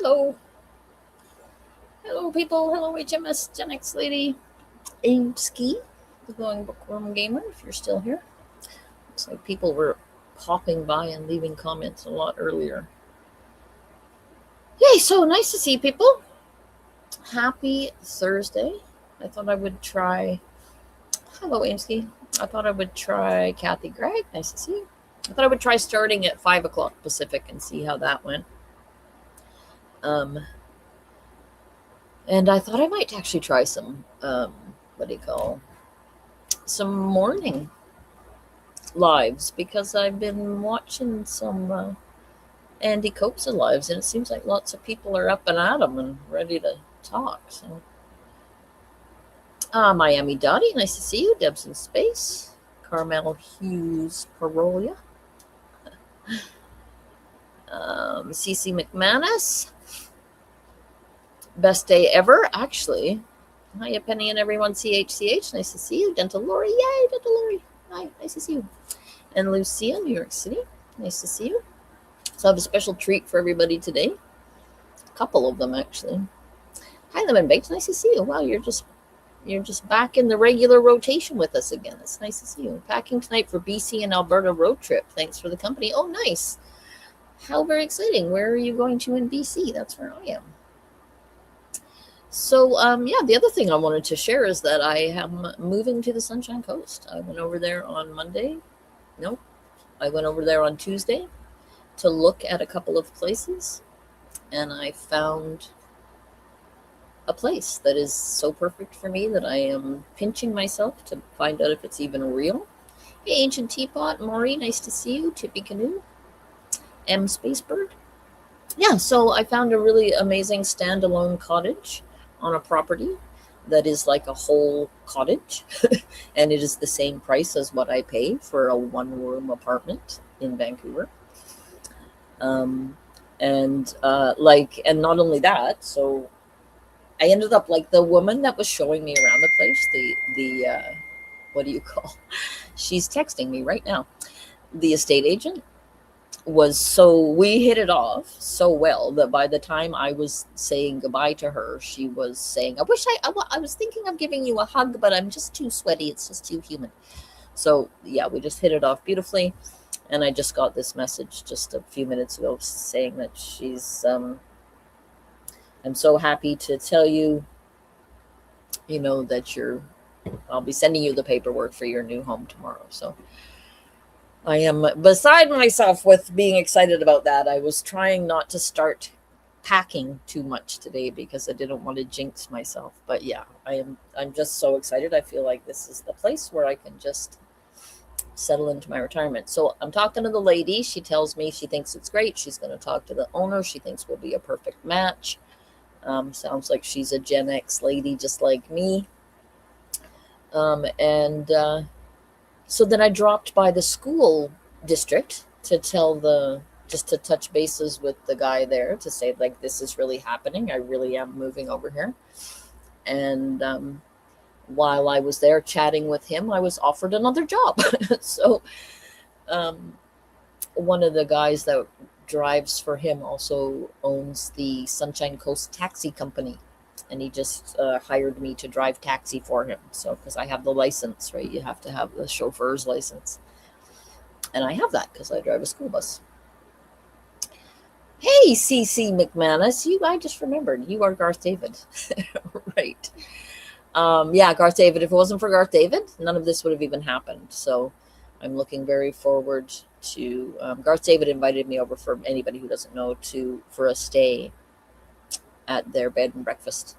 Hello. Hello, people. Hello, HMS Gen X Lady. Aim Ski, the Glowing Bookworm Gamer, if you're still here. Looks like people were popping by and leaving comments a lot earlier. Yay, so nice to see people. Happy Thursday. I thought I would try. Hello, Aimski. I thought I would try Kathy Gregg. Nice to see you. I thought I would try starting at 5 o'clock Pacific and see how that went. And I thought I might actually try some, some morning lives because I've been watching some Andy Cope's lives, and it seems like lots of people are up and at 'em and ready to talk. So, Miami Dottie, nice to see you. Debs in Space, Carmel Hughes Parolia, CC McManus, best day ever, actually. Hiya, Penny and everyone. CHCH, nice to see you. Dental Lori, yay, Dental Lori. Hi, nice to see you. And Lucia, New York City, nice to see you. So I have a special treat for everybody today. A couple of them, actually. Hi, Lemon Baked, nice to see you. Wow, you're just back in the regular rotation with us again. It's nice to see you. Packing tonight for BC and Alberta road trip. Thanks for the company. Oh, nice. How very exciting. Where are you going to in BC? That's where I am. So, the other thing I wanted to share is that I am moving to the Sunshine Coast. I went over there on Monday. Nope. I went over there on Tuesday to look at a couple of places, and I found a place that is so perfect for me that I am pinching myself to find out if it's even real. Hey, Ancient Teapot, Maury, nice to see you. Tippy Canoe, M Spacebird. Yeah, so I found a really amazing standalone cottage on a property that is like a whole cottage, and it is the same price as what I pay for a one-room apartment in Vancouver. And not only that, so I ended up like the woman that was showing me around the place, the what do you call? She's texting me right now. The estate agent we hit it off so well that by the time I was saying goodbye to her, she was saying, I was thinking of giving you a hug, but I'm just too sweaty. It's just too humid. So yeah, we just hit it off beautifully. And I just got this message just a few minutes ago saying that she's, I'm so happy to tell you, that I'll be sending you the paperwork for your new home tomorrow. So I am beside myself with being excited about that. I was trying not to start packing too much today because I didn't want to jinx myself. But yeah, I'm just so excited. I feel like this is the place where I can just settle into my retirement. So I'm talking to the lady. She tells me she thinks it's great. She's going to talk to the owner. She thinks we'll be a perfect match. Sounds like she's a Gen X lady just like me. So then I dropped by the school district to just to touch bases with the guy there to say, like, this is really happening. I really am moving over here. And while I was there chatting with him, I was offered another job. So one of the guys that drives for him also owns the Sunshine Coast Taxi Company. And he just hired me to drive taxi for him. So, because I have the license, right? You have to have the chauffeur's license. And I have that because I drive a school bus. Hey, CC McManus, I just remembered, you are Garth David. Right. Garth David. If it wasn't for Garth David, none of this would have even happened. So I'm looking very forward to, Garth David invited me over, for anybody who doesn't know, for a stay at their bed and breakfast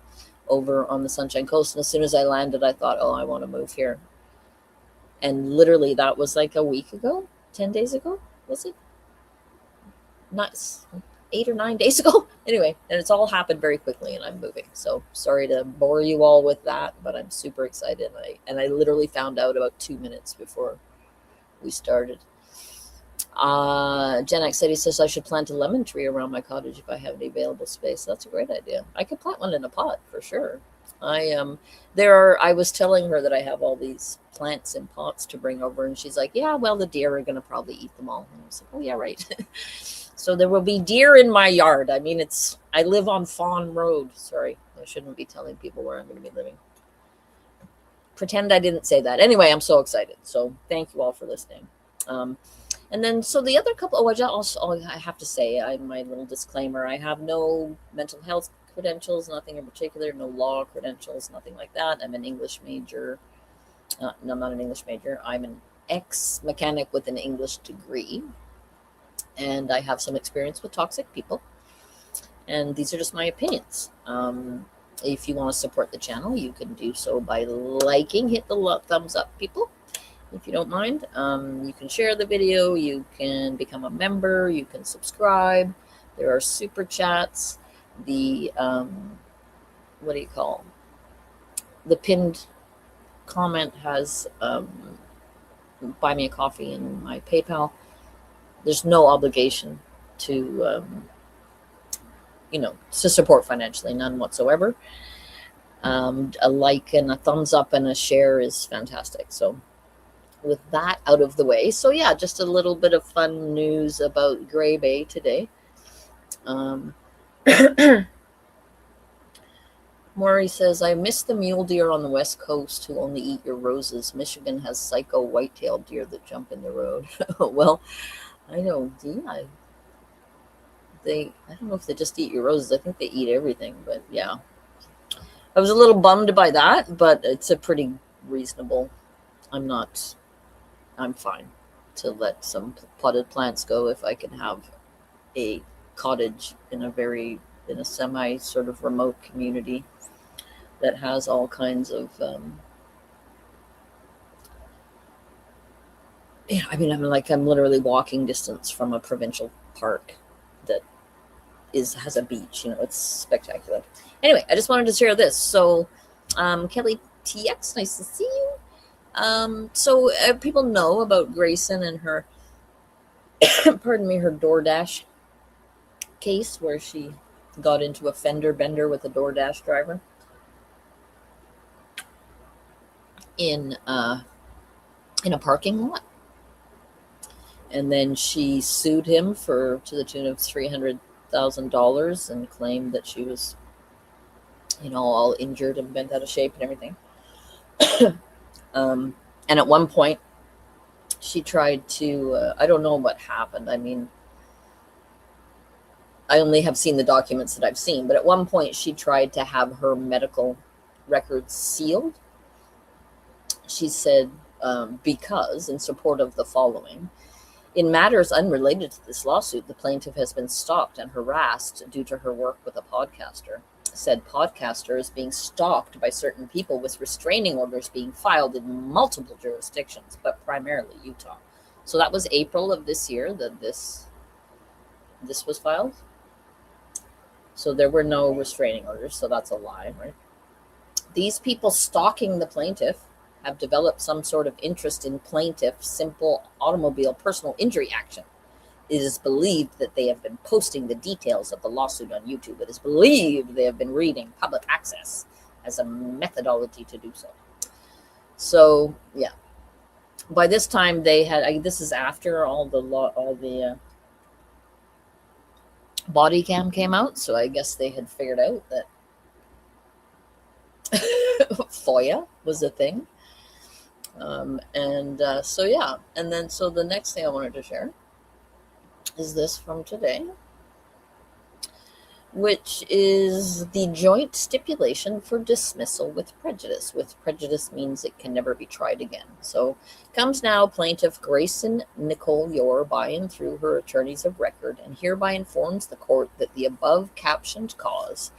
over on the Sunshine Coast. And as soon as I landed, I thought, I want to move here. And literally that was like a week ago, 10 days ago, was it? Nice. 8 or 9 days ago. Anyway, and it's all happened very quickly and I'm moving. So sorry to bore you all with that, but I'm super excited. I literally found out about 2 minutes before we started. Gen X City says I should plant a lemon tree around my cottage if I have any available space. That's a great idea. I could plant one in a pot for sure. I was telling her that I have all these plants in pots to bring over, and she's like, yeah, well, the deer are going to probably eat them all. And I was like, oh yeah, right. So there will be deer in my yard. I mean, I live on Fawn Road. Sorry, I shouldn't be telling people where I'm going to be living. Pretend I didn't say that. Anyway, I'm so excited. So thank you all for listening. And then, so the other couple, I have to say, my little disclaimer, I have no mental health credentials, nothing in particular, no law credentials, nothing like that. I'm an English major. No, I'm not an English major. I'm an ex-mechanic with an English degree. And I have some experience with toxic people. And these are just my opinions. If you want to support the channel, you can do so by liking, hit the thumbs up, people. If you don't mind, you can share the video, you can become a member, you can subscribe. There are super chats. The what do you call? The pinned comment has buy me a coffee and my PayPal. There's no obligation to to support financially, none whatsoever. A like and a thumbs up and a share is fantastic. So with that out of the way, so yeah, just a little bit of fun news about Gray Bay today. Maury says, I miss the mule deer on the west coast who only eat your roses. Michigan has psycho white-tailed deer that jump in the road. Well, I know, yeah, I don't know if they just eat your roses. I think they eat everything, but yeah. I was a little bummed by that, but it's a pretty reasonable. I'm fine to let some potted plants go if I can have a cottage in a semi sort of remote community that has all kinds of I'm literally walking distance from a provincial park that has a beach. It's spectacular. Anyway, I just wanted to share this. So Kelly TX, nice to see you. So people know about Grayson and her pardon me, her DoorDash case where she got into a fender bender with a DoorDash driver in a parking lot. And then she sued him to the tune of $300,000 and claimed that she was, all injured and bent out of shape and everything. And at one point, she tried to, I don't know what happened. I mean, I only have seen the documents that I've seen, but at one point she tried to have her medical records sealed. She said, because in support of the following, in matters unrelated to this lawsuit, the plaintiff has been stalked and harassed due to her work with a podcaster. Said podcaster is being stalked by certain people with restraining orders being filed in multiple jurisdictions, but primarily Utah. So that was April of this year that this was filed. So there were no restraining orders, so that's a lie, right? These people stalking the plaintiff have developed some sort of interest in plaintiff's simple automobile personal injury action. It is believed that they have been posting the details of the lawsuit on YouTube. It is believed they have been reading public access as a methodology to do so. So, yeah. By this time, they had. This is after all the body cam came out. So I guess they had figured out that FOIA was a thing. So yeah. And then so the next thing I wanted to share is this from today, which is the joint stipulation for dismissal with prejudice. With prejudice means it can never be tried again. So comes now plaintiff Grayson Nicole Yore by and through her attorneys of record and hereby informs the court that the above captioned cause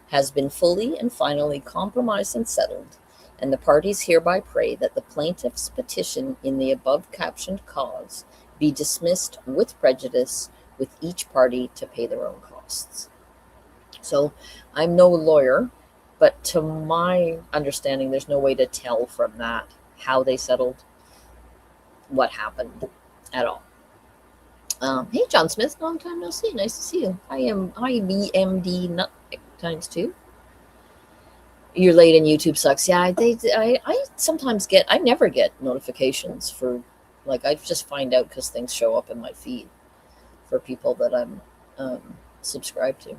has been fully and finally compromised and settled, and the parties hereby pray that the plaintiff's petition in the above captioned cause be dismissed with prejudice, with each party to pay their own costs. So I'm no lawyer, but to my understanding, there's no way to tell from that how they settled, what happened at all. Hey, John Smith, long time no see. Nice to see you. Hi, BMD Nut times 2. You're late and YouTube sucks. Yeah, I sometimes I never get notifications for, I just find out because things show up in my feed for people that I'm subscribed to.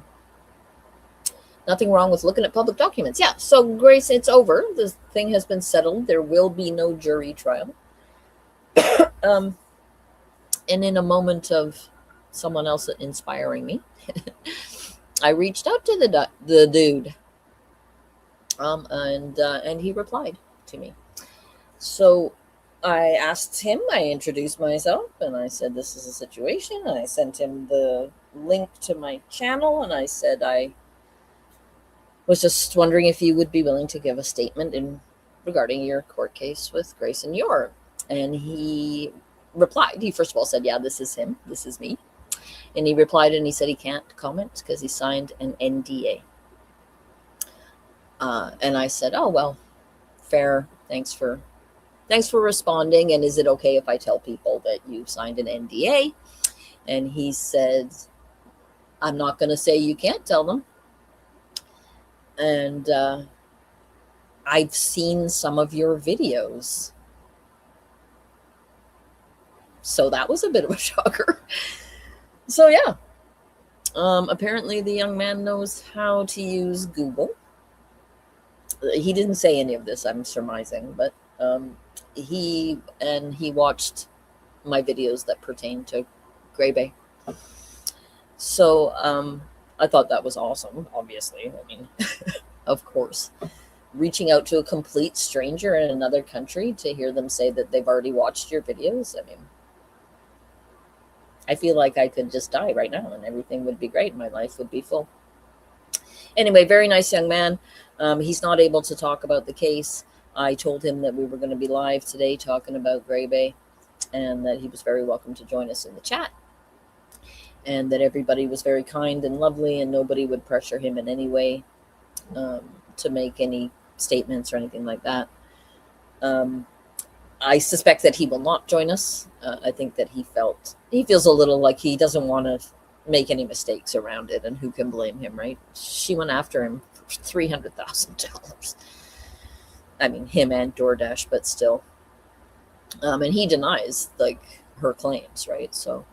Nothing wrong with looking at public documents. Yeah, so Grace, it's over. The thing has been settled. There will be no jury trial. And in a moment of someone else inspiring me, I reached out to the dude, and he replied to me. So I asked him. I introduced myself, and I said, "This is a situation." And I sent him the link to my channel, and I said I was just wondering if you would be willing to give a statement regarding your court case with Grace and Yor. And he replied. He first of all said, "Yeah, this is him. This is me." And he replied, and he said he can't comment because he signed an NDA. And I said, "Oh well, fair. Thanks for responding. And is it okay if I tell people that you signed an NDA?" And he said, "I'm not going to say you can't tell them. And I've seen some of your videos." So that was a bit of a shocker. So yeah, apparently the young man knows how to use Google. He didn't say any of this, I'm surmising, but he watched my videos that pertain to Gray Bay. So I thought that was awesome, obviously. I mean, of course. Reaching out to a complete stranger in another country to hear them say that they've already watched your videos. I mean, I feel like I could just die right now and everything would be great. My life would be full. Anyway, very nice young man. He's not able to talk about the case. I told him that we were going to be live today talking about Gray Bay, and that he was very welcome to join us in the chat, and that everybody was very kind and lovely, and nobody would pressure him in any way to make any statements or anything like that. I suspect that he will not join us. I think that he feels a little like he doesn't want to make any mistakes around it, and who can blame him, right? She went after him for $300,000. I mean, him and DoorDash, but still. And he denies like her claims, right? So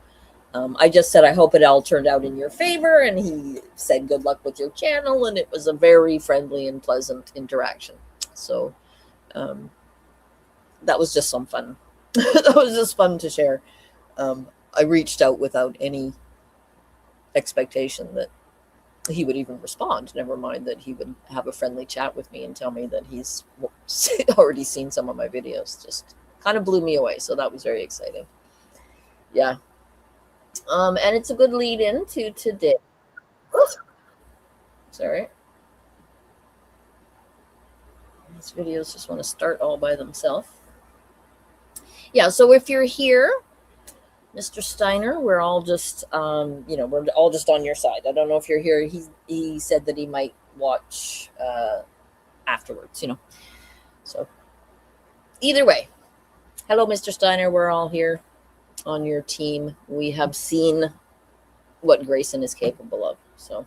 I just said, I hope it all turned out in your favor. And he said, good luck with your channel. And it was a very friendly and pleasant interaction. So that was just some fun. That was just fun to share. I reached out without any expectation that he would even respond. Never mind that he would have a friendly chat with me and tell me that he's already seen some of my videos. Just kind of blew me away. So that was very exciting. Yeah. And it's a good lead in to today. Sorry. These videos just want to start all by themselves. Yeah, so if you're here, Mr. Steiner, we're all just, we're all just on your side. I don't know if you're here. He said that he might watch afterwards, So either way, hello, Mr. Steiner. We're all here on your team. We have seen what Grayson is capable of. So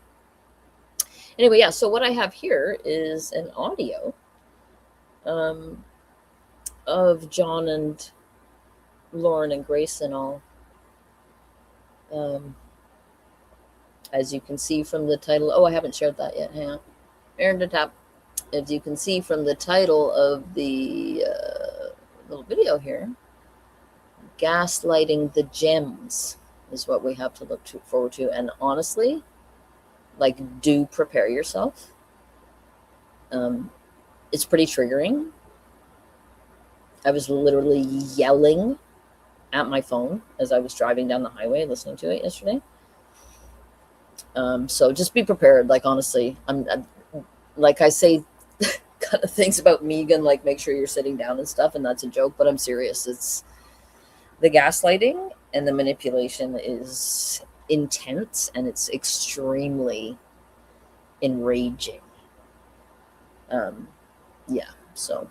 anyway, yeah. So what I have here is an audio of John and Lauren and Grayson all. As you can see from the title, I haven't shared that yet. Hang on. Aaron to tap. As you can see from the title of the little video here, Gaslighting the Gems is what we have to look forward to. And honestly, do prepare yourself. It's pretty triggering. I was literally yelling at my phone as I was driving down the highway listening to it yesterday. So just be prepared. Honestly, I'm I say kind of things about Megan, make sure you're sitting down and stuff, and that's a joke, but I'm serious. It's the gaslighting and the manipulation is intense, and it's extremely enraging. Yeah, so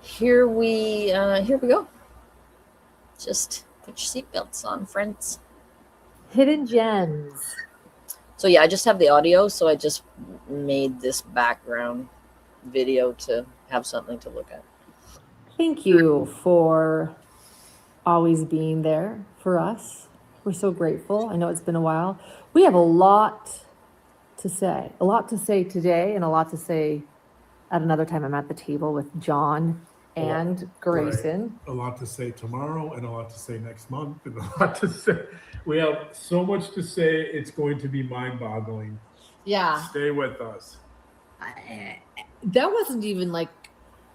here we go. Just put your seatbelts on, friends. Hidden gems. So yeah, I just have the audio, so I just made this background video to have something to look at. Thank you for always being there for us. We're so grateful. I know it's been a while. We have a lot to say today, and a lot to say at another time. I'm at the table with John and Grayson. Right. A lot to say tomorrow and a lot to say next month and a lot to say. We have so much to say. It's going to be mind-boggling. Yeah. Stay with us. That wasn't even like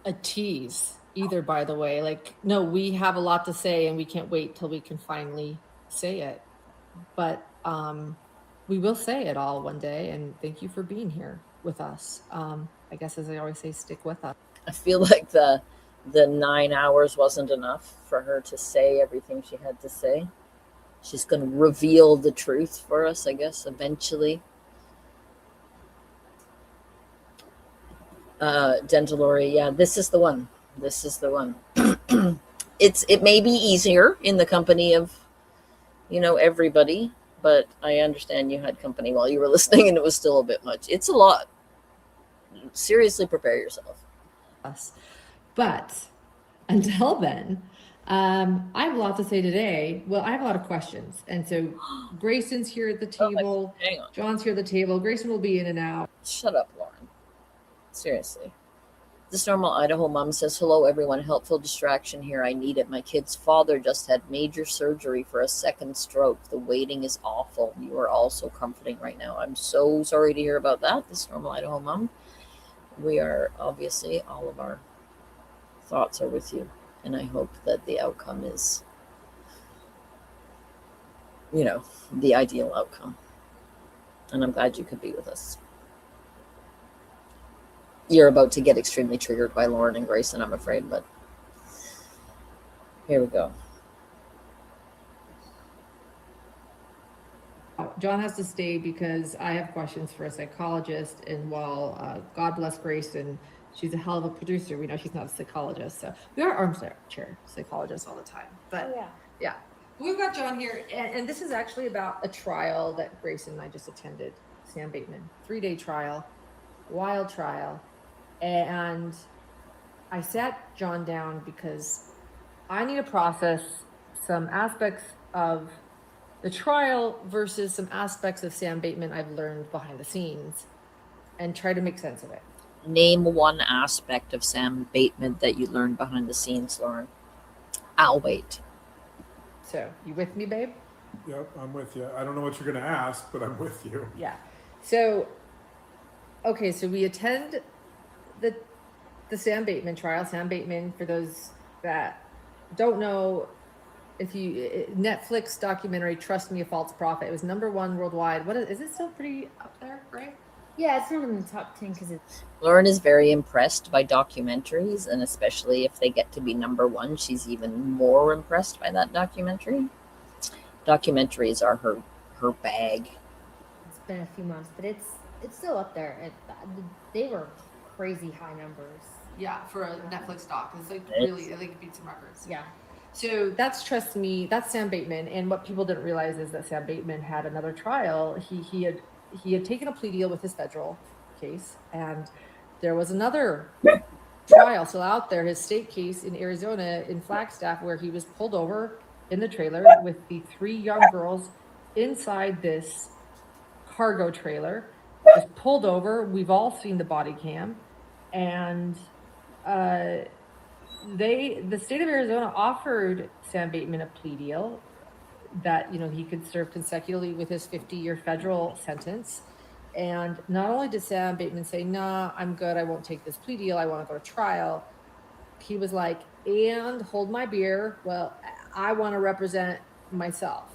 a tease either, by the way. Like, no, we have a lot to say and we can't wait till we can finally say it. But we will say it all one day, and thank you for being here with us. I guess, as I always say, stick with us. I feel like the 9 hours wasn't enough for her to say everything she had to say. She's going to reveal the truth for us, I guess, eventually. Dentalori, yeah, this is the one. This is the one. It may be easier in the company of, everybody, but I understand you had company while you were listening, and it was still a bit much. It's a lot. Seriously, prepare yourself. But until then, I have a lot to say today. Well, I have a lot of questions. And so Grayson's here at the table. Hang on. John's here at the table. Grayson will be in and out. Shut up, Lauren. Seriously. This normal Idaho mom says, hello, everyone. Helpful distraction here. I need it. My kid's father just had major surgery for a second stroke. The waiting is awful. You are all so comforting right now. I'm so sorry to hear about that. This normal Idaho mom. We are obviously, all of our thoughts are with you. And I hope that the outcome is, the ideal outcome. And I'm glad you could be with us. You're about to get extremely triggered by Lauren and Grayson, I'm afraid, but here we go. John has to stay because I have questions for a psychologist, and while God bless Grayson, she's a hell of a producer, we know she's not a psychologist, so we are armchair psychologists all the time. But yeah. We've got John here, and this is actually about a trial that Grayson and I just attended, Sam Bateman, 3-day trial, wild trial. And I sat John down because I need to process some aspects of the trial versus some aspects of Sam Bateman I've learned behind the scenes and try to make sense of it. Name one aspect of Sam Bateman that you learned behind the scenes, Lauren. I'll wait. So, you with me, babe? Yep, I'm with you. I don't know what you're going to ask, but I'm with you. Yeah. So, okay, so we attend the Sam Bateman trial. Sam Bateman, for those that don't know, Netflix documentary, Trust Me, a False Prophet. It was #1 worldwide. Is it still pretty up there, right? Yeah, it's not in the top 10 because it's... Lauren is very impressed by documentaries, and especially if they get to be #1, she's even more impressed by that documentary. Documentaries are her bag. It's been a few months, but it's still up there. They were crazy high numbers. Yeah, for a Netflix doc. It's like really, it beat some records. Yeah. So that's Trust Me. That's Sam Bateman. And what people didn't realize is that Sam Bateman had another trial. He had taken a plea deal with his federal case, and there was another trial still out there, his state case in Arizona in Flagstaff, where he was pulled over in the trailer with the 3 young girls inside this cargo trailer. Was pulled over. We've all seen the body cam, and the state of Arizona offered Sam Bateman a plea deal that he could serve consecutively with his 50-year federal sentence. And not only did Sam Bateman say, nah, I'm good, I won't take this plea deal, I want to go to trial, he was like, and hold my beer, well, I want to represent myself.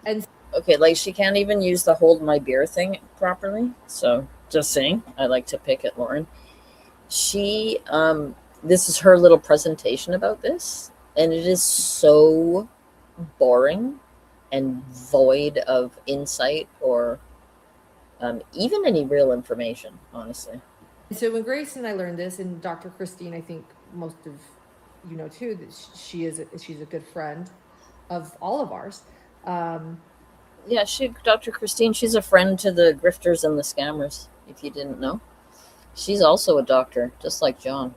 And Okay, like she can't even use the hold my beer thing properly. So just saying, I like to pick at Lauren. She, this is her little presentation about this, and it is so boring and void of insight or even any real information, honestly. So when Grace and I learned this, and Dr. Christine, I think most of too, that she's a good friend of all of ours. Yeah, Dr. Christine, she's a friend to the grifters and the scammers, if you didn't know. She's also a doctor, just like John.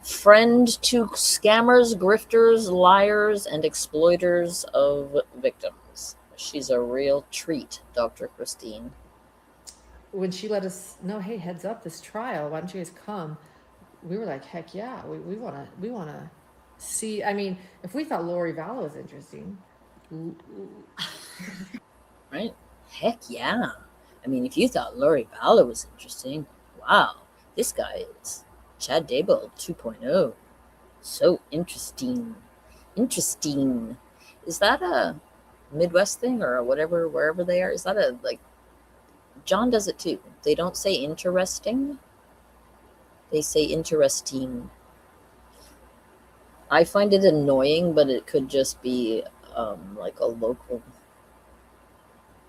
friend to scammers, grifters, liars, and exploiters of victims. She's a real treat, Dr. Christine. When she let us know, hey, heads up, this trial, why don't you guys come? We were like, heck yeah, we wanna see. I mean, if we thought Lori Vallow was interesting, Right? Heck yeah. I mean, if you thought Lori Vallow was interesting, wow, this guy is Chad Daybell 2.0. So interesting. Interesting. Is that a Midwest thing or whatever, wherever they are? Is that a, like, John does it too. They don't say interesting, they say interesting. I find it annoying, but it could just be like a local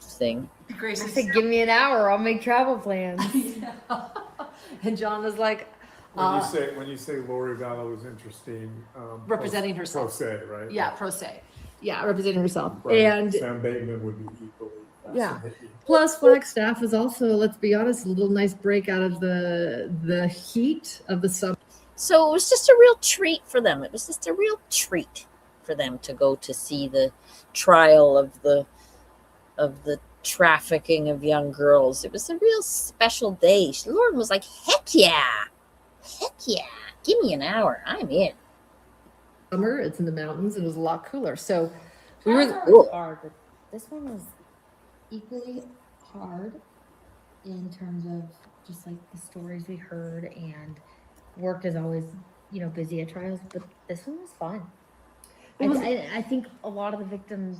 thing. I said, give me an hour. I'll make travel plans. and John was like, When you say Lori Vallow is interesting, representing herself. pro se, right? Yeah, pro se. Yeah, representing herself. Right. And Sam Bateman would be equally Yeah. fascinating. Plus, Flagstaff is also, let's be honest, a little nice break out of the heat of the summer. So it was just a real treat for them. It was just a real treat for them to go to see the trial of the trafficking of young girls. It was a real special day. Lauren was like, heck yeah. Heck yeah. Give me an hour. I'm in. Summer, it's in the mountains, and it was a lot cooler. So We we were were hard, but this one was equally hard in terms of just like the stories we heard, and work is always, busy at trials, but this one was fun. I think a lot of the victims,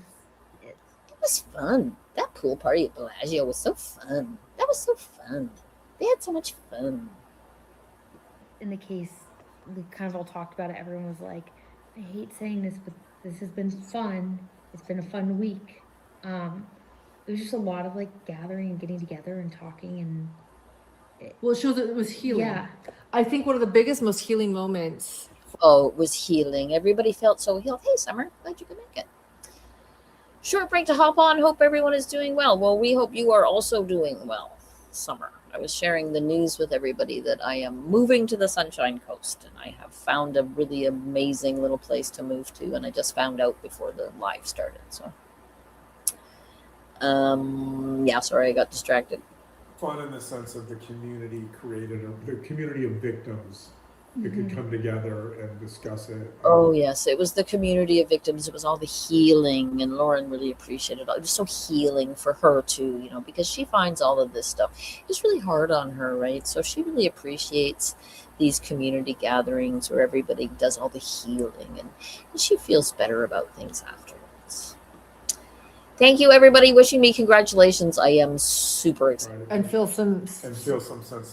It was fun. That pool party at Bellagio was so fun. That was so fun. They had so much fun. in the case, we kind of all talked about it. Everyone was like, I hate saying this, but this has been fun. It's been a fun week. It was just a lot of like gathering and getting together and talking, and well, it shows that it was healing. yeah, I think one of the biggest, most healing moments. Oh, it was healing. Everybody felt so healed. Hey, Summer, glad you could make it. Short break to hop on. Hope everyone is doing well. Well, we hope you are also doing well, Summer. I was sharing the news with everybody that I am moving to the Sunshine Coast, and I have found a really amazing little place to move to, and I just found out before the live started. So, yeah, sorry, I got distracted. Fun in the sense of the community created, the community of victims that could come together and discuss it. Oh, yes, it was the community of victims. It was all the healing, and Lauren really appreciated it. It was so healing for her too, because she finds all of this stuff. It's really hard on her, right? So she really appreciates these community gatherings where everybody does all the healing, and she feels better about things afterwards. Thank you, everybody. Wishing me congratulations. I am super excited. Right? And feel some sense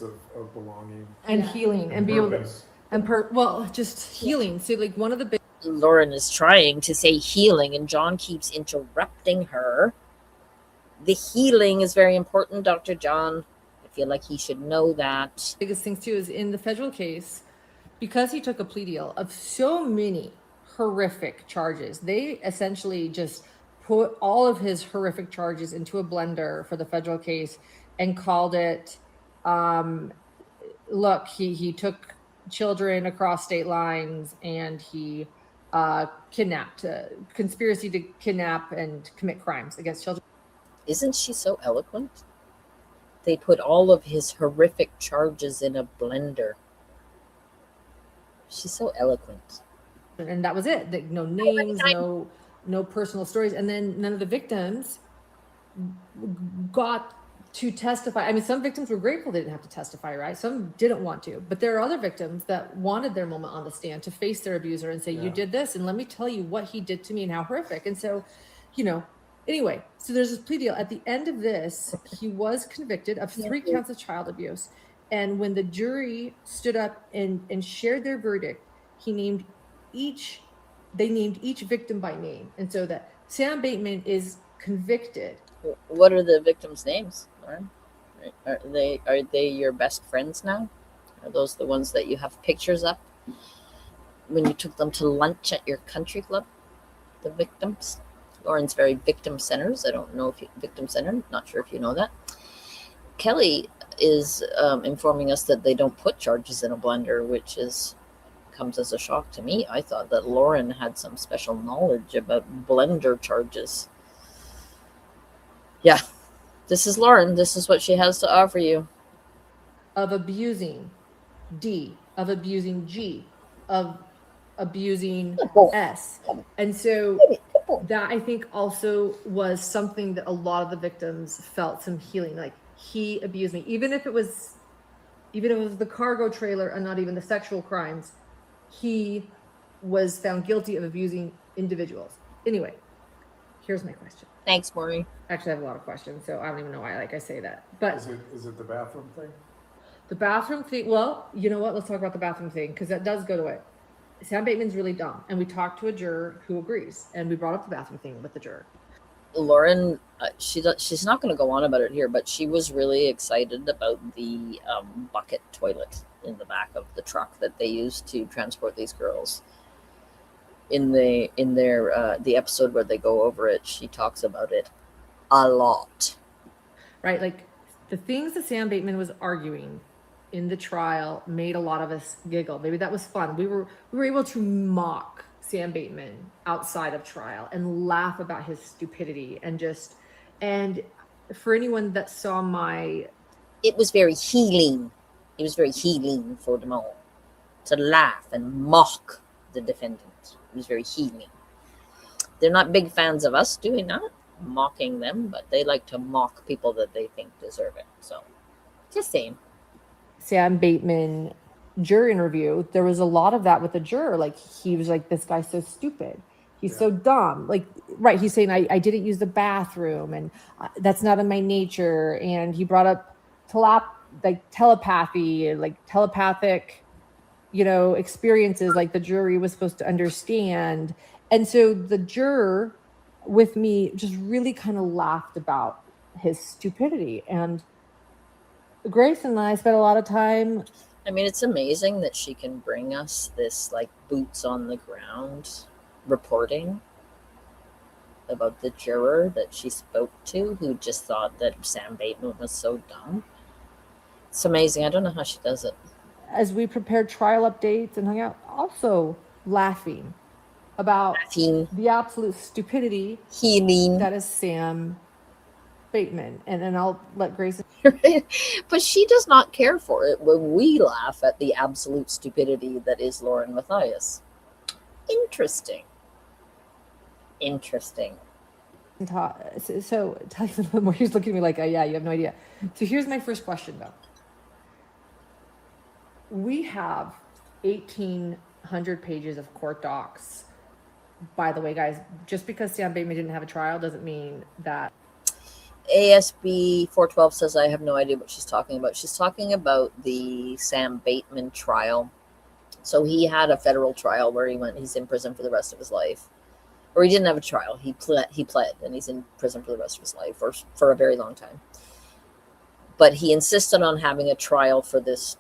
of belonging. and healing and be able to Purpose. just healing. So like one of the big Lauren is trying to say healing, and John keeps interrupting her. The healing is very important, Dr. John. I feel like he should know that. biggest things too is in the federal case, because he took a plea deal of so many horrific charges. They essentially just put all of his horrific charges into a blender for the federal case and called it, look, he took children across state lines, and he kidnapped, conspiracy to kidnap and commit crimes against children. Isn't she so eloquent? They put all of his horrific charges in a blender. She's so eloquent. And that was it. No names, no personal stories. And then none of the victims got to testify. I mean, some victims were grateful they didn't have to testify, right? Some didn't want to, but there are other victims that wanted their moment on the stand to face their abuser and say, you did this, and let me tell you what he did to me and how horrific. And so, anyway, so there's this plea deal. At the end of this, he was convicted of 3 counts of child abuse. And when the jury stood up and shared their verdict, they named each victim by name. And so that Sam Bateman is convicted. What are the victims' names, Lauren? Are they your best friends now? Are those the ones that you have pictures of when you took them to lunch at your country club? The victims? Lauren's very victim-centered. I don't know if victim-centered. Not sure if you know that. Kelly is informing us that they don't put charges in a blender, which is comes as a shock to me. I thought that Lauren had some special knowledge about blender charges. Yeah, this is Lauren. This is what she has to offer you. Of abusing D, of abusing G, of abusing S. And so that I think also was something that a lot of the victims felt some healing, like he abused me, even if it was the cargo trailer and not even the sexual crimes, he was found guilty of abusing individuals. Anyway, here's my question. Thanks, Maureen. Actually, I have a lot of questions, so I don't even know why I say that. But Is it the bathroom thing? the bathroom thing, well, you know what? Let's talk about the bathroom thing, because that does go to it. Sam Bateman's really dumb. And we talked to a juror who agrees. And we brought up the bathroom thing with the juror. Lauren, she's not going to go on about it here, but she was really excited about the bucket toilet in the back of the truck that they used to transport these girls. In the episode where they go over it, she talks about it a lot. Right, like the things that Sam Bateman was arguing in the trial made a lot of us giggle. Maybe that was fun. We were able to mock Sam Bateman outside of trial and laugh about his stupidity and for anyone that saw it was very healing. It was very healing for them all to laugh and mock the defendant. It was very healing. They're not big fans of us doing that, mocking them, but they like to mock people that they think deserve it. So just saying. Sam Bateman juror interview, there was a lot of that with the juror. Like he was like, this guy's so stupid. He's so dumb. Like, right. He's saying, I didn't use the bathroom and that's not in my nature. And he brought up telepathy and like telepathic, experiences like the jury was supposed to understand. And so the juror with me just really kind of laughed about his stupidity. And Grace and I spent a lot of time. I mean, it's amazing that she can bring us this like boots on the ground reporting about the juror that she spoke to who just thought that Sam Bateman was so dumb. It's amazing. I don't know how she does it. As we prepared trial updates and hung out, also laughing about the absolute stupidity that is Sam Bateman. And then I'll let Grace. But she does not care for it when we laugh at the absolute stupidity that is Lauren Matthias. Interesting. So tell you a little bit more. He's looking at me like, yeah, you have no idea. So here's my first question, though. We have 1,800 pages of court docs. By the way, guys, just because Sam Bateman didn't have a trial doesn't mean that. ASB 412 says I have no idea what she's talking about. She's talking about the Sam Bateman trial. So he had a federal trial where he's in prison for the rest of his life. Or he didn't have a trial. He pled and he's in prison for the rest of his life or for a very long time. But he insisted on having a trial for this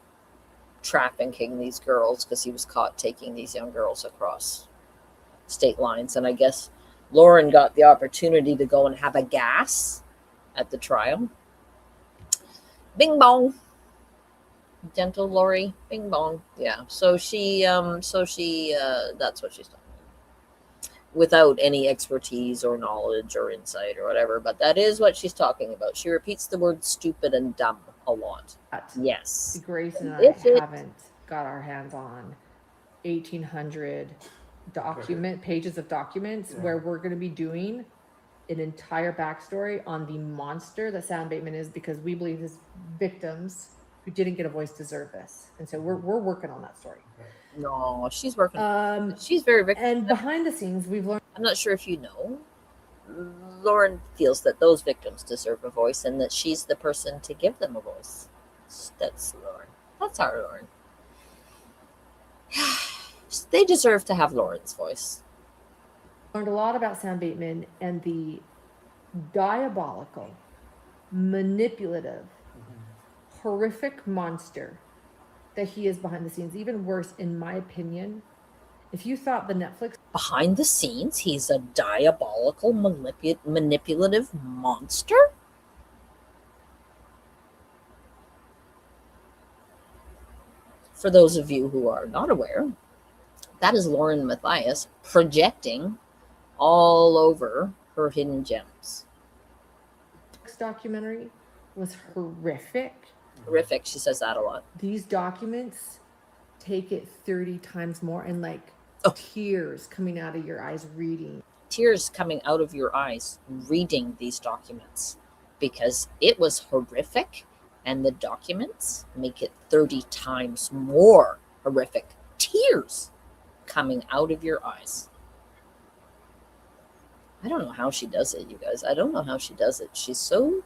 trafficking these girls because he was caught taking these young girls across state lines. And I guess Lauren got the opportunity to go and have a gas at the trial. Bing bong. Gentle Lori. Bing bong. Yeah. So she that's what she's talking about. Without any expertise or knowledge or insight or whatever, but that is what she's talking about. She repeats the word stupid and dumb a lot. Yes. Grace and I haven't got our hands on 1,800 pages of documents where we're going to be doing an entire backstory on the monster that Sam Bateman is, because we believe his victims who didn't get a voice deserve this. And so we're working on that story. No, she's working. She's very victim. And behind the scenes, we've learned. I'm not sure if you know. Lauren feels that those victims deserve a voice and that she's the person to give them a voice. That's Lauren. That's our Lauren. They deserve to have Lauren's voice. Learned a lot about Sam Bateman and the diabolical, manipulative, horrific monster that he is behind the scenes. Even worse, in my opinion, if you thought the Netflix behind the scenes, he's a diabolical, manipulative monster. For those of you who are not aware, That is Lauren Matthias projecting all over her hidden gems. This documentary was horrific. Horrific. She says that a lot. These documents take it 30 times more, and like Oh. tears coming out of your eyes reading. Tears coming out of your eyes reading these documents, because it was horrific, and the documents make it 30 times more horrific. Tears coming out of your eyes. I don't know how she does it, you guys. I don't know how she does it. She's so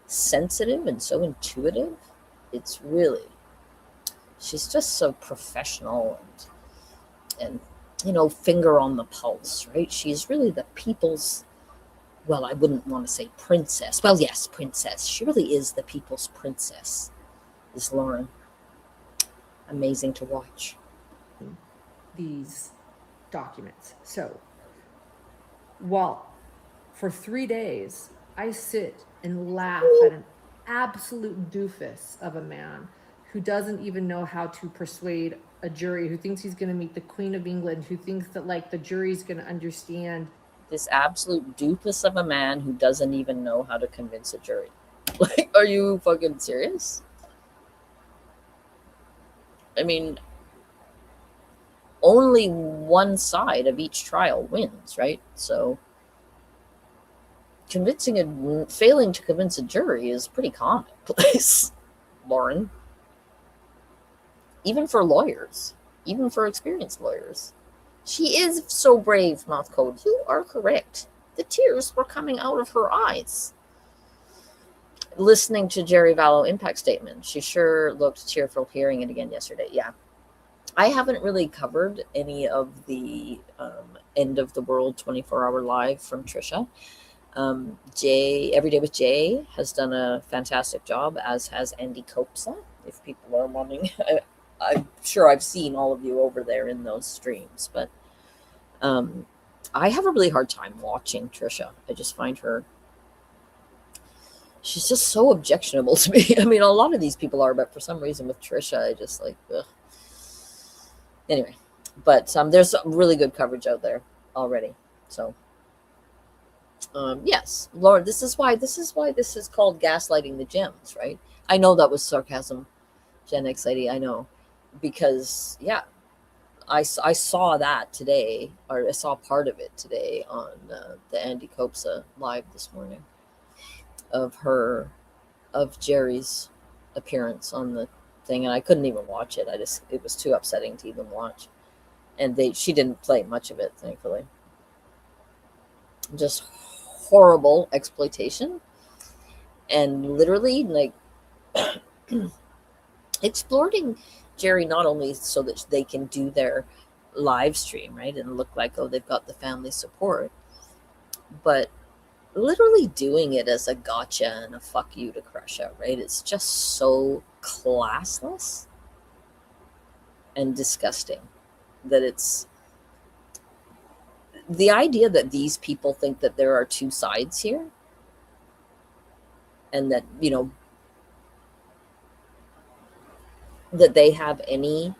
sensitive and so intuitive. It's really, she's just so professional and you know, finger on the pulse, right? She's really the people's, well, I wouldn't want to say princess. Well, yes, princess. She really is the people's princess, is Lauren. Amazing to watch. These documents. So, while for 3 days I sit and laugh at an absolute doofus of a man who doesn't even know how to persuade a jury, who thinks he's going to meet the Queen of England, who thinks that like the jury's going to understand. This absolute doofus of a man who doesn't even know how to convince a jury. Like, are you fucking serious? I mean, only one side of each trial wins, right? So failing to convince a jury is pretty commonplace, Lauren. Even for lawyers, even for experienced lawyers. She is so brave, Mouth Code. You are correct. The tears were coming out of her eyes. Listening to Jerry Vallow impact statement, she sure looked tearful hearing it again yesterday. Yeah. I haven't really covered any of the end of the world 24-hour live from Trisha. Every Day with Jay has done a fantastic job, as has Andy Copsa. If people are wanting, I'm sure I've seen all of you over there in those streams, but I have a really hard time watching Trisha. I just find her, she's just so objectionable to me. I mean, a lot of these people are, but for some reason with Trisha, I just like, ugh. Anyway, but there's some really good coverage out there already. So, yes, Laura, this is why this is called gaslighting the gems, right? I know that was sarcasm, Gen X lady. I know, because yeah, I saw that today, or I saw part of it today on the Andy Copsa live this morning of Jerry's appearance on the thing, and I couldn't even watch it. It was too upsetting to even watch, and she didn't play much of it, thankfully. Just horrible exploitation, and literally like exploiting Jerry, not only so that they can do their live stream, right, and look like, oh, they've got the family support, but literally doing it as a gotcha and a fuck you to Crusha, right? It's just so classless and disgusting that it's the idea that these people think that there are two sides here, and that, you know, that they have any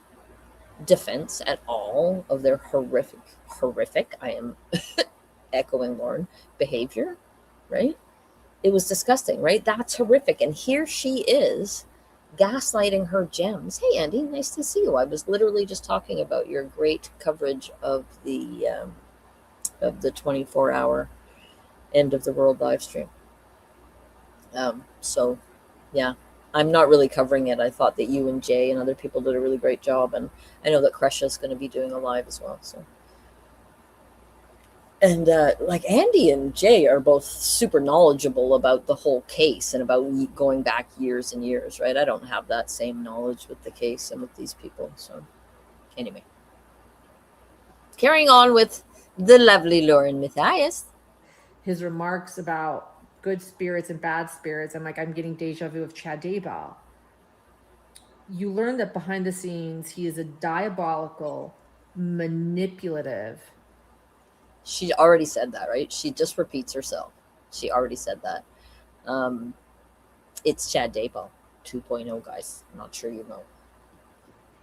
defense at all of their horrific, I am echoing Lauren, behavior, right? It was disgusting, right? That's horrific. And here she is gaslighting her gems. Hey, Andy, nice to see you. I was literally just talking about your great coverage of the 24-hour end of the world live stream. So, yeah. I'm not really covering it. I thought that you and Jay and other people did a really great job, and I know that Crusha's going to be doing a live as well. So, and like Andy and Jay are both super knowledgeable about the whole case and about going back years and years, right? I don't have that same knowledge with the case and with these people. So, anyway, carrying on with the lovely Lauren Matthias. His remarks about good spirits and bad spirits, and like I'm getting deja vu of Chad Daybell. You learn that behind the scenes, he is a diabolical, manipulative. She already said that, right? She just repeats herself. She already said that. It's Chad Daybell 2.0, guys. I'm not sure you know.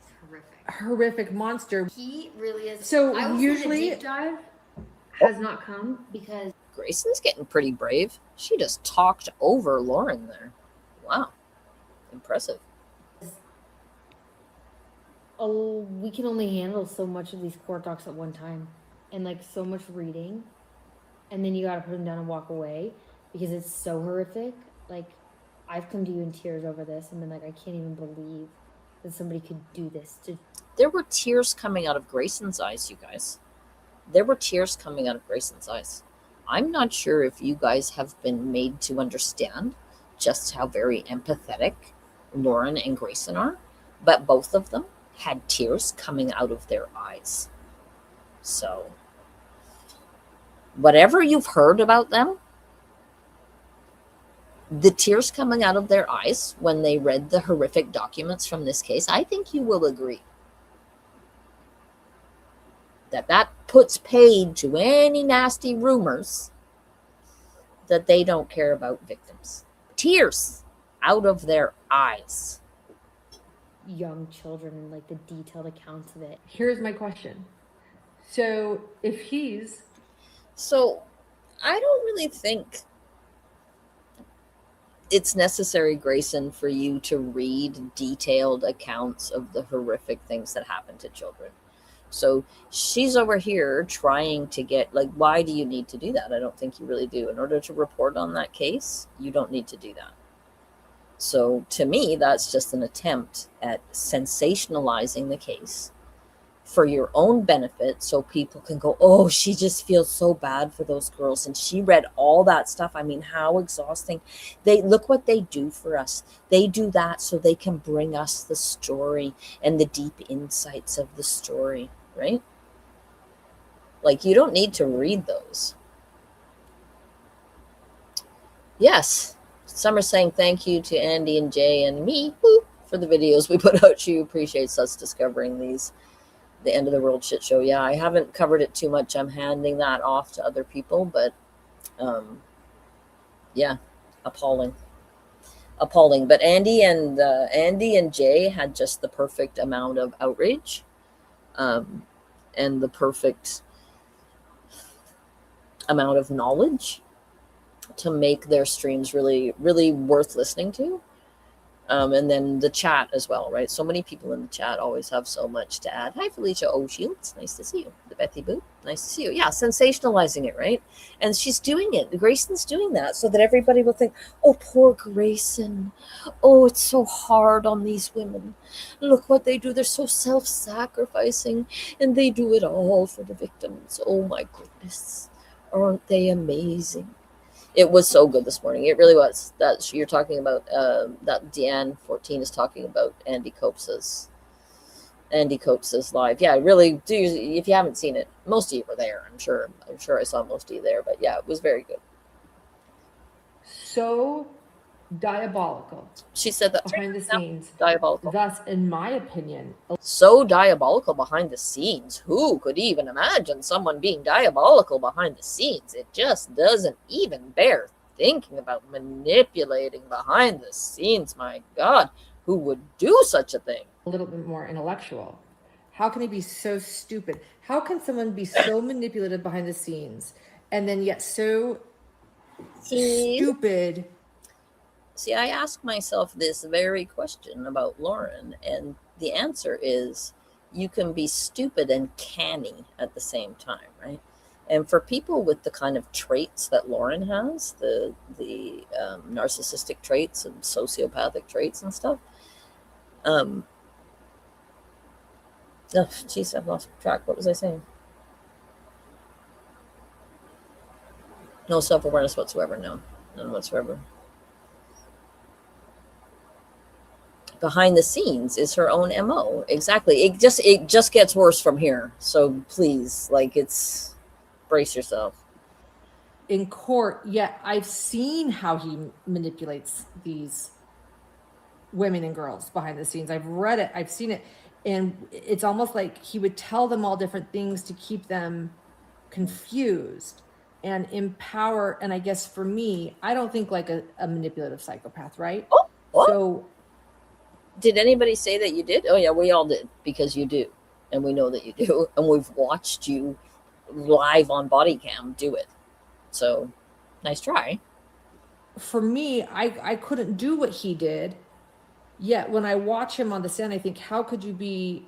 It's horrific. horrific monster. He really is. So I will usually- say the deep dive has not come because Grayson's getting pretty brave. She just talked over Lauren there. Wow. Impressive. we can only handle so much of these court docs at one time, and like so much reading, and then you got to put them down and walk away because it's so horrific. Like, I've come to you in tears over this and been like, I can't even believe that somebody could do this to. There were tears coming out of Grayson's eyes, you guys. There were tears coming out of Grayson's eyes. I'm not sure if you guys have been made to understand just how very empathetic Lauren and Grayson are, but both of them had tears coming out of their eyes. So, whatever you've heard about them, the tears coming out of their eyes when they read the horrific documents from this case, I think you will agree that puts paid to any nasty rumors that they don't care about victims. Tears out of their eyes. Young children and like the detailed accounts of it. Here's my question. So if he's So I don't really think it's necessary, Grayson, for you to read detailed accounts of the horrific things that happen to children. So she's over here trying to get, like, why do you need to do that? I don't think you really do. In order to report on that case, you don't need to do that. So to me, that's just an attempt at sensationalizing the case for your own benefit, so people can go, oh, she just feels so bad for those girls, and she read all that stuff. I mean, how exhausting. They look what they do for us. They do that so they can bring us the story and the deep insights of the story, right? Like, you don't need to read those. Yes, some are saying thank you to Andy and Jay and me for the videos we put out. She appreciates us discovering these. The end of the world shit show. Yeah, I haven't covered it too much. I'm handing that off to other people, but yeah, appalling. But Andy and Jay had just the perfect amount of outrage, and the perfect amount of knowledge to make their streams really, really worth listening to. And then the chat as well, right? So many people in the chat always have so much to add. Hi, Felicia O. Shields. Nice to see you. The Bethy Boo. Nice to see you. Yeah, sensationalizing it, right? And she's doing it. Grayson's doing that so that everybody will think, oh, poor Grayson. Oh, it's so hard on these women. Look what they do. They're so self-sacrificing, and they do it all for the victims. Oh, my goodness. Aren't they amazing? It was so good this morning. It really was. That you're talking about, that Deanne 14 is talking about Andy Copes's live. Yeah, really do. If you haven't seen it, most of you were there. I'm sure I saw most of you there, but yeah, it was very good. so diabolical She said that behind the scenes. diabolical. Thus, in my opinion, So diabolical behind the scenes. Who could even imagine someone being diabolical behind the scenes? It just doesn't even bear thinking about manipulating behind the scenes. My God, who would do such a thing? a little bit more intellectual. How can he be so stupid? How can someone be so manipulative behind the scenes and then yet so stupid? See, I ask myself this very question about Lauren, and the answer is you can be stupid and canny at the same time, right? And for people with the kind of traits that Lauren has, the narcissistic traits and sociopathic traits and stuff, oh, geez, I've lost track. What was I saying? No self-awareness whatsoever. No, none whatsoever. Behind the scenes is her own MO. Exactly. It just gets worse from here. So please, like, it's brace yourself. In court, yet I've seen how he manipulates these women and girls behind the scenes. I've read it, I've seen it, and it's almost like he would tell them all different things to keep them confused and empower. And I guess for me, I don't think like a manipulative psychopath, right? Oh, what? So Did anybody say that you did? Oh yeah, we all did, because you do, and we know that you do, and we've watched you live on body cam do it. So, nice try. For me, I couldn't do what he did. Yet when I watch him on the stand, I think, how could you be,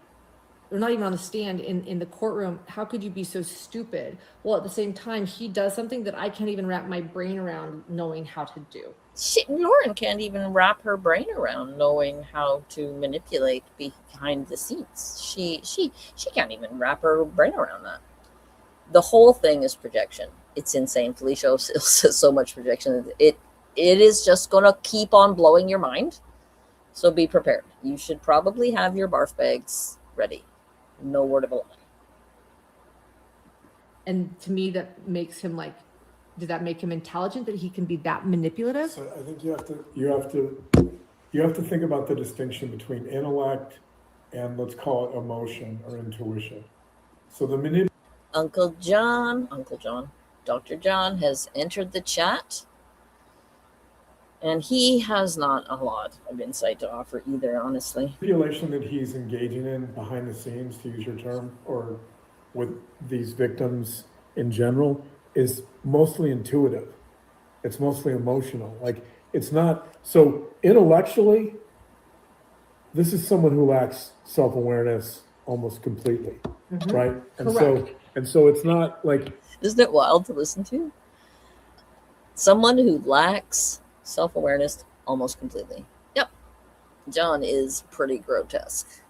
or not even on the stand, in the courtroom, how could you be so stupid? Well, at the same time, he does something that I can't even wrap my brain around knowing how to do. Lauren can't even wrap her brain around knowing how to manipulate behind the scenes. She can't even wrap her brain around that. The whole thing is projection. It's insane. Felicia says so much projection. It is just gonna keep on blowing your mind. So be prepared. You should probably have your barf bags ready. No word of a lie. And to me, that makes him like, did that make him intelligent that he can be that manipulative? So I think you have to think about the distinction between intellect and, let's call it, emotion or intuition. So the Uncle John, Dr. John has entered the chat, and he has not a lot of insight to offer either, honestly. manipulation that he's engaging in behind the scenes, to use your term, or with these victims in general, is mostly intuitive. It's mostly emotional. Like, it's not, so intellectually, this is someone who lacks self-awareness almost completely, right? And Correct. so it's not like, Isn't it wild to listen to? Someone who lacks self-awareness almost completely. Yep. John is pretty grotesque.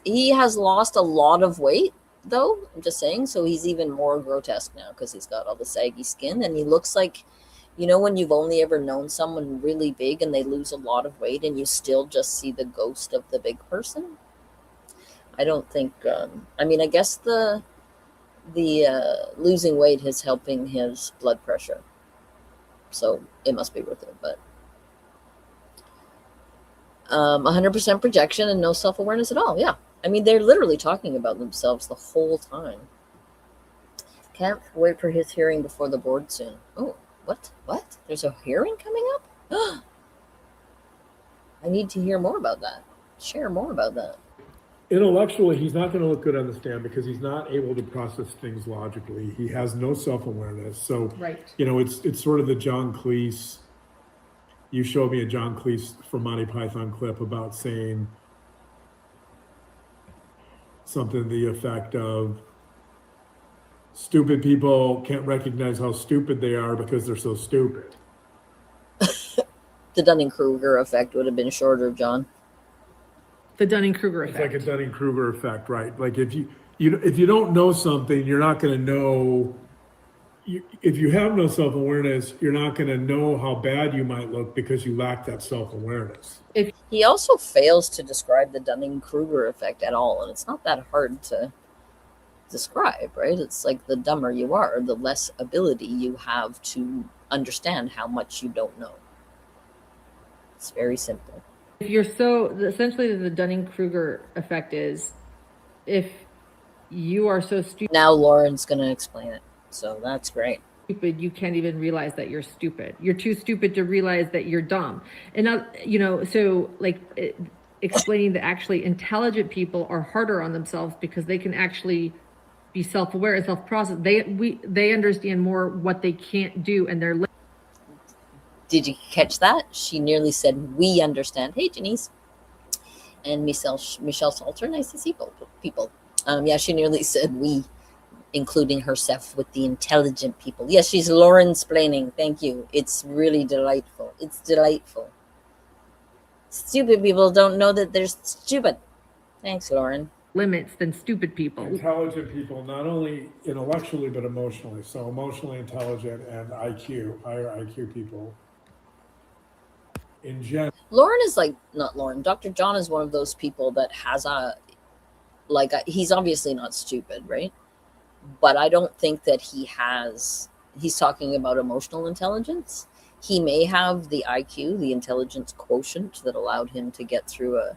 He has lost a lot of weight, though, I'm just saying, so he's even more grotesque now because he's got all the saggy skin, and he looks like, you know, when you've only ever known someone really big and they lose a lot of weight and you still just see the ghost of the big person? I don't think, I mean, I guess the losing weight is helping his blood pressure, so it must be worth it. But 100% projection and no self-awareness at all. Yeah, I mean, they're literally talking about themselves the whole time. Can't wait for his hearing before the board soon. Oh, what there's a hearing coming up? I need to hear more about that. Share more about that. intellectually, he's not going to look good on the stand because he's not able to process things logically. He has no self-awareness. So, Right. you know, it's sort of the John Cleese. You showed me a John Cleese from Monty Python clip about saying something to the effect of, stupid people can't recognize how stupid they are because they're so stupid. The Dunning-Kruger effect would have been shorter, John. The Dunning-Kruger It's effect. like a Dunning-Kruger effect, right? Like if you don't know something, you're not going to know. If you have no self-awareness, you're not going to know how bad you might look because you lack that self-awareness. He also fails to describe the Dunning-Kruger effect at all, and it's not that hard to describe, right? It's like the dumber you are, the less ability you have to understand how much you don't know. It's very simple. If you're so, essentially the Dunning-Kruger effect is, if you are so Now Lauren's going to explain it, so that's great. stupid, you can't even realize that you're stupid. You're too stupid to realize that you're dumb. And now, you know, so like explaining that actually intelligent people are harder on themselves because they can actually be self-aware and self-process. They understand more what they can't do, and they're. Did you catch that? She nearly said, "We understand." Hey, Janice. And Michelle Salter, nice to see people. Yeah, she nearly said we, including herself with the intelligent people. Yes, she's Lauren-splaining. Thank you. It's really delightful. It's delightful. Stupid people don't know that they're stupid. Thanks, Lauren. Limits than stupid people. Intelligent people, not only intellectually, but emotionally. So emotionally intelligent and IQ, higher IQ people in general. Lauren is like, not Lauren, Dr. John is one of those people that has he's obviously not stupid, right? But I don't think that he's talking about emotional intelligence. He may have the IQ, the intelligence quotient that allowed him to get through a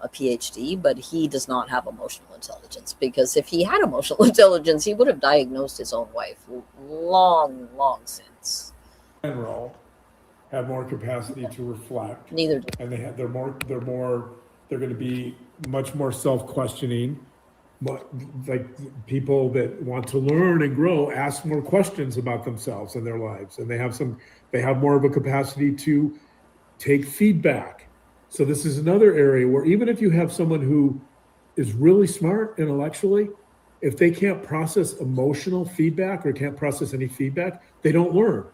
PhD, but he does not have emotional intelligence, because if he had emotional intelligence, he would have diagnosed his own wife long since. General, have more capacity to reflect, Neither do. and they're going to be much more self-questioning. But like people that want to learn and grow ask more questions about themselves and their lives, and they have more of a capacity to take feedback. So this is another area where even if you have someone who is really smart intellectually, if they can't process emotional feedback or can't process any feedback, they don't learn.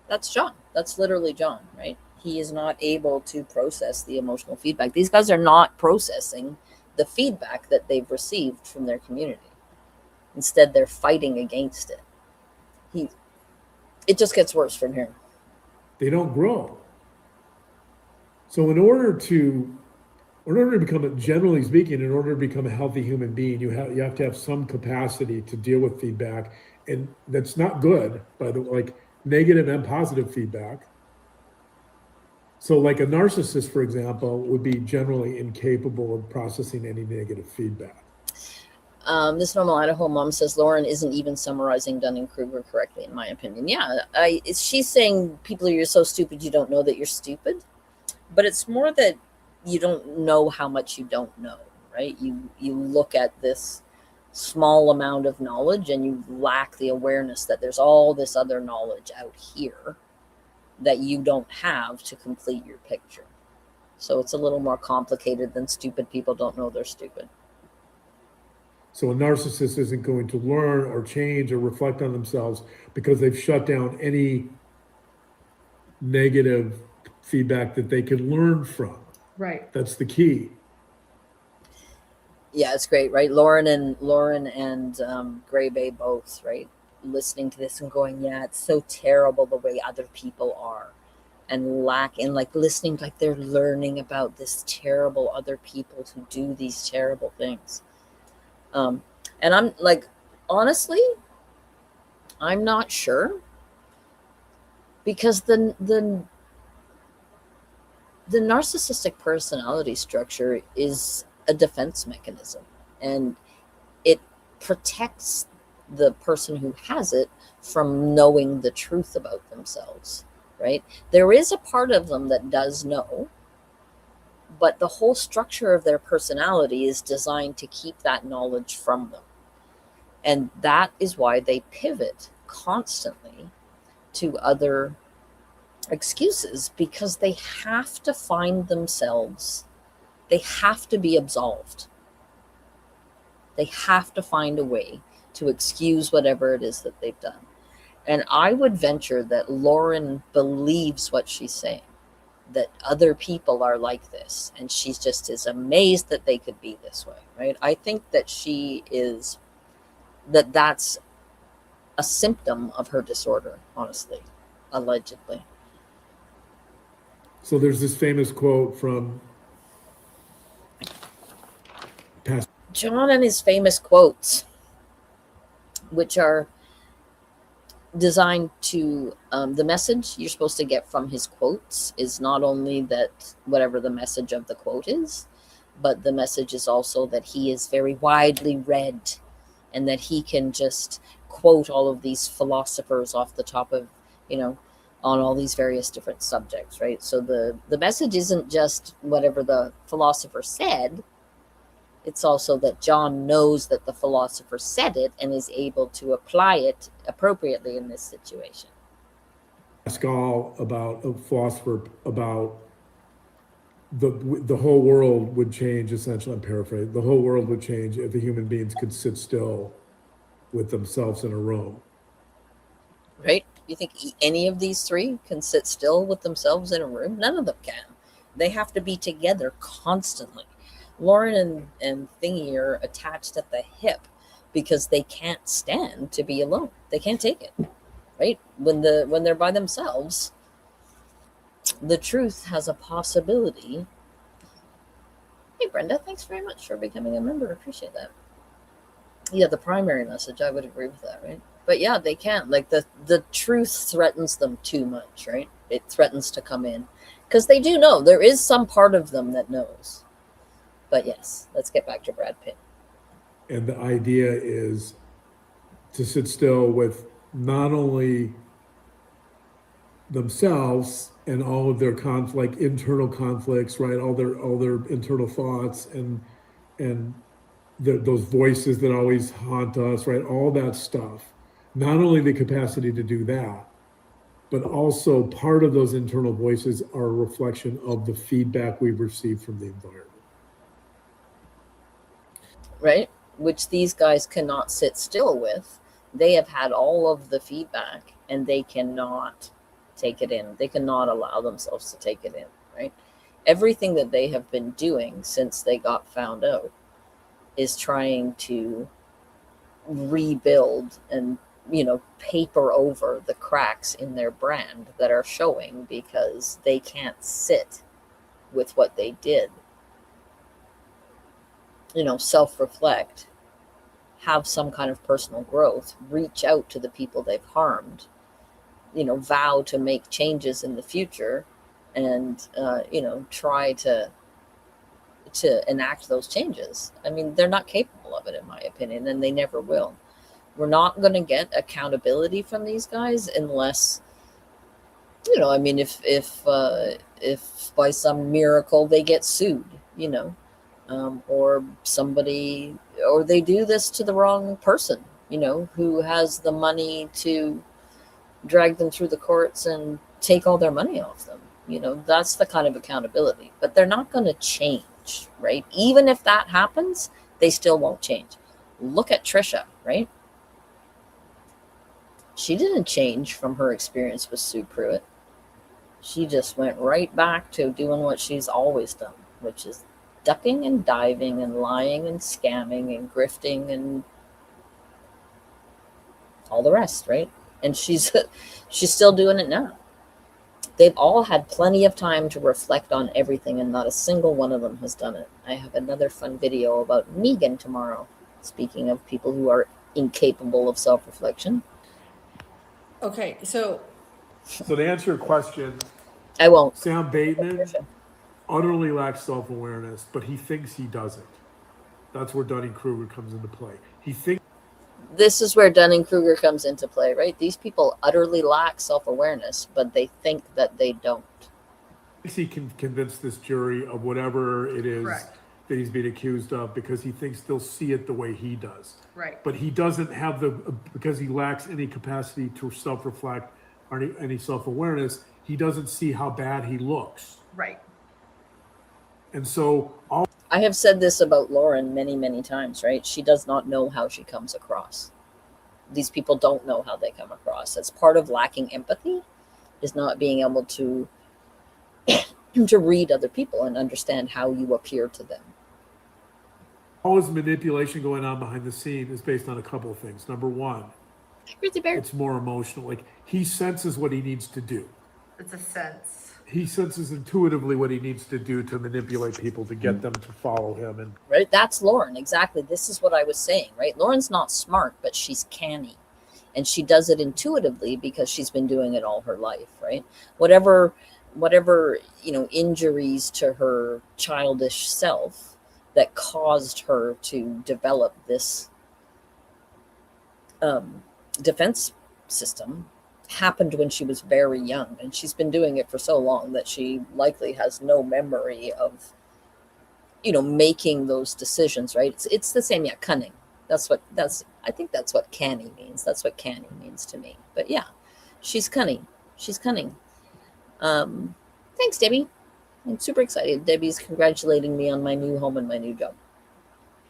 That's John. That's literally John, right? He is not able to process the emotional feedback. These guys are not processing the feedback that they've received from their community. Instead, they're fighting against it. It just gets worse from here. They don't grow. So in order to become, generally speaking, in order to become a healthy human being, you have to have some capacity to deal with feedback, and that's not good, by the way, like negative and positive feedback. So like a narcissist, for example, would be generally incapable of processing any negative feedback. This normal Idaho mom says Lauren isn't even summarizing Dunning-Kruger correctly, in my opinion. Yeah, she's saying people, you're so stupid you don't know that you're stupid, but it's more that you don't know how much you don't know, right? You look at this small amount of knowledge and you lack the awareness that there's all this other knowledge out here that you don't have to complete your picture. So it's a little more complicated than stupid people don't know they're stupid. So a narcissist isn't going to learn or change or reflect on themselves because they've shut down any negative feedback that they can learn from. Right. That's the key. Yeah, it's great, right? Lauren and Gray Bay both, right? Listening to this and going, yeah, it's so terrible the way other people are, and like listening, like they're learning about this terrible other people who do these terrible things. And I'm like, honestly, I'm not sure, because the narcissistic personality structure is a defense mechanism, and it protects the person who has it from knowing the truth about themselves, right? There is a part of them that does know, but the whole structure of their personality is designed to keep that knowledge from them. And that is why they pivot constantly to other excuses, because they have to find themselves, they have to be absolved. They have to find a way to excuse whatever it is that they've done. And I would venture that Lauren believes what she's saying, that other people are like this, and she's just is amazed that they could be this way, right? I think that that's a symptom of her disorder, honestly, allegedly. So there's this famous quote from John and his famous quotes, which are designed to, the message you're supposed to get from his quotes is not only that whatever the message of the quote is, but the message is also that he is very widely read, and that he can just quote all of these philosophers off the top of, on all these various different subjects, right? So the message isn't just whatever the philosopher said. It's also that John knows that the philosopher said it and is able to apply it appropriately in this situation. Pascal, about a philosopher, about the whole world would change, essentially, I'm paraphrasing, the whole world would change if the human beings could sit still with themselves in a room. Right? You think any of these three can sit still with themselves in a room? None of them can. They have to be together constantly. Lauren and Thingy are attached at the hip because they can't stand to be alone. They can't take it, right? When they're by themselves, the truth has a possibility. Hey, Brenda, thanks very much for becoming a member. Appreciate that. Yeah, the primary message, I would agree with that, right? But yeah, they can't. Like the truth threatens them too much, right? It threatens to come in because they do know. There is some part of them that knows. But yes, let's get back to Brad Pitt. And the idea is to sit still with not only themselves and all of their internal conflicts, right? All their internal thoughts and those voices that always haunt us, right? All that stuff. Not only the capacity to do that, but also part of those internal voices are a reflection of the feedback we've received from the environment. Right? Which these guys cannot sit still with. They have had all of the feedback and they cannot take it in. They cannot allow themselves to take it in, right? Everything that they have been doing since they got found out is trying to rebuild and, paper over the cracks in their brand that are showing because they can't sit with what they did. Self-reflect, have some kind of personal growth, reach out to the people they've harmed, vow to make changes in the future and, try to enact those changes. I mean, they're not capable of it, in my opinion, and they never will. We're not going to get accountability from these guys unless, if by some miracle they get sued, or somebody, or they do this to the wrong person, who has the money to drag them through the courts and take all their money off them. That's the kind of accountability. But they're not going to change, right? Even if that happens, they still won't change. Look at Trisha, right? She didn't change from her experience with Sue Pruitt. She just went right back to doing what she's always done, which is ducking and diving and lying and scamming and grifting and all the rest, right? And she's still doing it now. They've all had plenty of time to reflect on everything, and not a single one of them has done it. I have another fun video about Megan tomorrow. Speaking of people who are incapable of self-reflection. Okay, so To answer your question, I won't. Sam Bateman utterly lacks self-awareness, but he thinks he doesn't. That's where Dunning-Kruger comes into play. He thinks This is where Dunning-Kruger comes into play, right? These people utterly lack self-awareness, but they think that they don't. he can convince this jury of whatever it is Correct. that he's being accused of because he thinks they'll see it the way he does. right. But he doesn't have because he lacks any capacity to self-reflect or any self-awareness, he doesn't see how bad he looks. Right. And so I have said this about Lauren many, many times, right? She does not know how she comes across. These people don't know how they come across. That's part of lacking empathy, is not being able to read other people and understand how you appear to them. all his manipulation going on behind the scene is based on a couple of things. Number one, it's more emotional. Like, he senses what he needs to do. It's a sense. He senses intuitively what he needs to do to manipulate people to get them to follow him. And Right? That's Lauren. Exactly. This is what I was saying, right? Lauren's not smart, but she's canny. And she does it intuitively because she's been doing it all her life, right? Whatever, injuries to her childish self that caused her to develop this defense system happened when she was very young, and she's been doing it for so long that she likely has no memory of making those decisions, right? It's the same. Cunning. I think that's what canny means. That's what canny means to me. But yeah, she's cunning. Thanks, Debbie. I'm super excited. Debbie's congratulating me on my new home and my new job.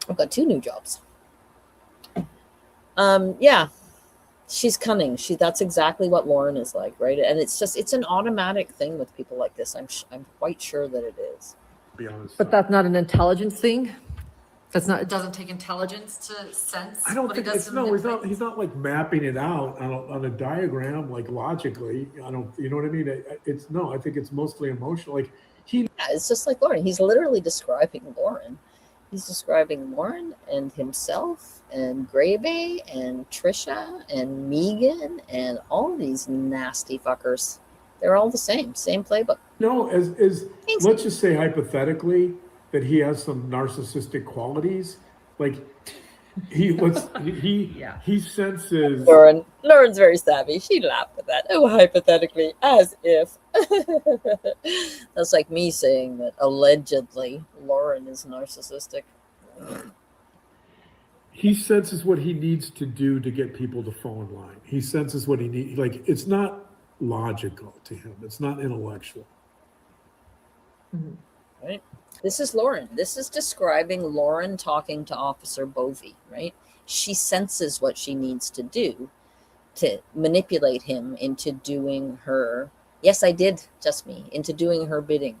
I've got 2 new jobs. Yeah, she's cunning. That's exactly what Lauren is like, right? And it's an automatic thing with people like this. I'm quite sure that it is. to be honest, But that's not an intelligence thing? It doesn't take intelligence to sense I don't what he think does it's to manipulate? he's not like mapping it out on a diagram, like logically. You know what I mean? I think it's mostly emotional. Like, Yeah, it's just like Lauren. He's literally describing Lauren. He's describing Lauren and himself and Gray Bay and Trisha and Megan and all these nasty fuckers. They're all the same playbook. Thanks. Let's just say hypothetically that he has some narcissistic qualities. Like, Yeah. he senses. Lauren's very savvy. She laughed at that. Oh, hypothetically, as if. That's like me saying that allegedly Lauren is narcissistic. He senses what he needs to do to get people to fall in line. He senses what he needs. Like, it's not logical to him. It's not intellectual. Right? This is Lauren. This is describing Lauren talking to Officer Bovey, right? She senses what she needs to do to manipulate him into doing her, yes, I did, just me, into doing her bidding.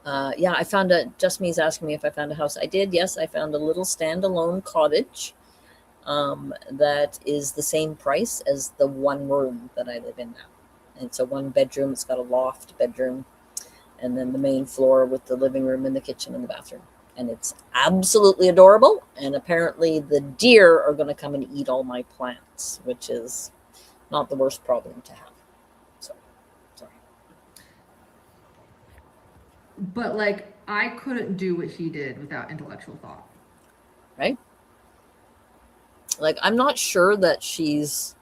Yeah, I found just me's asking me if I found a house. I did, yes, I found a little standalone cottage that is the same price as the one room that I live in now. It's a 1 bedroom, it's got a loft bedroom, and then the main floor with the living room and the kitchen and the bathroom. And it's absolutely adorable. And apparently the deer are going to come and eat all my plants, which is not the worst problem to have. So, sorry. But like, I couldn't do what he did without intellectual thought. Right? Like, I'm not sure that she's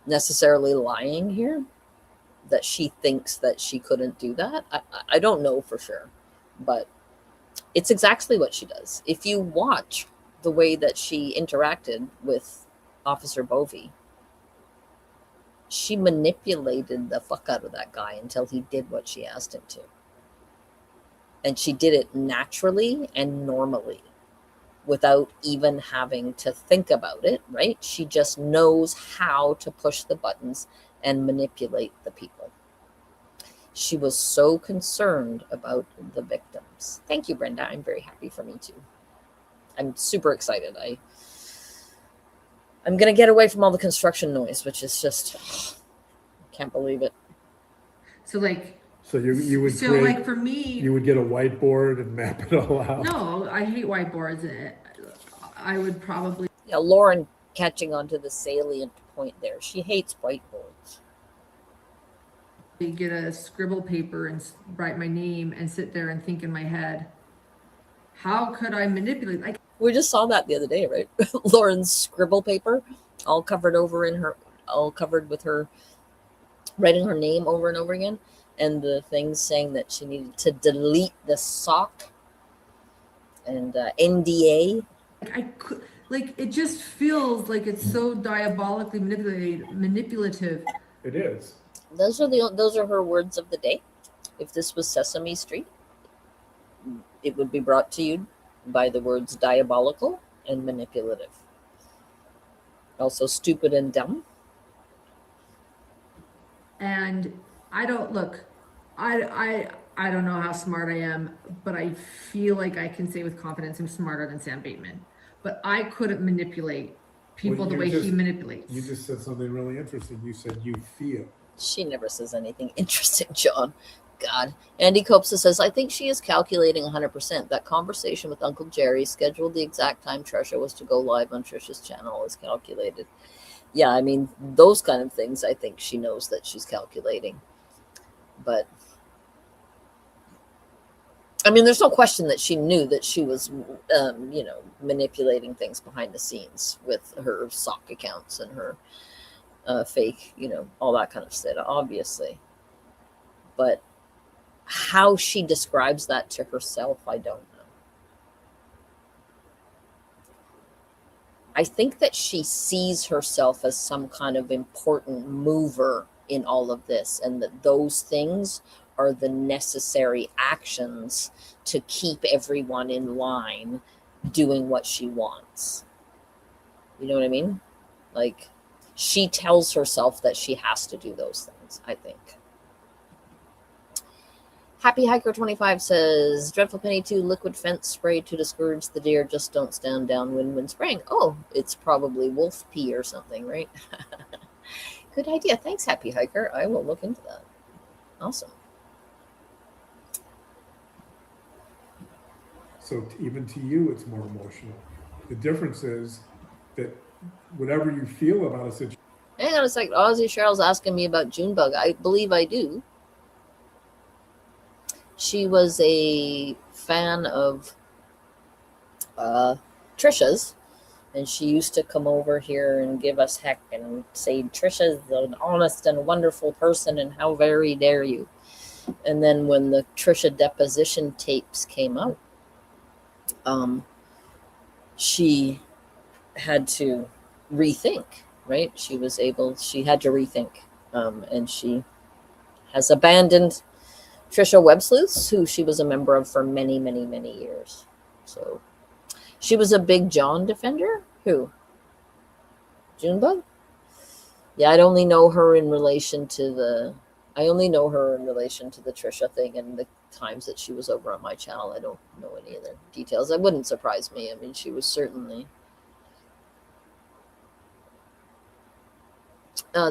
necessarily lying here, that she thinks that she couldn't do that. I don't know for sure, but it's exactly what she does. If you watch the way that she interacted with Officer Bovey, she manipulated the fuck out of that guy until he did what she asked him to. And she did it naturally and normally without even having to think about it, right? She just knows how to push the buttons and manipulate the people. She was so concerned about the victims. Thank you, Brenda. I'm very happy for me too. I'm super excited. I'm going to get away from all the construction noise, which is just, I can't believe it. So like, So you would so create, like for me, you would get a whiteboard and map it all out. no, I hate whiteboards. I would probably Yeah, Lauren catching on to the salient point there. She hates whiteboards. get a scribble paper and write my name and sit there and think in my head, how could I manipulate? Like, We just saw that the other day, right? Lauren's scribble paper, all covered with her writing her name over and over again, and the things saying that she needed to delete the sock and NDA. I could, like, it just feels like it's so diabolically manipulative. It is. Those are her words of the day. If this was Sesame Street, it would be brought to you by the words diabolical and manipulative. Also stupid and dumb. And I don't look, I don't know how smart I am, but I feel like I can say with confidence I'm smarter than Sam Bateman. But I couldn't manipulate people Well, the way he manipulates. You just said something really interesting. You said you feel. She never says anything interesting, John. God. Andy Copsa says, I think she is calculating 100%. That conversation with Uncle Jerry scheduled the exact time Trisha was to go live on Trisha's channel is calculated. Yeah, I mean, those kind of things, I think she knows that she's calculating. But, I mean, there's no question that she knew that she was, manipulating things behind the scenes with her sock accounts and her fake, all that kind of stuff, obviously. But how she describes that to herself, I don't know. I think that she sees herself as some kind of important mover in all of this, and that those things are the necessary actions to keep everyone in line doing what she wants. You know what I mean? Like, she tells herself that she has to do those things, I think. Happy Hiker 25 says, Dreadful Penny 2, liquid fence spray to discourage the deer. Just don't stand downwind when spraying. Oh, it's probably wolf pee or something, right? Good idea. Thanks, Happy Hiker. I will look into that. Awesome. So even to you, it's more emotional. The difference is that whatever you feel about a situation. Hang on a second. Ozzy Cheryl's asking me about Junebug. I believe I do. She was a fan of Trisha's, and she used to come over here and give us heck and say Trisha's an honest and wonderful person, and how very dare you. And then when the Trisha deposition tapes came out, she had to rethink, right? She had to rethink. And she has abandoned Trisha Web Sleuths, who she was a member of for many, many, many years. So she was a big John defender. Who? Junebug? Yeah, I only know her in relation to the Trisha thing and the times that she was over on my channel. I don't know any other details. That wouldn't surprise me. I mean, she was certainly.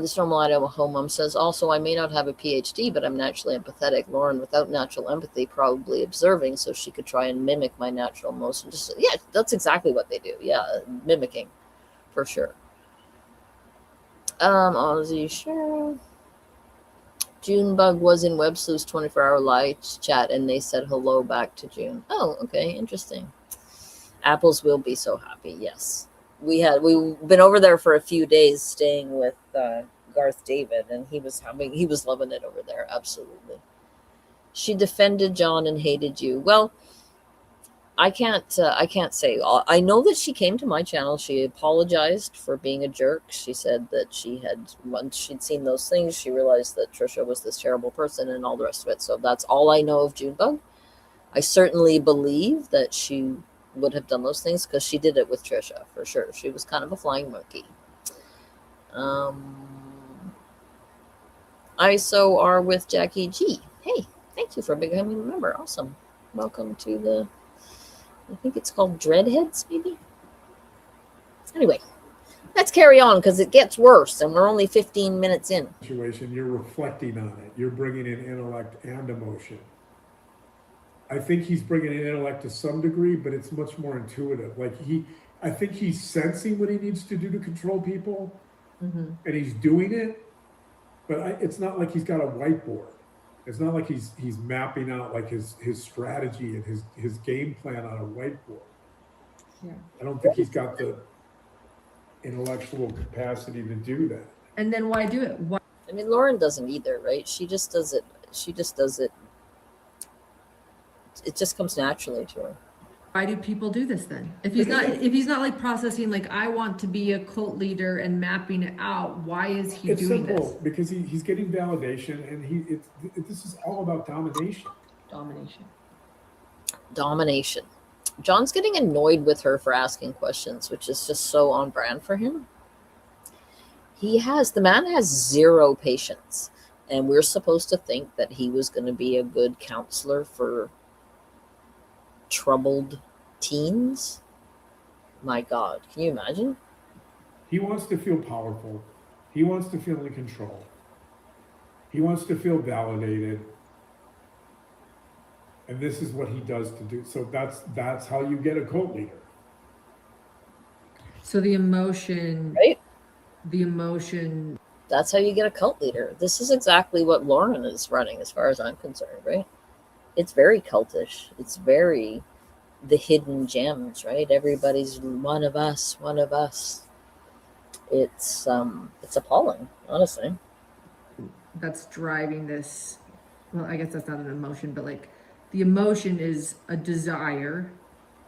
This normal Idaho home mom says, also, I may not have a PhD, but I'm naturally empathetic. Lauren, without natural empathy, probably observing, so she could try and mimic my natural emotion. Yeah, that's exactly what they do. Yeah, mimicking, for sure. Ozzy, sure. Junebug was in Web Sleuth's 24-hour live chat, and they said hello back to June. Oh, okay, interesting. Apples will be so happy. Yes, we've been over there for a few days, staying with Garth David, and he was loving it over there. Absolutely. She defended John and hated you. Well, I can't say. I know that she came to my channel. She apologized for being a jerk. She said that once she'd seen those things, she realized that Trisha was this terrible person and all the rest of it. So that's all I know of Junebug. I certainly believe that she would have done those things because she did it with Trisha, for sure. She was kind of a flying monkey. ISO are with Jackie G. Hey, thank you for becoming a member. Awesome. Welcome to the... I think it's called Dreadheads, maybe? Anyway, let's carry on because it gets worse and we're only 15 minutes in. Situation, you're reflecting on it. You're bringing in intellect and emotion. I think he's bringing in intellect to some degree, but it's much more intuitive. I think he's sensing what he needs to do to control people, and he's doing it, but it's not like he's got a whiteboard. It's not like he's mapping out like his strategy and his game plan on a whiteboard. Yeah. I don't think he's got the intellectual capacity to do that. And then why do it? Why? I mean, Lauren doesn't either, right? She just does it. It just comes naturally to her. Why do people do this then? If he's not like processing, like, I want to be a cult leader and mapping it out, why is he doing simple, this? Because he's getting validation, and this is all about domination. Domination. John's getting annoyed with her for asking questions, which is just so on brand for him. The man has zero patience, and we're supposed to think that he was going to be a good counselor for troubled teens. My God, can you imagine? He wants to feel powerful. He wants to feel in control. He wants to feel validated. And this is what he does to do. So that's how you get a cult leader. So the emotion, right? That's how you get a cult leader. This is exactly what Lauren is running, as far as I'm concerned, right? It's very cultish. It's very the hidden gems, right? Everybody's one of us. It's appalling, honestly. That's driving this. Well, I guess that's not an emotion, but like the emotion is a desire.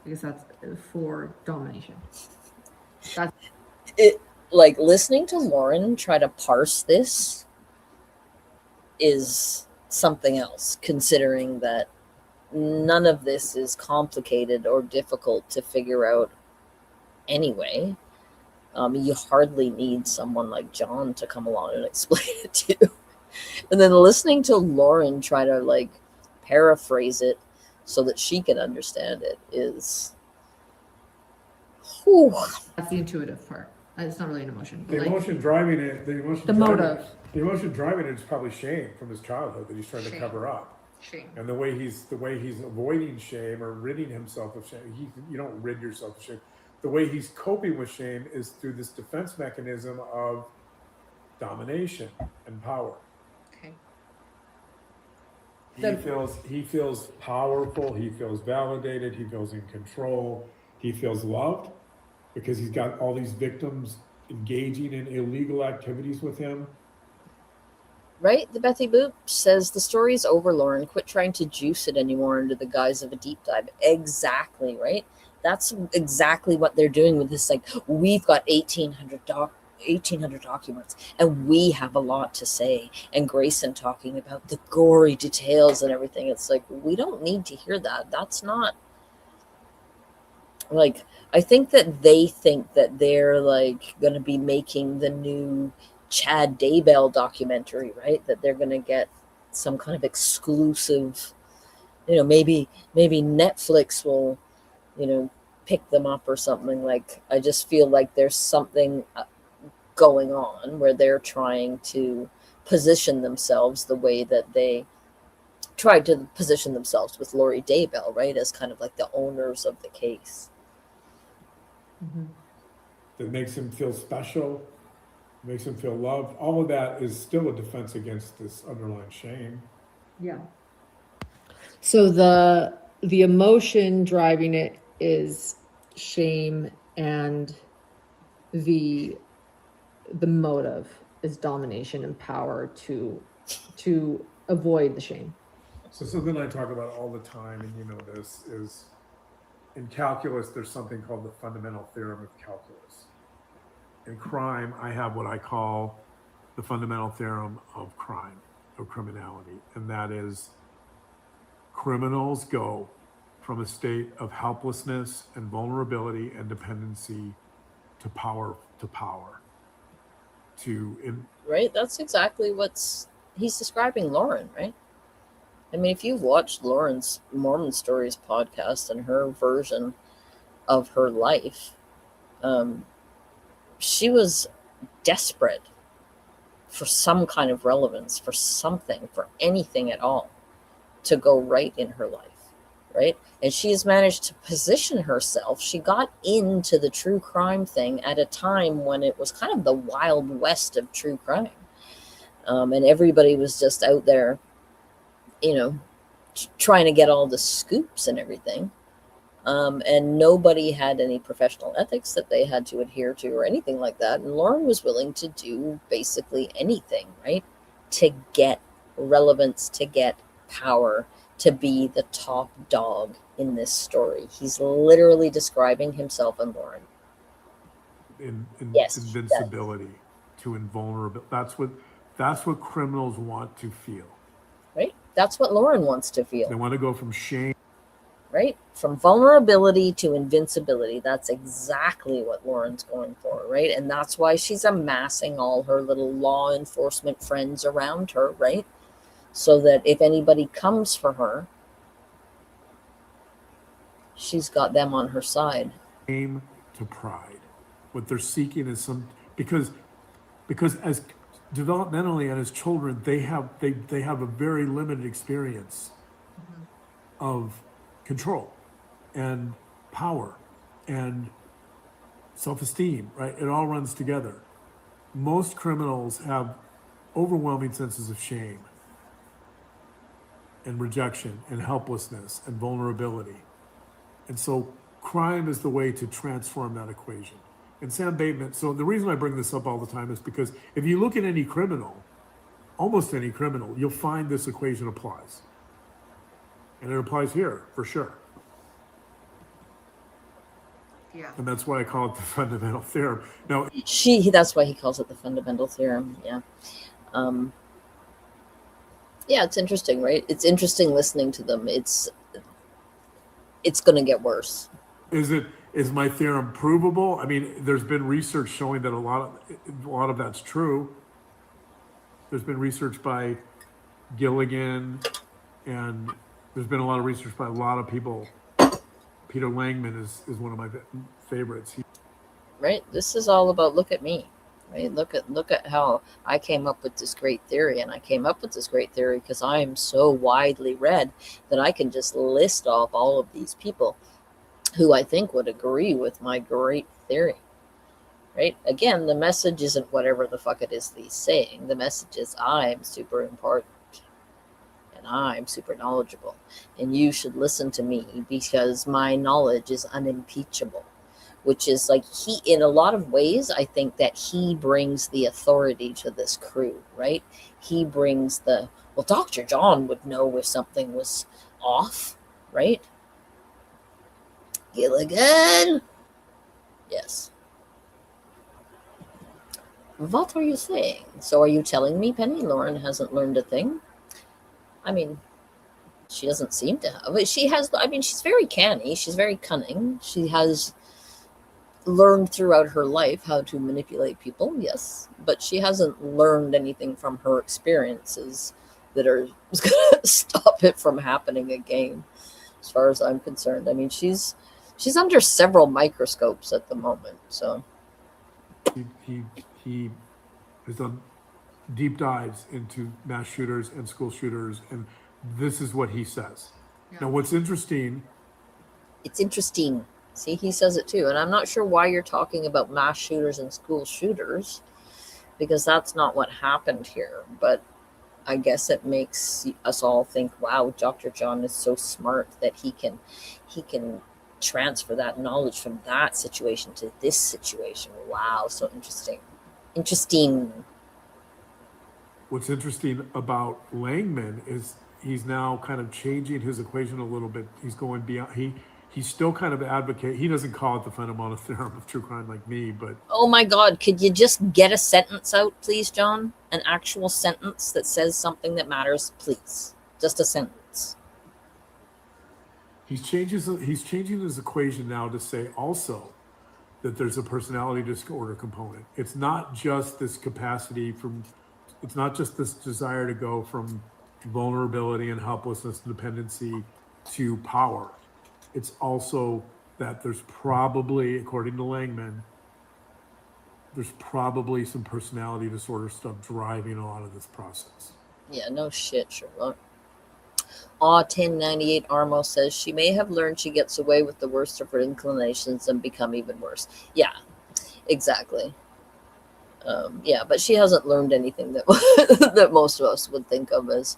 I guess that's for domination. That's it. Like, listening to Lauren try to parse this is something else, considering that none of this is complicated or difficult to figure out anyway. You hardly need someone like John to come along and explain it to you. And then listening to Lauren try to like paraphrase it so that she can understand it is... Whew. That's the intuitive part. It's not really an emotion. The emotion driving it, the motive. The emotion driving it is probably shame from his childhood that he's trying to cover up. Shame. And the way he's avoiding shame or ridding himself of shame. You don't rid yourself of shame. The way he's coping with shame is through this defense mechanism of domination and power. Okay. He feels powerful. He feels validated. He feels in control. He feels loved because he's got all these victims engaging in illegal activities with him. Right? The Bethy Boop says the story's over, Lauren. Quit trying to juice it anymore under the guise of a deep dive. Exactly, right? That's exactly what they're doing with this. Like, we've got 1,800 documents, and we have a lot to say. And Grayson talking about the gory details and everything. It's like, we don't need to hear that. That's not like, I think that they think that they're like going to be making the new Chad Daybell documentary, right? That they're going to get some kind of exclusive, maybe Netflix will, pick them up or something. Like, I just feel like there's something going on where they're trying to position themselves the way that they tried to position themselves with Lori Daybell, right? As kind of like the owners of the case. That makes him feel special, makes him feel loved. All of that is still a defense against this underlying shame. Yeah. So the emotion driving it is shame, and the motive is domination and power to avoid the shame. So something I talk about all the time, and you know this, is in calculus, there's something called the fundamental theorem of calculus. In crime, I have what I call the fundamental theorem of crime, of criminality, and that is criminals go from a state of helplessness and vulnerability and dependency to power, Right? That's exactly he's describing Lauren, right? I mean, if you've watched Lauren's Mormon Stories podcast and her version of her life, she was desperate for some kind of relevance, for something, for anything at all to go right in her life, right? And she has managed to position herself. She got into the true crime thing at a time when it was kind of the wild west of true crime. And everybody was just out there, trying to get all the scoops and everything. And nobody had any professional ethics that they had to adhere to or anything like that. And Lauren was willing to do basically anything, right? To get relevance, to get power, to be the top dog in this story. He's literally describing himself and Lauren. Yes, invincibility to invulnerability. That's what criminals want to feel. Right? That's what Lauren wants to feel. They want to go from shame. Right? From vulnerability to invincibility. That's exactly what Lauren's going for, right? And that's why she's amassing all her little law enforcement friends around her, right? So that if anybody comes for her, she's got them on her side. Shame to pride. What they're seeking is because as developmentally and as children, they have a very limited experience of control and power and self-esteem, right? It all runs together. Most criminals have overwhelming senses of shame and rejection and helplessness and vulnerability. And so crime is the way to transform that equation. And Sam Bateman, so the reason I bring this up all the time is because if you look at any criminal, almost any criminal, you'll find this equation applies. And it applies here, for sure. Yeah. And that's why I call it the fundamental theorem. Now, that's why he calls it the fundamental theorem. Yeah. Yeah, it's interesting, right? It's interesting listening to them. It's going to get worse. Is my theorem provable? I mean, there's been research showing that a lot of that's true. There's been research by Gilligan, and there's been a lot of research by a lot of people. Peter Langman is one of my favorites. Right? This is all about look at me. Right? Look at how I came up with this great theory, and I came up with this great theory because I am so widely read that I can just list off all of these people who I think would agree with my great theory. Right? Again, the message isn't whatever the fuck it is that he's saying. The message is I'm super important, and I'm super knowledgeable, and you should listen to me because my knowledge is unimpeachable. Which is like, he, in a lot of ways, I think that he brings the authority to this crew, right? He brings the, well, Dr. John would know if something was off, right? Gilligan? Yes. What are you saying? So are you telling me Penny Lauren hasn't learned a thing? I mean, she doesn't seem to have. But she has, I mean, she's very canny. She's very cunning. She has learned throughout her life how to manipulate people, yes. But she hasn't learned anything from her experiences that are going to stop it from happening again, as far as I'm concerned. I mean, she's under several microscopes at the moment, so. He has done deep dives into mass shooters and school shooters, and this is what he says. Yeah. Now, what's interesting, It's interesting. See, he says it too. And I'm not sure why you're talking about mass shooters and school shooters, because that's not what happened here. But I guess it makes us all think, wow, Dr. John is so smart that he can transfer that knowledge from that situation to this situation. Wow, so interesting. Interesting. what's interesting about Langman is he's now kind of changing his equation a little bit. He's going beyond, he's still kind of advocate. He doesn't call it the fundamental theorem of true crime like me, but Oh my God, could you just get a sentence out, please, John? An actual sentence that says something that matters, please. Just a sentence. he's changing his equation now to say also that there's a personality disorder component. It's not just this capacity it's not just this desire to go from vulnerability and helplessness and dependency to power. It's also that there's probably, according to Langman, there's probably some personality disorder stuff driving a lot of this process. Yeah, no shit, Sherlock. Aw 1098 Armo says she may have learned she gets away with the worst of her inclinations and become even worse. Yeah, exactly. Yeah, but she hasn't learned anything that that most of us would think of as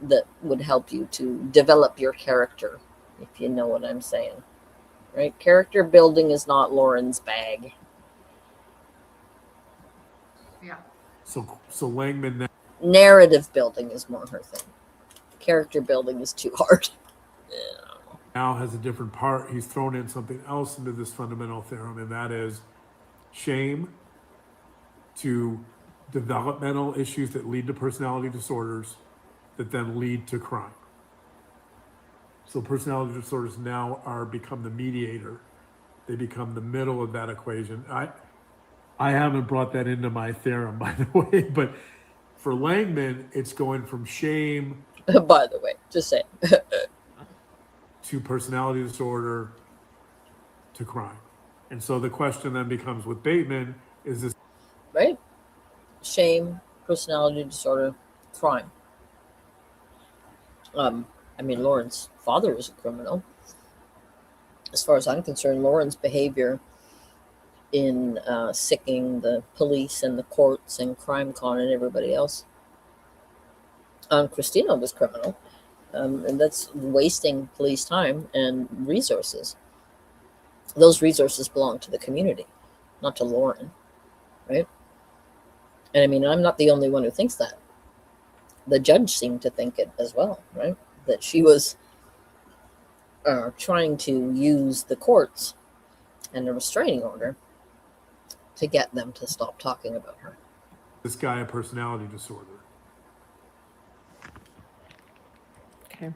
that would help you to develop your character, if you know what I'm saying. Right? Character building is not Lauren's bag. Yeah. So Langman Narrative building is more her thing. Character building is too hard. Yeah. now has a different part. He's thrown in something else into this fundamental theorem, and that is shame to developmental issues that lead to personality disorders that then lead to crime. So personality disorders now become the mediator. They become the middle of that equation. I haven't brought that into my theorem, by the way, but for Langman, it's going from shame By the way, just say to personality disorder to crime. And so the question then becomes with Bateman, is this right? Shame, personality disorder, crime. I mean, Lauren's father is a criminal. As far as I'm concerned, Lauren's behavior in sicking the police and the courts and CrimeCon and everybody else. Christina was criminal, and that's wasting police time and resources. Those resources belong to the community, not to Lauren, right? And I mean, I'm not the only one who thinks that. The judge seemed to think it as well, right? That she was trying to use the courts and a restraining order to get them to stop talking about her. this guy a personality disorder? Okay.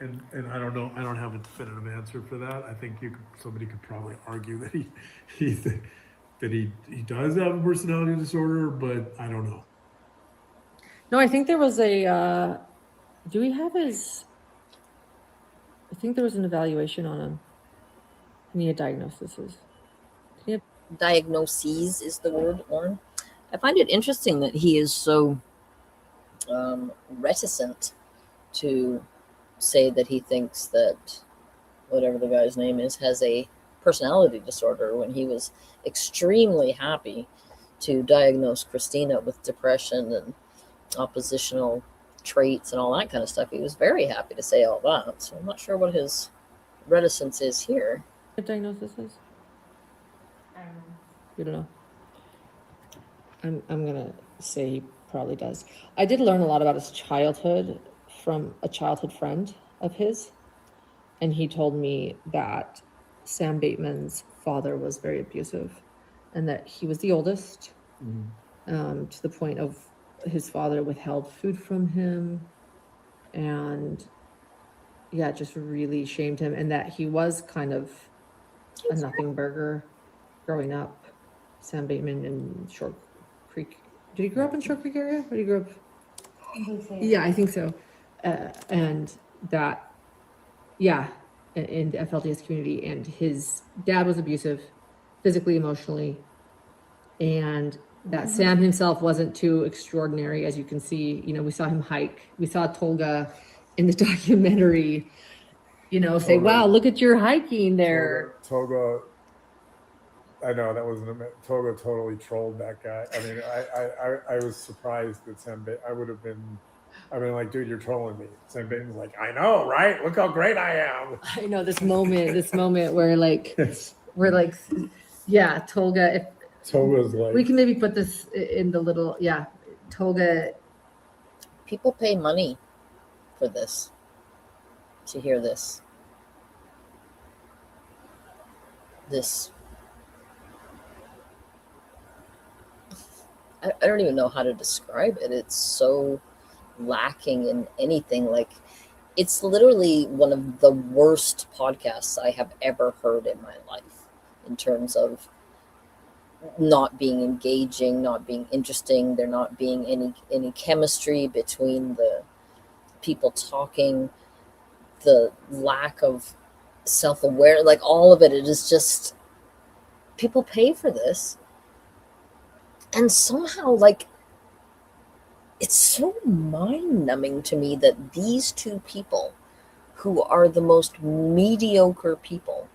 And I don't know, I don't have a definitive answer for that. I think somebody could probably argue that he does have a personality disorder, but I don't know. No, I think there was do we have his, I think there was an evaluation on him. Any diagnoses? Diagnoses is the word, Lauren. I find it interesting that he is so reticent to say that he thinks that whatever the guy's name is has a personality disorder, when he was extremely happy to diagnose Christina with depression and oppositional traits and all that kind of stuff. He was very happy to say all that. So I'm not sure what his reticence is here. What diagnosis is? You don't know. I'm gonna say he probably does. I did learn a lot about his childhood from a childhood friend of his, and he told me that Sam Bateman's father was very abusive, and that he was the oldest, to the point of his father withheld food from him, and yeah, just really shamed him, and that he was kind of a nothing burger growing up. Sam Bateman in Short Creek. Did he grow up in Short Creek area? Or did he grow up? Yeah, I think so. And that, yeah, in the FLDS community, and his dad was abusive, physically, emotionally, and that Sam himself wasn't too extraordinary, as you can see. You know, we saw him hike. We saw Tolga in the documentary, you know, say, Totally. wow, look at your hiking there. Toga, I know that wasn't Toga totally trolled that guy. I mean, I was surprised that I would have been, I mean, like, dude, you're trolling me. Sam Bateman's like, I know, right? Look how great I am. I know this moment where like, we're like, yeah, Tolga, if Toga's like, we can maybe put this in the little, yeah, Tolga. People pay money for this, to hear this. I don't even know how to describe it. It's so lacking in anything. Like, it's literally one of the worst podcasts I have ever heard in my life, in terms of not being engaging, not being interesting. There not being any chemistry between the people talking, the lack of self-aware, like all of it. It is just, people pay for this, and somehow, like, it's so mind-numbing to me that these two people, who are the most mediocre people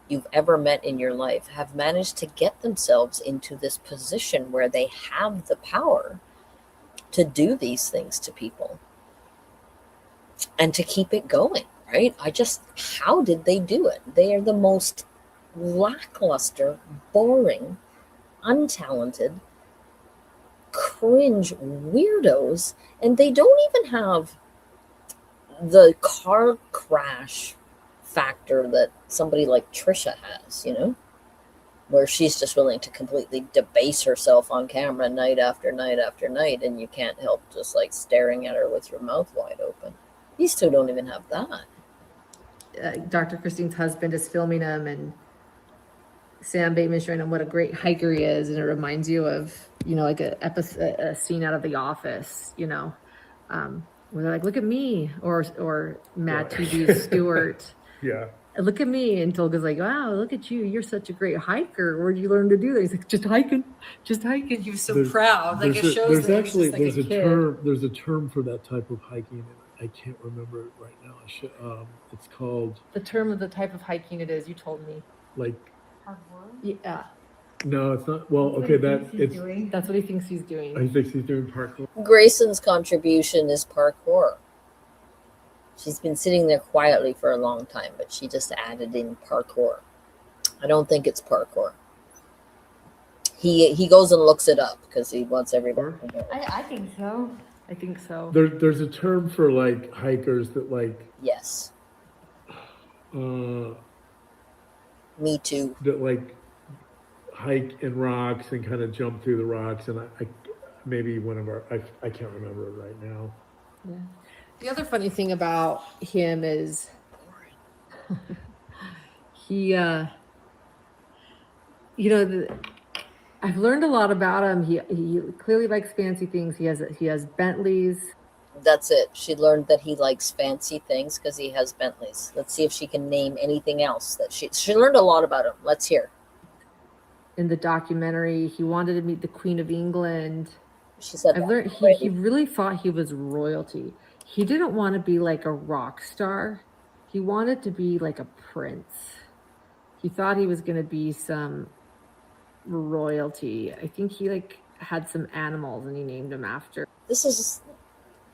you've ever met in your life, have managed to get themselves into this position where they have the power to do these things to people and to keep it going, right? How did they do it? They are the most lackluster, boring, untalented, cringe weirdos, and they don't even have the car crash factor that somebody like Trisha has, you know, where she's just willing to completely debase herself on camera night after night after night, and you can't help just like staring at her with your mouth wide open. These two don't even have that. Dr. Christine's husband is filming him, and Sam Bateman showing him what a great hiker he is, and it reminds you of, you know, like a scene out of The Office, you know, where they're like, "Look at me," or Matt TV's Stewart, yeah. "Look at me," and Tolga's like, "Wow, look at you! You're such a great hiker. Where'd you learn to do that?" He's like, "Just hiking, just hiking." He was so proud. Like, it shows that he's just like a kid. There's a term for that type of hiking, and I can't remember it right now. It's called, The term of the type of hiking it is, you told me. like, Yeah, no, it's not. Well, okay, that's what he thinks he's doing. he thinks he's doing parkour. Grayson's contribution is parkour. She's been sitting there quietly for a long time, but she just added in parkour. I don't think it's parkour. He goes and looks it up because he wants everybody to know. I think so. I think so. There's a term for like hikers that like Yes, uh me too. that like hike in rocks and kind of jump through the rocks, and I maybe one of our I can't remember it right now. Yeah. The other funny thing about him is he, you know, I've learned a lot about him. He clearly likes fancy things. He has Bentleys. That's it. She learned that he likes fancy things because he has Bentleys. Let's see if she can name anything else that she learned a lot about him. Let's hear. In the documentary, he wanted to meet the Queen of England. She said I've learned he really thought he was royalty. He didn't want to be like a rock star. He wanted to be like a prince. He thought he was going to be some royalty. I think he like had some animals and he named them after. this is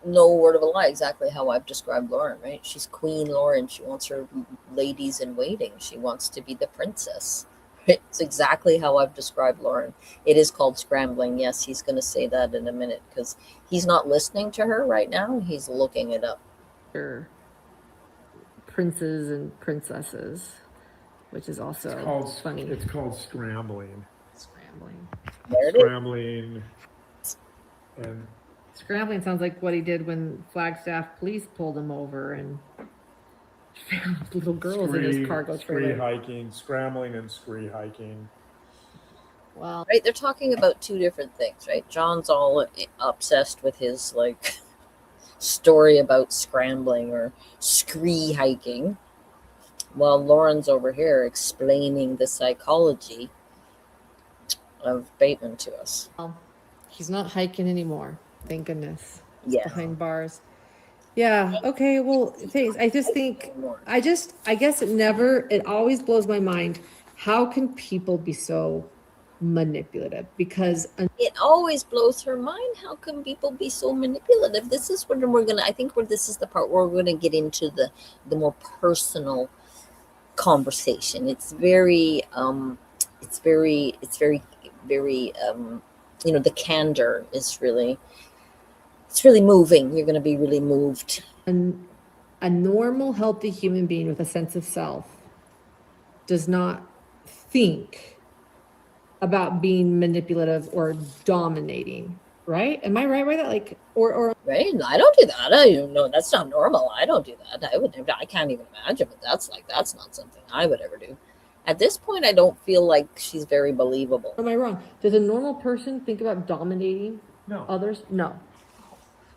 no word of a lie, exactly how I've described Lauren, right? She's Queen Lauren. She wants her ladies in waiting. She wants to be the princess. Right? It's exactly how I've described Lauren. It is called scrambling. Yes, he's going to say that in a minute because he's not listening to her right now. He's looking it up. Princes and princesses, which is also funny. It's called scrambling. Scrambling. There it is. Scrambling. And Scrambling sounds like what he did when Flagstaff police pulled him over and found little girls in his cargo scree trailer. hiking, scrambling and scree hiking. Well, Right? They're talking about two different things, right? John's all obsessed with his like story about scrambling or scree hiking, while Lauren's over here explaining the psychology of Bateman to us. he's not hiking anymore. Thank goodness. Yeah. Behind bars. Yeah. Okay. Well, thanks. I just think, I guess it always blows my mind. How can people be so manipulative? Because It always blows her mind. How can people be so manipulative? This is when this is the part where we're gonna get into the more personal conversation. It's very the candor is really, it's really moving. You're gonna be really moved. a normal, healthy human being with a sense of self does not think about being manipulative or dominating, right? Am I right by that? Like, or Right? I don't do that. I don't know. That's not normal. I don't do that. I can't even imagine, but that's not something I would ever do. At this point, I don't feel like she's very believable. am I wrong? Does a normal person think about dominating No. others? No.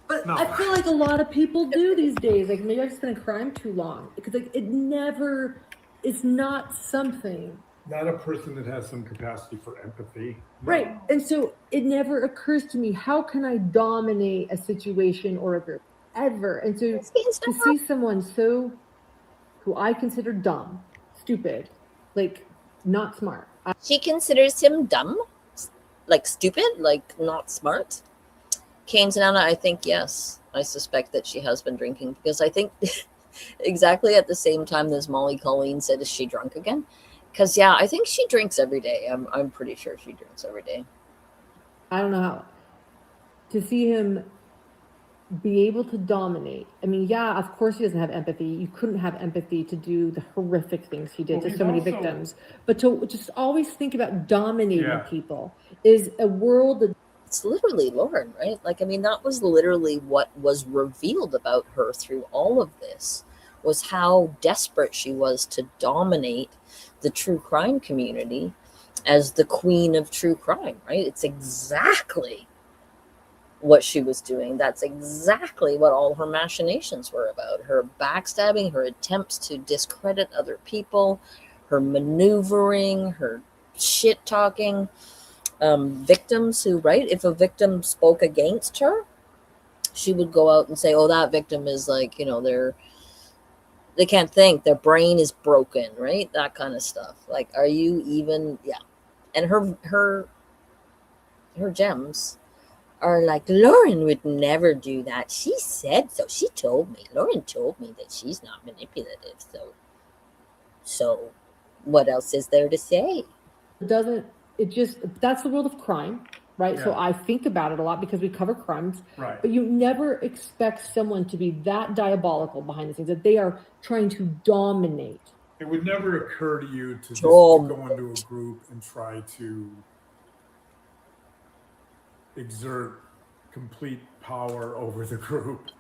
But No. I feel like a lot of people do these days. Like maybe I've just been in crime too long because like it's not something. Not a person that has some capacity for empathy. No. Right. And so it never occurs to me, how can I dominate a situation or a group ever? And so to see someone who I consider dumb, stupid, like not smart. She considers him dumb, like stupid, like not smart. Canes and Anna, I think yes. I suspect that she has been drinking because I think exactly at the same time as Molly Colleen said, is she drunk again? Because yeah, I think she drinks every day. I'm pretty sure she drinks every day. I don't know how to see him be able to dominate. I mean, yeah, of course he doesn't have empathy. You couldn't have empathy to do the horrific things he did to so many victims. But to just always think about dominating people is a world that it's literally Lauren, right? Like, I mean, that was literally what was revealed about her through all of this, was how desperate she was to dominate the true crime community as the queen of true crime, right? It's exactly what she was doing. That's exactly what all her machinations were about. Her backstabbing, her attempts to discredit other people, her maneuvering, her shit talking victims who, right, if a victim spoke against her, she would go out and say, oh, that victim is like, they can't think, their brain is broken, right? That kind of stuff. Like, are you even, and her gems are like, Lauren would never do that. She said so. She told me. Lauren told me that she's not manipulative. So what else is there to say? that's the world of crime, right? So I think about it a lot because we cover crimes, right? But you never expect someone to be that diabolical behind the scenes, that they are trying to dominate. It would never occur to you to just go into a group and try to exert complete power over the group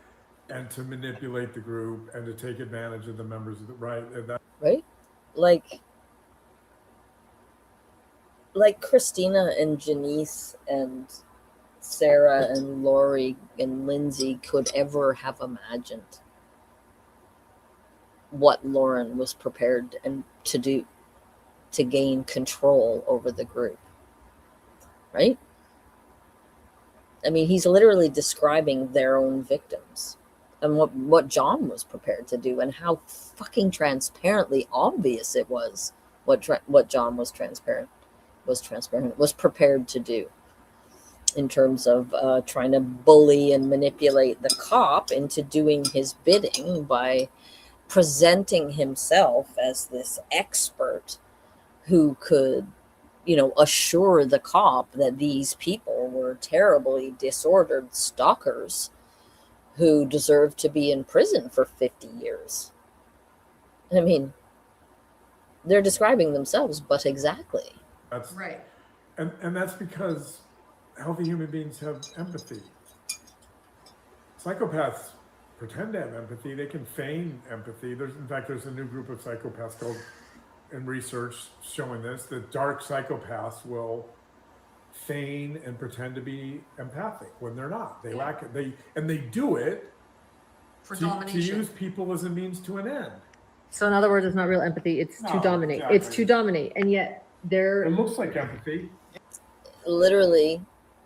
and to manipulate the group and to take advantage of the members of the right. Right? Like Christina and Janice and Sarah and Lori and Lindsay could ever have imagined what Lauren was prepared to do to gain control over the group. Right? I mean, he's literally describing their own victims and what John was prepared to do and how fucking transparently obvious it was what John was prepared to do. in terms of trying to bully and manipulate the cop into doing his bidding by presenting himself as this expert who could, assure the cop that these people were terribly disordered stalkers who deserved to be in prison for 50 years. I mean, they're describing themselves, but exactly. That's Right. and that's because healthy human beings have empathy. Psychopaths pretend to have empathy. They can feign empathy. There's a new group of psychopaths called, in research showing this, that dark psychopaths will feign and pretend to be empathic when they're not. They lack it. They do it For to domination. use people as a means to an end. So in other words, it's not real empathy. It's to No, dominate. exactly. It's to dominate. And yet they're It looks like empathy. Literally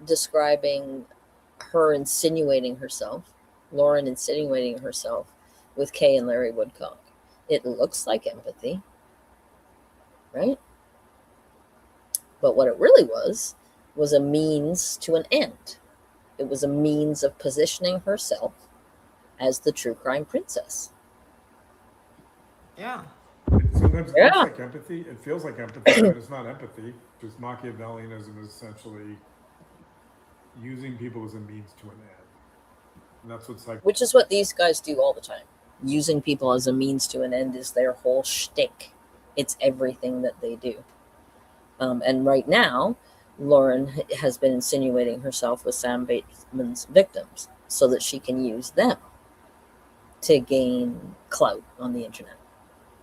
describing her insinuating herself, Lauren insinuating herself with Kay and Larry Woodcock. It looks like empathy, right? But what it really was a means to an end. It was a means of positioning herself as the true crime princess. Yeah. Sometimes it Yeah. looks like empathy. It feels like empathy, but it's not empathy. Just Machiavellianism is essentially using people as a means to an end. And that's what's like. Which is what these guys do all the time. Using people as a means to an end is their whole shtick. It's everything that they do. And right now, Lauren has been insinuating herself with Sam Bateman's victims so that she can use them to gain clout on the internet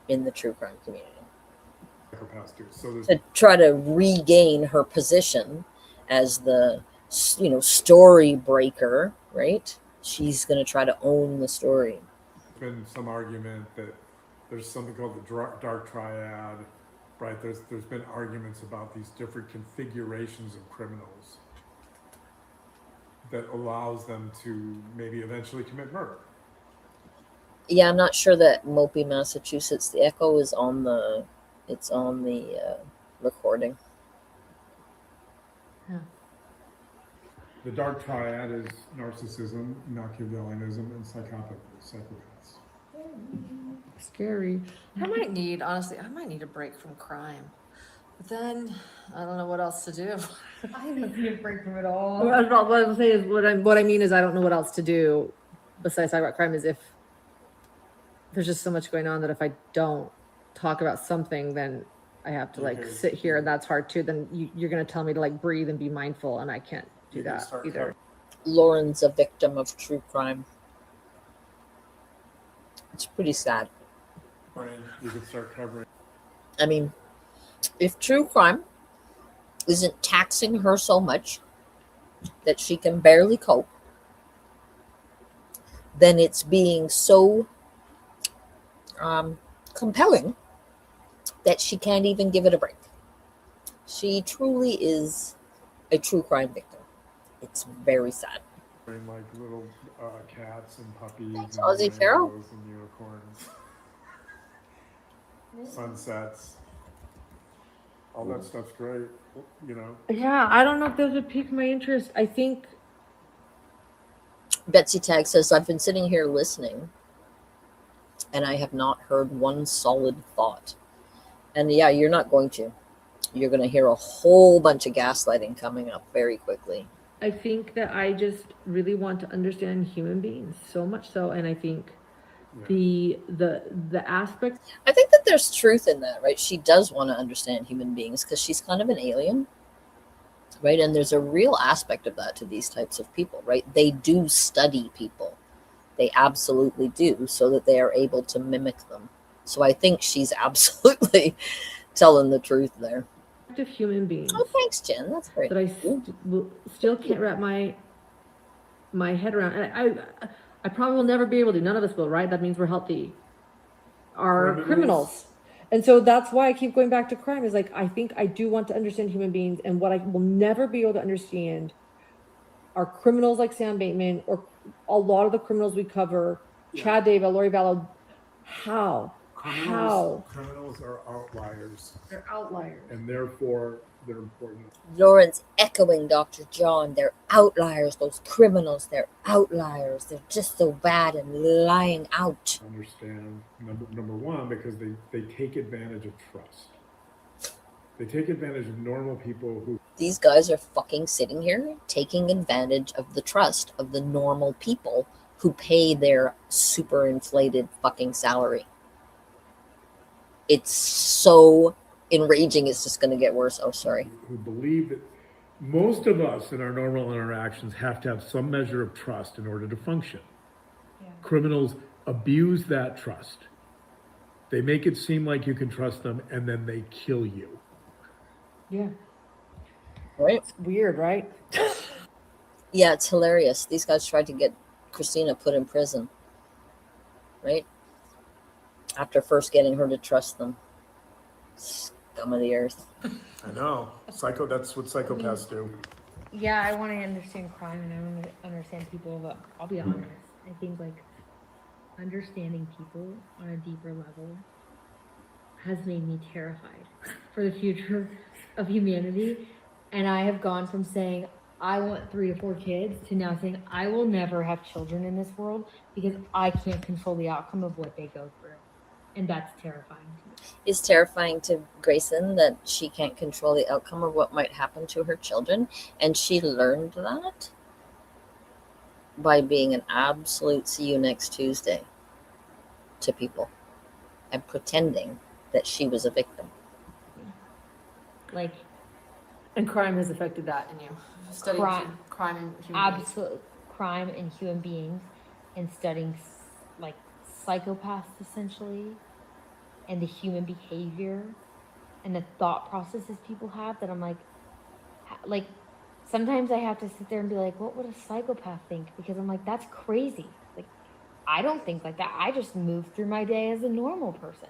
in the true crime community. Psychopaths do. So there's To try to regain her position as the, story breaker, right? She's going to try to own the story. been some argument that there's something called the dark triad, right? There's been arguments about these different configurations of criminals that allows them to maybe eventually commit murder. Yeah, I'm not sure that Mopey, Massachusetts. The echo is on the. It's on the recording. The dark triad is narcissism, Machiavellianism, and psychopaths. scary. I might need a break from crime. But then I don't know what else to do. I don't need a break from it all. What I'm saying is what I mean is I don't know what else to do besides talk about crime. Is if there's just so much going on that if I don't talk about something, then I have to like Okay. sit here, and that's hard too. Then you're gonna tell me to like breathe and be mindful, and I can't do You can that start either. Lauren's a victim of true crime. It's pretty sad. You can start covering. I mean, if true crime isn't taxing her so much that she can barely cope, then it's being so compelling that she can't even give it a break. She truly is a true crime victim. It's very sad. Like little cats and puppies Thanks, and Ozzy Farrell. rainbows and unicorns, sunsets. All that stuff's great, Yeah, I don't know if those would pique my interest. I think Betsy Tag says, I've been sitting here listening and I have not heard one solid thought. And yeah, you're not going to. You're going to hear a whole bunch of gaslighting coming up very quickly. I think that I just really want to understand human beings so much so, and I think the aspect. I think that there's truth in that, right? She does want to understand human beings because she's kind of an alien, right? And there's a real aspect of that to these types of people, right? They do study people. They absolutely do, so that they are able to mimic them. So I think she's absolutely telling the truth there. Of human beings Oh, thanks, Jen. That's great. that I still can't wrap my head around. And I probably will never be able to. None of us will, right? That means we're healthy. Are criminals. And so that's why I keep going back to crime. Is like I think I do want to understand human beings, and what I will never be able to understand are criminals like Sam Bateman or a lot of the criminals we cover, Chad Daybell, Lori Vallow. How? Criminals are outliers, They're outliers. and therefore they're important. Lawrence echoing Dr. John. They're outliers, those criminals. They're outliers. They're just so bad and lying out. Understand number one, because they take advantage of trust. They take advantage of normal people who. These guys are fucking sitting here taking advantage of the trust of the normal people who pay their super inflated fucking salary. It's so enraging. It's just going to get worse. Oh, sorry. Who believe that most of us in our normal interactions have to have some measure of trust in order to function. Yeah. Criminals abuse that trust. They make it seem like you can trust them, and then they kill you. Yeah. Right? It's weird, right? Yeah, it's hilarious. These guys tried to get Christina put in prison. Right? After first getting her to trust them. Scum of the earth. I know. That's what psychopaths do. Yeah, I want to understand crime and I want to understand people, but I'll be honest. I think like understanding people on a deeper level has made me terrified for the future of humanity. And I have gone from saying I want 3 or 4 kids to now saying I will never have children in this world because I can't control the outcome of what they go through. And that's terrifying to me. It's terrifying to Grayson that she can't control the outcome of what might happen to her children. And she learned that by being an absolute see you next Tuesday to people and pretending that she was a victim. Like, And crime has affected that in you. Studying crime and human beings. absolute crime in human beings and studying like psychopaths essentially and the human behavior and the thought processes people have that I'm like sometimes I have to sit there and be like, what would a psychopath think? Because I'm like, that's crazy. Like, I don't think like that. I just move through my day as a normal person.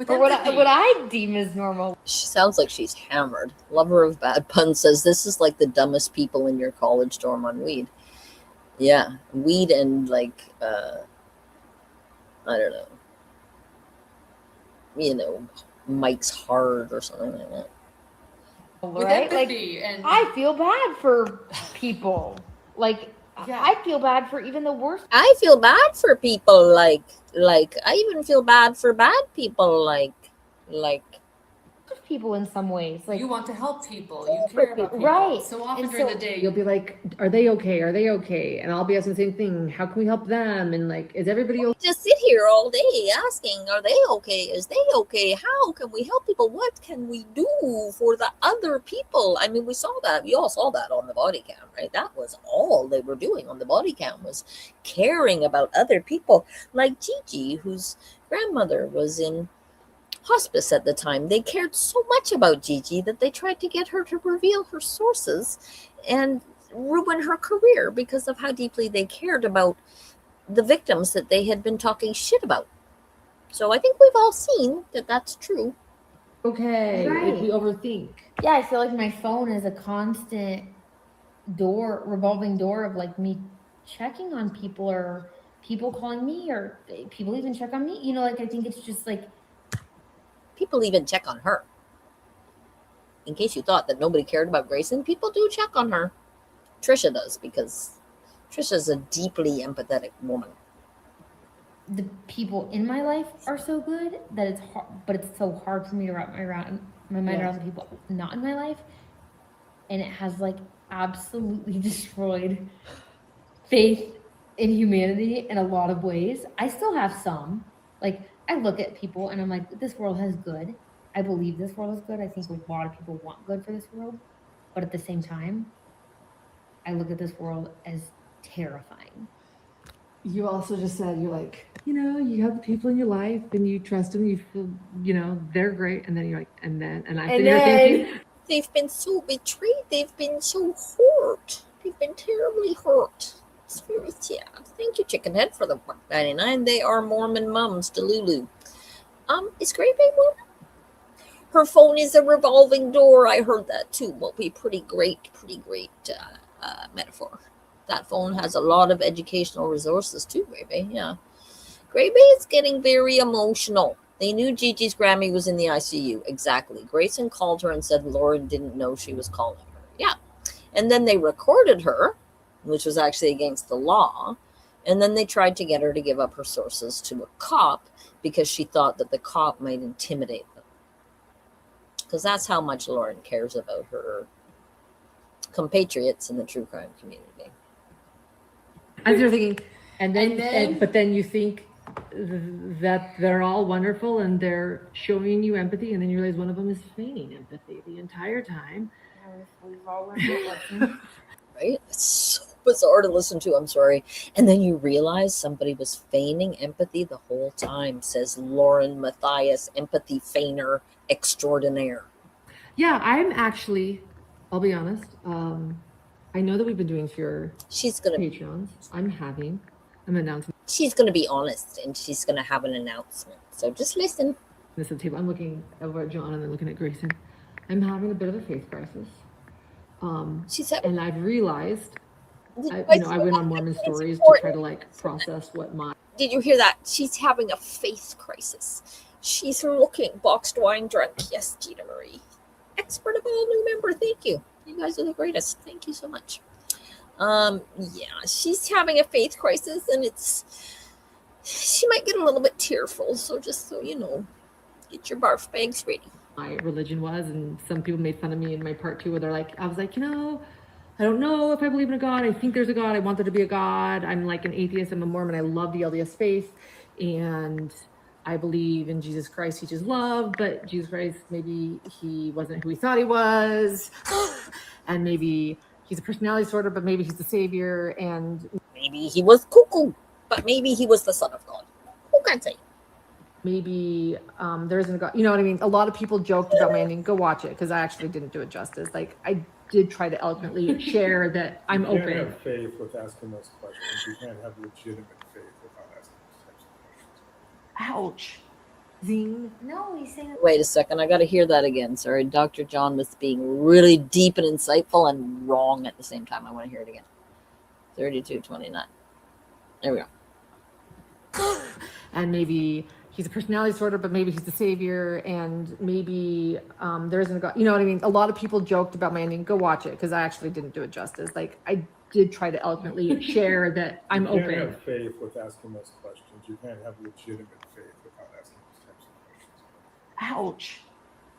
Or what I deem as normal. She sounds like she's hammered. Lover of Bad Puns says this is like the dumbest people in your college dorm on weed. Yeah, weed and like I don't know. Mike's Hard or something like that. With Right? Like, empathy and I feel bad for people. Like, Yeah. I feel bad for even the worst. I feel bad for people like I even feel bad for bad people like People in some ways. Like, you want to help people. You care about people. Right. So often And during so- the day, you'll be like, are they okay? Are they okay? And I'll be asking the same thing. How can we help them? And like, is everybody okay? just sit here all day asking, are they okay? Is they okay? How can we help people? What can we do for the other people? I mean, we all saw that on the body cam, right? That was all they were doing on the body cam was caring about other people. Like Gigi, whose grandmother was in hospice at the time. They cared so much about Gigi that they tried to get her to reveal her sources and ruin her career because of how deeply they cared about the victims that they had been talking shit about. So I think we've all seen that that's true. Okay. Right. If we overthink. yeah, I feel like my phone is a constant revolving door of like me checking on people or people calling me or people even check on me. You know, like I think it's just like, People even check on her. In case you thought that nobody cared about Grayson, people do check on her. Trisha does because Trisha's a deeply empathetic woman. the people in my life are so good that it's hard, but it's so hard for me to wrap my mind around the people not in my life, and it has like absolutely destroyed faith in humanity in a lot of ways. I still have some. Like, I look at people and I'm like, this world has good. I believe this world is good. I think a lot of people want good for this world, but at the same time, I look at this world as terrifying. You also just said, you're like, you have the people in your life and you trust them. You feel, they're great. And then you're like, and I'm sitting here thinking, They've been so betrayed. They've been so hurt. They've been terribly hurt. It's very sad. Thank you, Chickenhead, for the $1.99. They are Mormon mums, Delulu. Is Great Bay Mormon? Her phone is a revolving door. I heard that too. Will be pretty great metaphor. That phone has a lot of educational resources too, Gray Bay. Yeah. Gray Bay is getting very emotional. They knew Gigi's Grammy was in the ICU. Exactly. Grayson called her and said Lauren didn't know she was calling her. Yeah. And then they recorded her, which was actually against the law. And then they tried to get her to give up her sources to a cop because she thought that the cop might intimidate them. Because that's how much Lauren cares about her compatriots in the true crime community. As you're thinking, but then you think that they're all wonderful and they're showing you empathy, and then you realize one of them is feigning empathy the entire time. We've all learned a lesson. Right? It's so bizarre to listen to. I'm sorry. And then you realize somebody was feigning empathy the whole time, says Lauren Matthias, empathy feigner extraordinaire. Yeah, I'm actually, I'll be honest. I know that we've been doing for your She's gonna Patreons. I'm announcing she's gonna be honest and she's gonna have an announcement. So just listen. this at the table. I'm looking over at John and then looking at Grayson. I'm having a bit of a faith crisis. She said, And I've realized, I went on Mormon stories to try to like process what my. Did you hear that? She's having a faith crisis. She's looking boxed wine drunk. Yes, Gina Marie. Expert of all new member. Thank you. You guys are the greatest. Thank you so much. Yeah, she's having a faith crisis and she might get a little bit tearful. So just so you know, get your barf bags ready. My religion was, and some people made fun of me in my part 2 where they're like, I was like, I don't know if I believe in a God. I think there's a God. I want there to be a God. I'm like an atheist. I'm a Mormon. I love the LDS faith. And I believe in Jesus Christ. He just loved, but Jesus Christ, maybe he wasn't who he thought he was. And maybe he's a personality disorder, but maybe he's the savior. And maybe he was cuckoo, but maybe he was the son of God. Who can say? Maybe there isn't a God. You know what I mean? A lot of people joked about my ending. Go watch it, because I actually didn't do it justice. Like, I did try to eloquently share that I'm You open. can't have faith with asking those questions. You can't have legitimate faith without asking those types of questions. Ouch. Zing. No, he's saying. Wait a second. I got to hear that again. Sorry. Dr. John was being really deep and insightful and wrong at the same time. I want to hear it again. 32:29. There we go. And maybe he's a personality disorder, but maybe he's the savior. And maybe there isn't a God. You know what I mean? A lot of people joked about my ending. Go watch it, because I actually didn't do it justice. Like, I did try to eloquently share that I'm You can't open. have faith with asking those questions. You can't have legitimate faith without asking those types of questions. Ouch.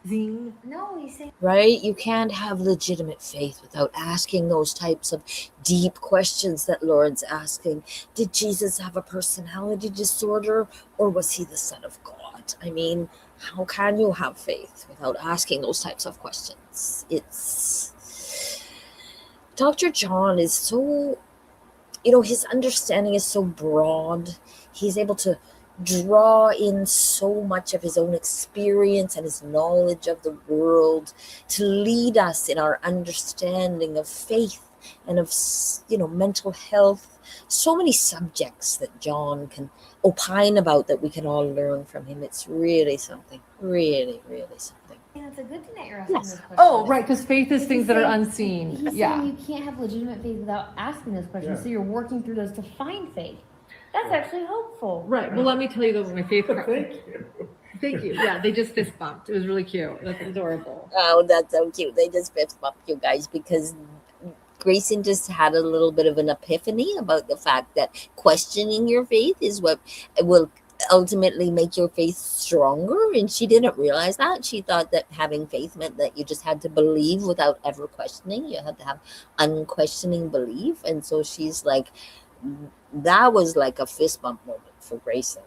Zing. No, he's saying. Right? You can't have legitimate faith without asking those types of deep questions that Lauren's asking. Did Jesus have a personality disorder, or was he the son of God? I mean, how can you have faith without asking those types of questions? Dr. John is so, his understanding is so broad. He's able to draw in so much of his own experience and his knowledge of the world to lead us in our understanding of faith and of mental health. So many subjects that John can opine about that we can all learn from him. It's really something. Really, really something. And it's a good thing that you're asking this question. Oh, right, because faith is things that are unseen. He's Yeah. saying you can't have legitimate faith without asking those questions. Yeah. So you're working through those to find faith. That's actually hopeful. Right. Well, let me tell you though, my faith. Thank you. Thank you. Yeah, they just fist bumped. It was really cute. That's adorable. Oh, that's so cute. They just fist bump you guys because Grayson just had a little bit of an epiphany about the fact that questioning your faith is what will ultimately make your faith stronger. And she didn't realize that. She thought that having faith meant that you just had to believe without ever questioning. You had to have unquestioning belief. And so she's like, that was like a fist bump moment for Grayson.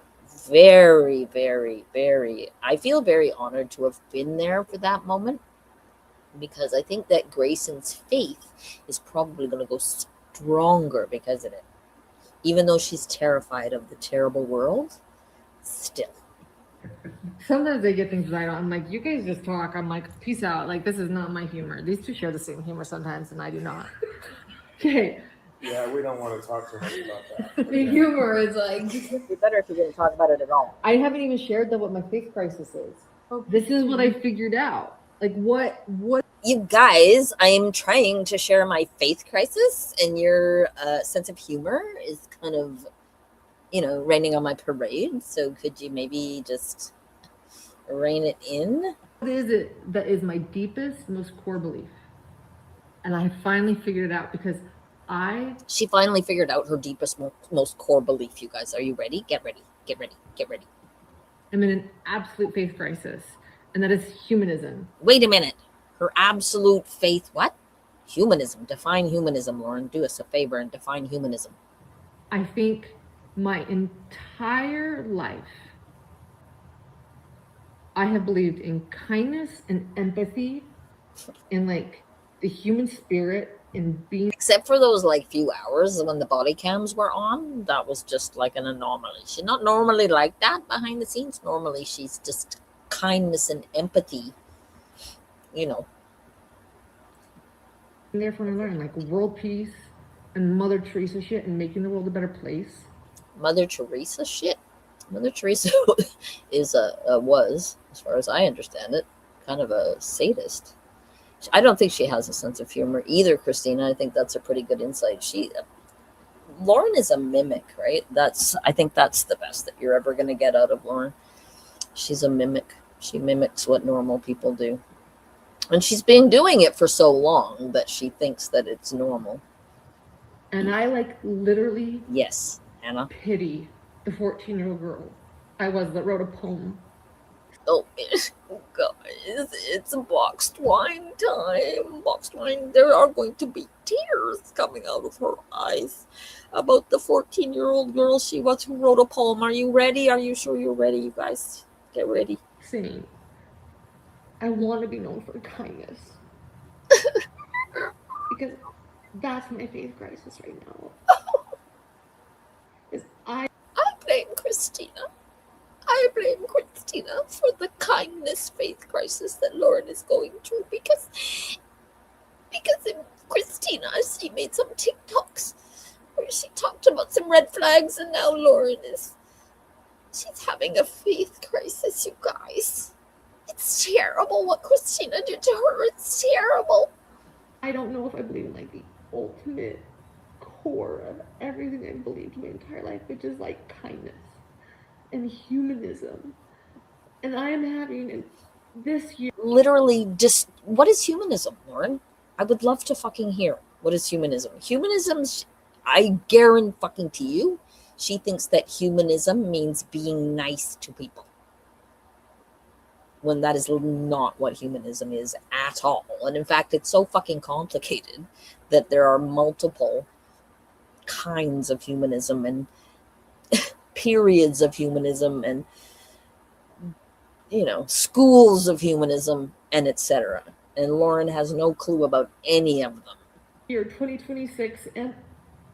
Very, very, very, I feel very honored to have been there for that moment, because I think that Grayson's faith is probably going to go stronger because of it. Even though she's terrified of the terrible world, still. Sometimes they get things right on. I'm like, you guys just talk. I'm like, peace out. Like, this is not my humor. These two share the same humor sometimes, and I do not. Okay. Yeah, we don't want to talk too much about that. The humor is like, It'd be better if you didn't talk about it at all. I haven't even shared though what my faith crisis is. This is what I figured out. Like, what? You guys, I am trying to share my faith crisis, and your sense of humor is kind of, raining on my parade. So could you maybe just Rein it in. What is it that is my deepest, most core belief? And I finally figured it out because She finally figured out her deepest, most core belief, you guys. Are you ready? Get ready. Get ready. Get ready. am in an absolute faith crisis, and that is humanism. Wait a minute. Her absolute faith, what? Humanism. Define humanism, Lauren. Do us a favor and define humanism. I think my entire life, I have believed in kindness and empathy and like the human spirit and being. Except for those like few hours when the body cams were on, that was just like an anomaly. She's not normally like that behind the scenes. Normally she's just kindness and empathy, you know. And therefore I learned like world peace and Mother Teresa shit and making the world a better place. Mother Teresa shit. Mother Teresa was, as far as I understand it, kind of a sadist. I don't think she has a sense of humor either, Christina. I think that's a pretty good insight. Lauren is a mimic, right? I think that's the best that you're ever going to get out of Lauren. She's a mimic. She mimics what normal people do. And she's been doing it for so long that she thinks that it's normal. And I like literally Yes, Hannah. pity the 14-year-old girl I was that wrote a poem. Oh, guys, it's boxed wine time. Boxed wine. There are going to be tears coming out of her eyes about the 14-year-old girl she was who wrote a poem. Are you ready? Are you sure you're ready, you guys? Get ready. Saying, I want to be known for kindness. Because that's my faith crisis right now. I blame Christina. I blame Christina for the kindness faith crisis that Lauren is going through because in Christina, she made some TikToks where she talked about some red flags, and now Lauren she's having a faith crisis, you guys. It's terrible what Christina did to her. It's terrible. I don't know if I believe in like the ultimate core of everything I've believed my entire life, which is like kindness and humanism. And I am having this year. Literally, just what is humanism, Lauren? I would love to fucking hear. What is humanism? Humanism, I guarantee you, she thinks that humanism means being nice to people. When that is not what humanism is at all. And in fact, it's so fucking complicated that there are multiple kinds of humanism and periods of humanism and, you know, schools of humanism and etc. And Lauren has no clue about any of them. Year 2026 and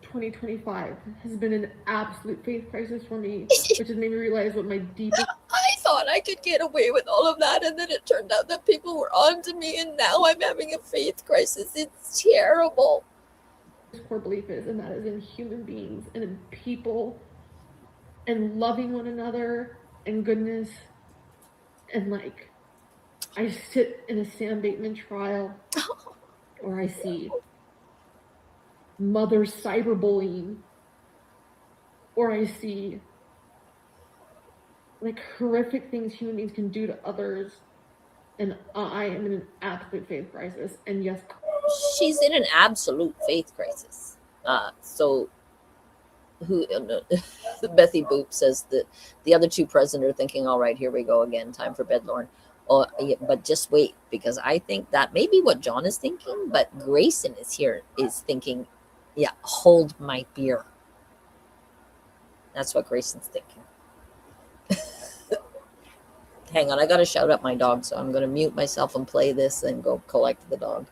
2025 has been an absolute faith crisis for me, which has made me realize what my deepest. I thought I could get away with all of that, and then it turned out that people were onto me, and now I'm having a faith crisis. It's terrible. Core belief is, and that is in human beings and in people and loving one another and goodness. And like, I sit in a Sam Bateman trial where I see mother cyberbullying, or I see like horrific things human beings can do to others, and I am in an absolute faith crisis. And yes, she's in an absolute faith crisis. So Bethy Boop says that the other two present are thinking, all right, here we go again, time for bed, Lauren. Oh, yeah, but just wait, because I think that may be what John is thinking, but Grayson is thinking, yeah, hold my beer. That's what Grayson's thinking. Hang on, I gotta shout out my dog, so I'm gonna mute myself and play this and go collect the dog.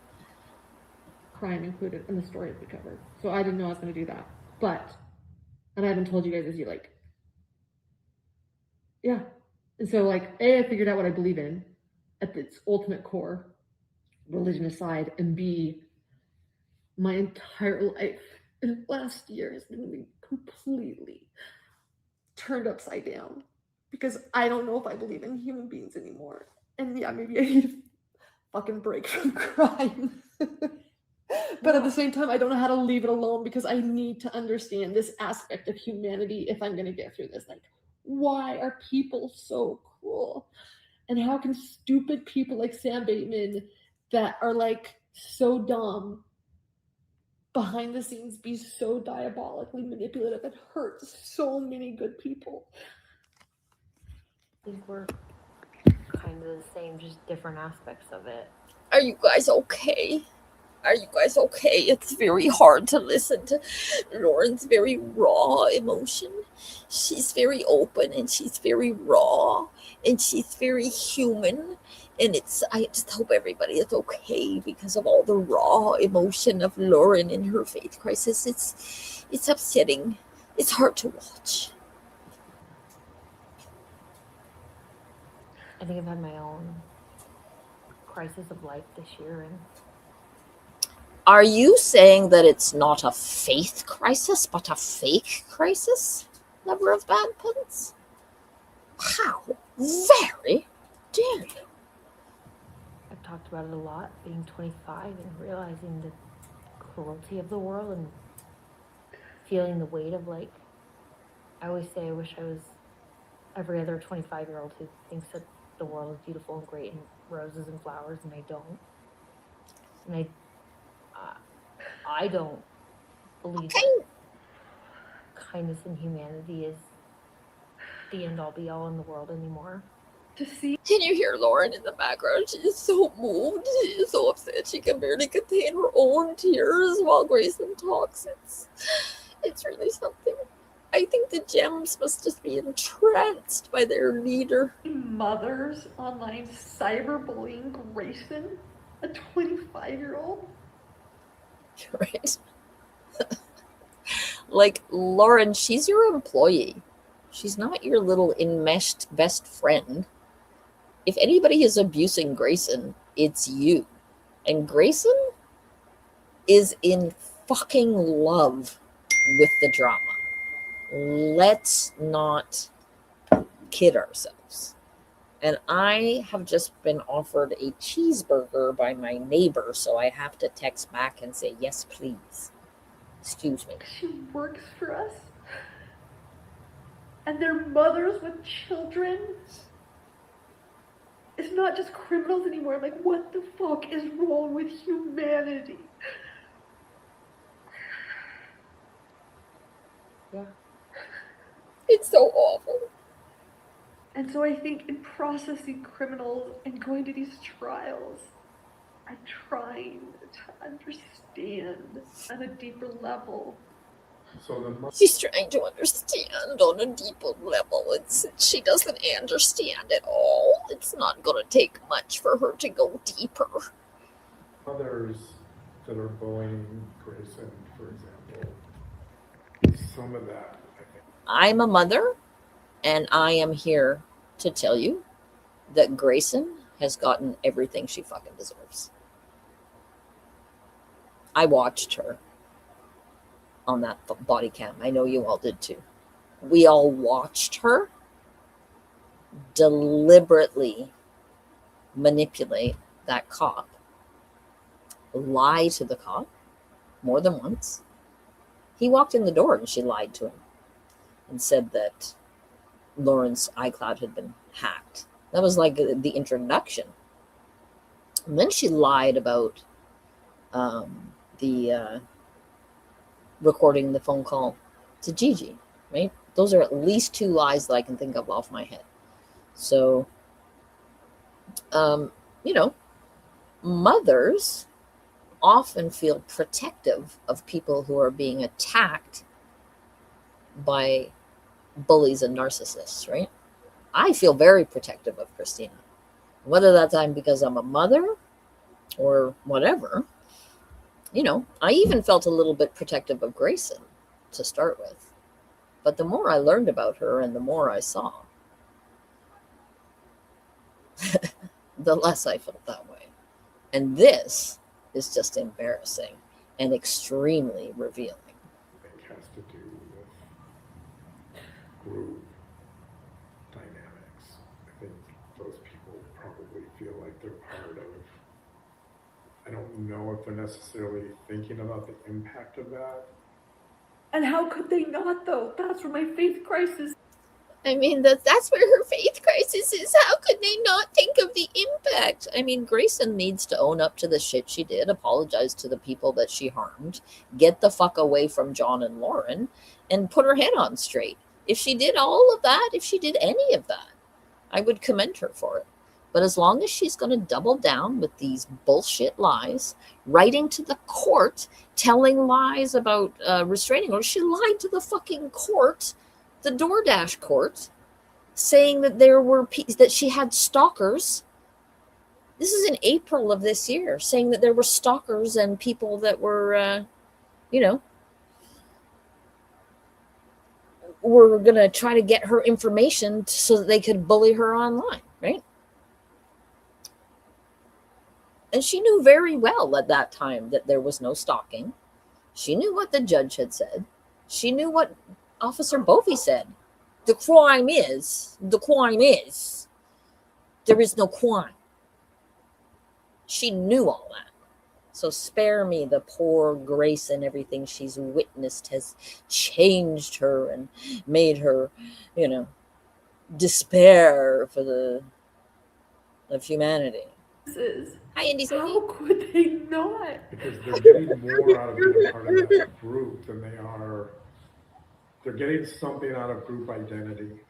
crime included in the story we covered. So I didn't know I was going to do that. But, and I haven't told you guys this, you like, yeah. And so like, I figured out what I believe in at its ultimate core, religion aside, and B, my entire life in the last year has been completely turned upside down because I don't know if I believe in human beings anymore. And yeah, maybe I need a fucking break from crime. But at the same time, I don't know how to leave it alone because I need to understand this aspect of humanity if I'm going to get through this. Like, why are people so cruel? And how can stupid people like Sam Bateman that are like so dumb behind the scenes be so diabolically manipulative and hurt so many good people? I think we're kind of the same, just different aspects of it. Are you guys okay? Are you guys okay? It's very hard to listen to Lauren's very raw emotion. She's very open and she's very raw and she's very human. And I just hope everybody is okay because of all the raw emotion of Lauren in her faith crisis. It's upsetting. It's hard to watch. I think I've had my own crisis of life this year, and Are you saying that it's not a faith crisis, but a fake crisis? Lover of bad puns? How very dare you? I've talked about it a lot, being 25 and realizing the cruelty of the world and feeling the weight of, like, I always say I wish I was every other 25-year-old who thinks that the world is beautiful and great and roses and flowers, and I don't. And I don't believe that kindness and humanity is the end all be all in the world anymore. To see Can you hear Lauren in the background? She is so moved. She is so upset. She can barely contain her own tears while Grayson talks. It's really something. I think the gems must just be entranced by their leader. mothers online cyberbullying Grayson, a 25-year-old. Right? Like, Lauren, she's your employee. She's not your little enmeshed best friend. If anybody is abusing Grayson, it's you. And Grayson is in fucking love with the drama. Let's not kid ourselves. And I have just been offered a cheeseburger by my neighbor, so I have to text back and say, yes, please. Excuse me. She works for us. And they're mothers with children. It's not just criminals anymore. Like, what the fuck is wrong with humanity? Yeah. It's so awful. And so I think in processing criminals and going to these trials, I'm trying to understand on a deeper level. So then, She's trying to understand on a deeper level. She doesn't understand at all. It's not going to take much for her to go deeper. others that are bullying Grayson, for example, some of that, I think. I'm a mother, and I am here to tell you that Grayson has gotten everything she fucking deserves. I watched her on that body cam. I know you all did too. We all watched her deliberately manipulate that cop, lie to the cop more than once. He walked in the door and she lied to him and said that Lauren's iCloud had been hacked. That was like the introduction. And then she lied about the recording the phone call to Gigi, right? Those are at least two lies that I can think of off my head. So, mothers often feel protective of people who are being attacked by bullies and narcissists, right? I feel very protective of Christina. Whether that's because I'm a mother or whatever, I even felt a little bit protective of Grayson to start with. But the more I learned about her and the more I saw, the less I felt that way. And this is just embarrassing and extremely revealing. It has to do with group dynamics. I think those people probably feel like they're part of, I don't know if they're necessarily thinking about the impact of that. And how could they not, though? That's where my faith crisis. I mean, that's where her faith crisis is. How could they not think of the impact? I mean, Grayson needs to own up to the shit she did, apologize to the people that she harmed, get the fuck away from John and Lauren, and put her head on straight. If she did all of that, if she did any of that, I would commend her for it. But as long as she's going to double down with these bullshit lies, writing to the court, telling lies about restraining orders, she lied to the fucking court, the DoorDash court, saying that that she had stalkers. This is in April of this year, saying that there were stalkers and people that were, were going to try to get her information so that they could bully her online, right? And she knew very well at that time that there was no stalking. She knew what the judge had said. She knew what Officer Bovey said. The crime is, there is no crime. She knew all that. So spare me the poor Grace, and everything she's witnessed has changed her and made her, despair for of humanity. Hi, Indy. How could they not? Because they're getting more out of being a part of that group than they are. They're getting something out of group identity.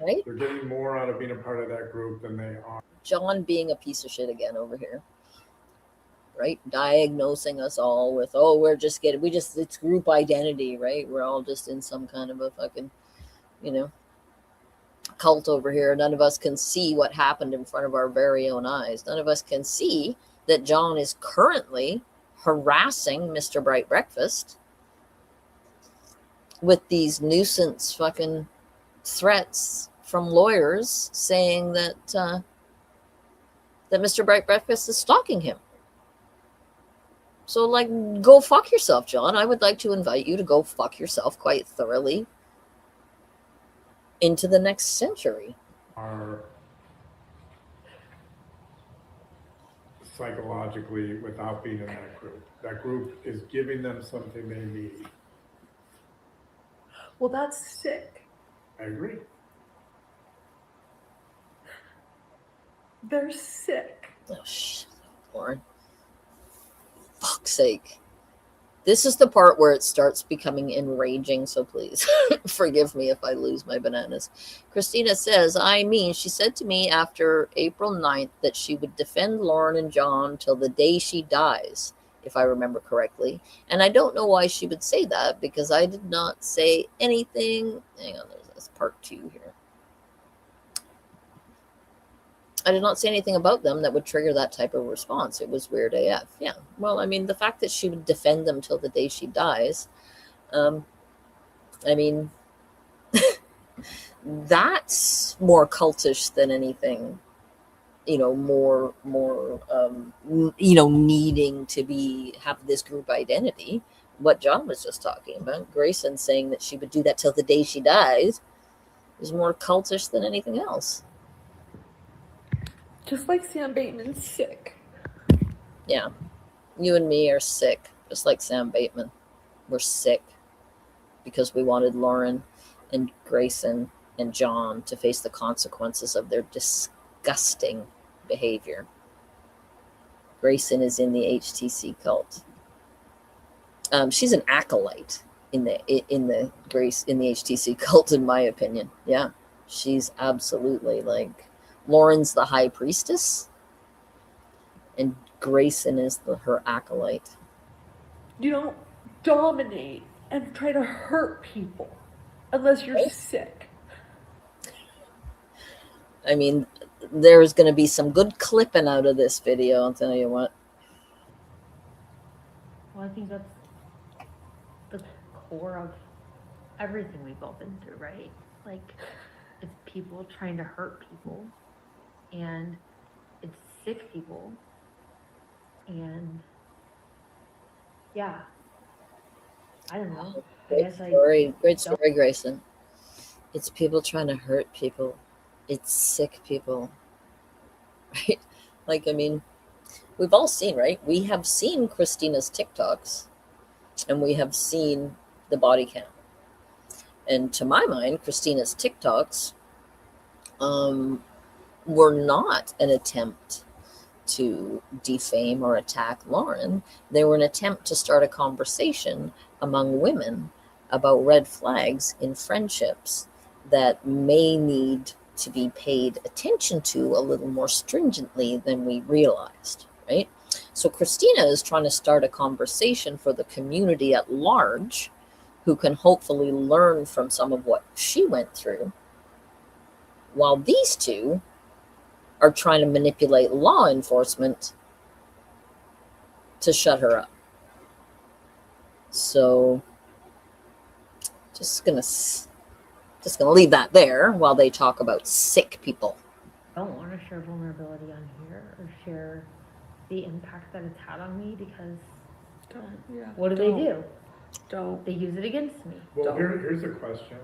Right? They're getting more out of being a part of that group than they are. John being a piece of shit again over here. Right? Diagnosing us all with, it's group identity, right? We're all just in some kind of a fucking, cult over here. None of us can see what happened in front of our very own eyes. None of us can see that John is currently harassing Mr. Bright Breakfast with these nuisance fucking threats from lawyers saying that that Mr. Bright Breakfast is stalking him. So, go fuck yourself, John. I would like to invite you to go fuck yourself quite thoroughly into the next century. Are psychologically without being in that group. That group is giving them something they need. Well, that's sick. I agree. They're sick. Oh, shit, Lauren. Fuck's sake. This is the part where it starts becoming enraging, so please forgive me if I lose my bananas. Christina says, she said to me after April 9th that she would defend Lauren and John till the day she dies, if I remember correctly. And I don't know why she would say that, because I did not say anything. Hang on, there's this part 2 here. I did not say anything about them that would trigger that type of response. It was weird AF. Yeah. Well, I mean, the fact that she would defend them till the day she dies, that's more cultish than anything, more, needing to have this group identity. What John was just talking about, Grayson saying that she would do that till the day she dies, is more cultish than anything else. Just like Sam Bateman's sick. Yeah. You and me are sick, just like Sam Bateman. We're sick because we wanted Lauren and Grayson and John to face the consequences of their disgusting behavior. Grayson is in the HTC cult. She's an acolyte in the HTC cult, in my opinion. Yeah. She's absolutely Lauren's the high priestess, and Grayson is her acolyte. You don't dominate and try to hurt people unless you're sick. I mean, there's going to be some good clipping out of this video, I'll tell you what. Well, I think that's the core of everything we've all been through, right? It's people trying to hurt people, and it's sick people, and yeah, I don't know. Great story, Grayson. It's people trying to hurt people. It's sick people, right? We've all seen, right? We have seen Christina's TikToks, and we have seen the body cam. And to my mind, Christina's TikToks were not an attempt to defame or attack Lauren. They were an attempt to start a conversation among women about red flags in friendships that may need to be paid attention to a little more stringently than we realized, right? So Christina is trying to start a conversation for the community at large who can hopefully learn from some of what she went through, while these two are trying to manipulate law enforcement to shut her up. So just gonna leave that there while they talk about sick people. I don't want to share vulnerability on here or share the impact that it's had on me because what do they do? Don't. They use it against me. Well, here's a question.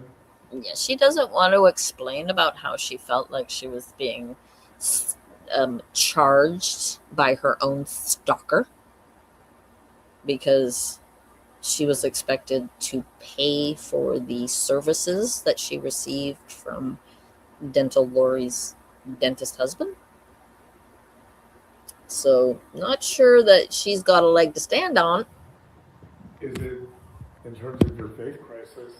Yeah, she doesn't want to explain about how she felt like she was being charged by her own stalker because she was expected to pay for the services that she received from Dental Lori's dentist husband. So, not sure that she's got a leg to stand on. Is it, in terms of your faith crisis,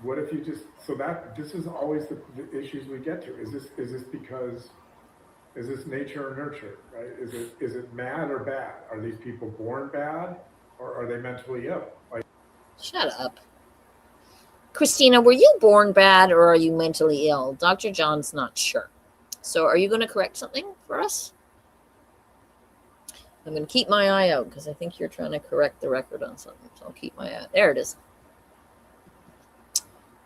what if you just, so that, this is always the issues we get to. Is this because, is this nature or nurture, right? Is it mad or bad? Are these people born bad or are they mentally ill? Like, Shut up. Christina, were you born bad or are you mentally ill? Dr. John's not sure. So are you going to correct something for us? I'm going to keep my eye out because I think you're trying to correct the record on something. So I'll keep my eye out. There it is.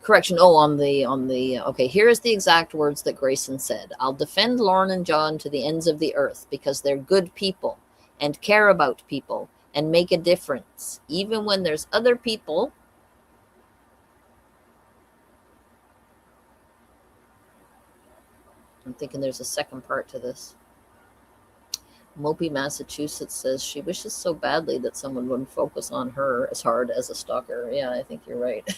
Correction. Oh, on the okay, here is the exact words that Grayson said. I'll defend Lauren and John to the ends of the earth because they're good people and care about people and make a difference, even when there's other people. I'm thinking there's a second part to this. Mopey, Massachusetts says she wishes so badly that someone wouldn't focus on her as hard as a stalker. Yeah, I think you're right.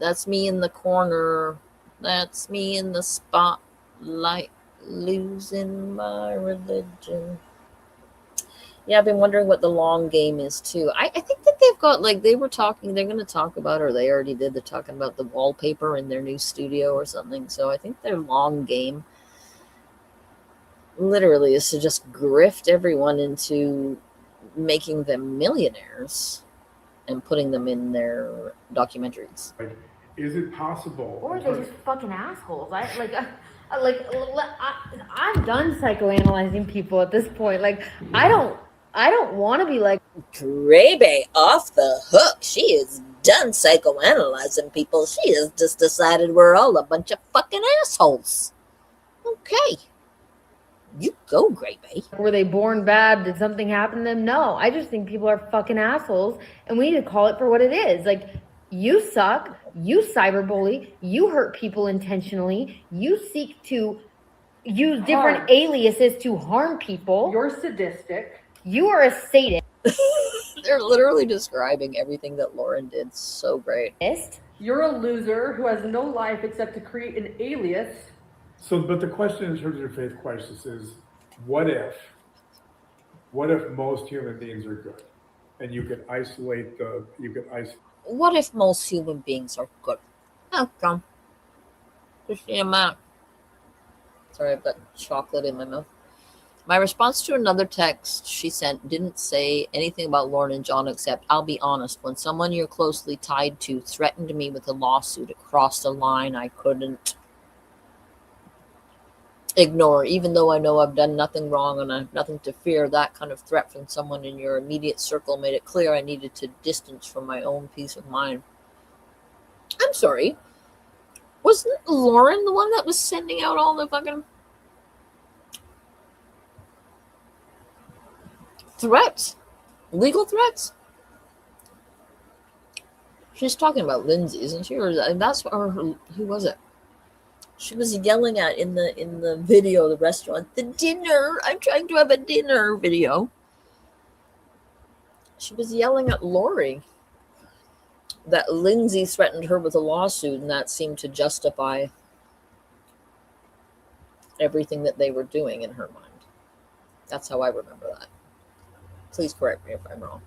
That's me in the corner. That's me in the spotlight, losing my religion. Yeah, I've been wondering what the long game is too. I think that they've got, like, they're going to talk about, or they already did, they're talking about the wallpaper in their new studio or something. So I think their long game literally is to just grift everyone into making them millionaires and putting them in their documentaries. is it possible? Or they're just fucking assholes. I'm done psychoanalyzing people at this point. Like, I don't want to be like Grebe off the hook. She is done psychoanalyzing people. She has just decided we're all a bunch of fucking assholes. Okay. You go, Grebe. were they born bad? Did something happen to them? No, I just think people are fucking assholes, and we need to call it for what it is. Like, you suck. You cyberbully. You hurt people intentionally. You seek to use different aliases to harm people. You're sadistic. You are a sadist. They're literally describing everything that Lauren did so great. You're a loser who has no life except to create an alias. So, but the question in terms of your faith crisis is, what if most human beings are good, and you could isolate What if most human beings are good? Oh, come. Christina Matt. Sorry, I've got chocolate in my mouth. My response to another text she sent didn't say anything about Lauren and John except, I'll be honest, when someone you're closely tied to threatened me with a lawsuit, it crossed a line I couldn't ignore. Even though I know I've done nothing wrong and I have nothing to fear, that kind of threat from someone in your immediate circle made it clear I needed to distance from my own peace of mind. I'm sorry. Wasn't Lauren the one that was sending out all the fucking threats? Legal threats? She's talking about Lindsay, isn't she? Or that's, or who was it? She was yelling at in the video, the restaurant, the dinner. I'm trying to have a dinner video. She was yelling at Lori that Lindsay threatened her with a lawsuit, and that seemed to justify everything that they were doing in her mind. That's how I remember that. Please correct me if I'm wrong.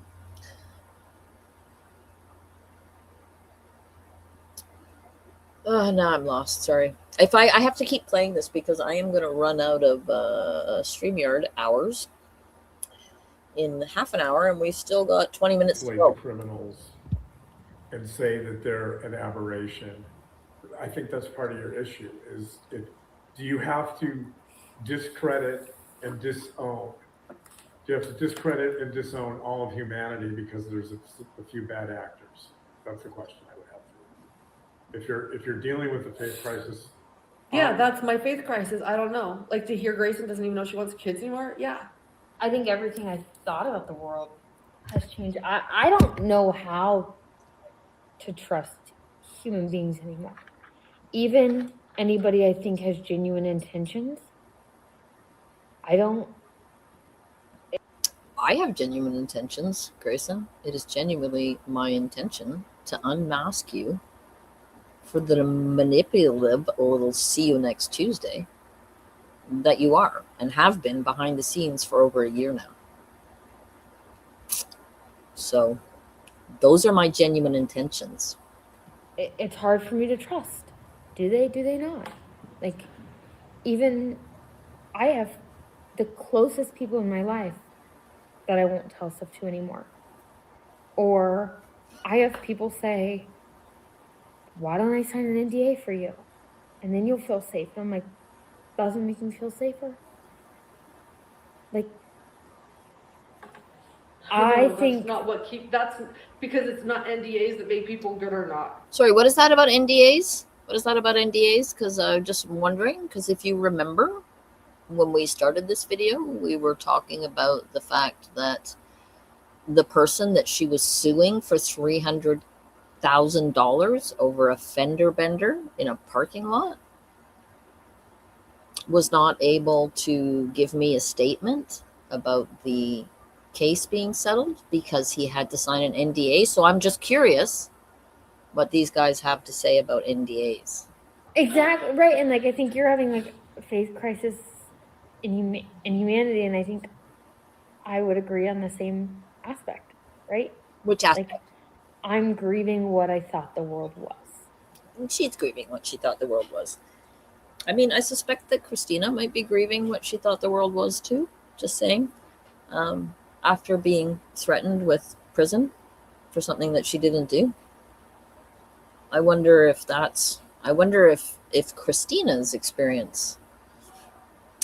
Oh, now I'm lost. Sorry. If I have to keep playing this because I am going to run out of StreamYard hours in half an hour, and we've still got 20 minutes to Isolate go. the criminals and say that they're an aberration. I think that's part of your issue. Do you have to discredit and disown? Do you have to discredit and disown all of humanity because there's a few bad actors? That's the question I would have for you. If you're dealing with the faith crisis, Yeah, that's my faith crisis. I don't know. Like, to hear Grayson doesn't even know she wants kids anymore. Yeah. I think everything I thought about the world has changed. I don't know how to trust human beings anymore. Even anybody I think has genuine intentions. I don't. I have genuine intentions, Grayson. It is genuinely my intention to unmask you for the manipulative, or we'll see you next Tuesday, that you are and have been behind the scenes for over a year now. So those are my genuine intentions. It's hard for me to trust. Do they not? Like, even I have the closest people in my life that I won't tell stuff to anymore. Or I have people say, why don't I sign an NDA for you? And then you'll feel safe. And I'm like, doesn't make me feel safer. Like, I think that's not what that's because it's not NDAs that make people good or not. Sorry, what is that about NDAs? What is that about NDAs? Because I'm just wondering, because if you remember, when we started this video, we were talking about the fact that the person that she was suing for $300,000 over a fender bender in a parking lot was not able to give me a statement about the case being settled because he had to sign an NDA. So I'm just curious what these guys have to say about NDAs. exactly right. And like, I think you're having like a faith crisis in humanity, and I think I would agree on the same aspect, right? Which aspect? Like, I'm grieving what I thought the world was. She's grieving what she thought the world was. I mean, I suspect that Christina might be grieving what she thought the world was too. Just saying. After being threatened with prison for something that she didn't do. I wonder if Christina's experience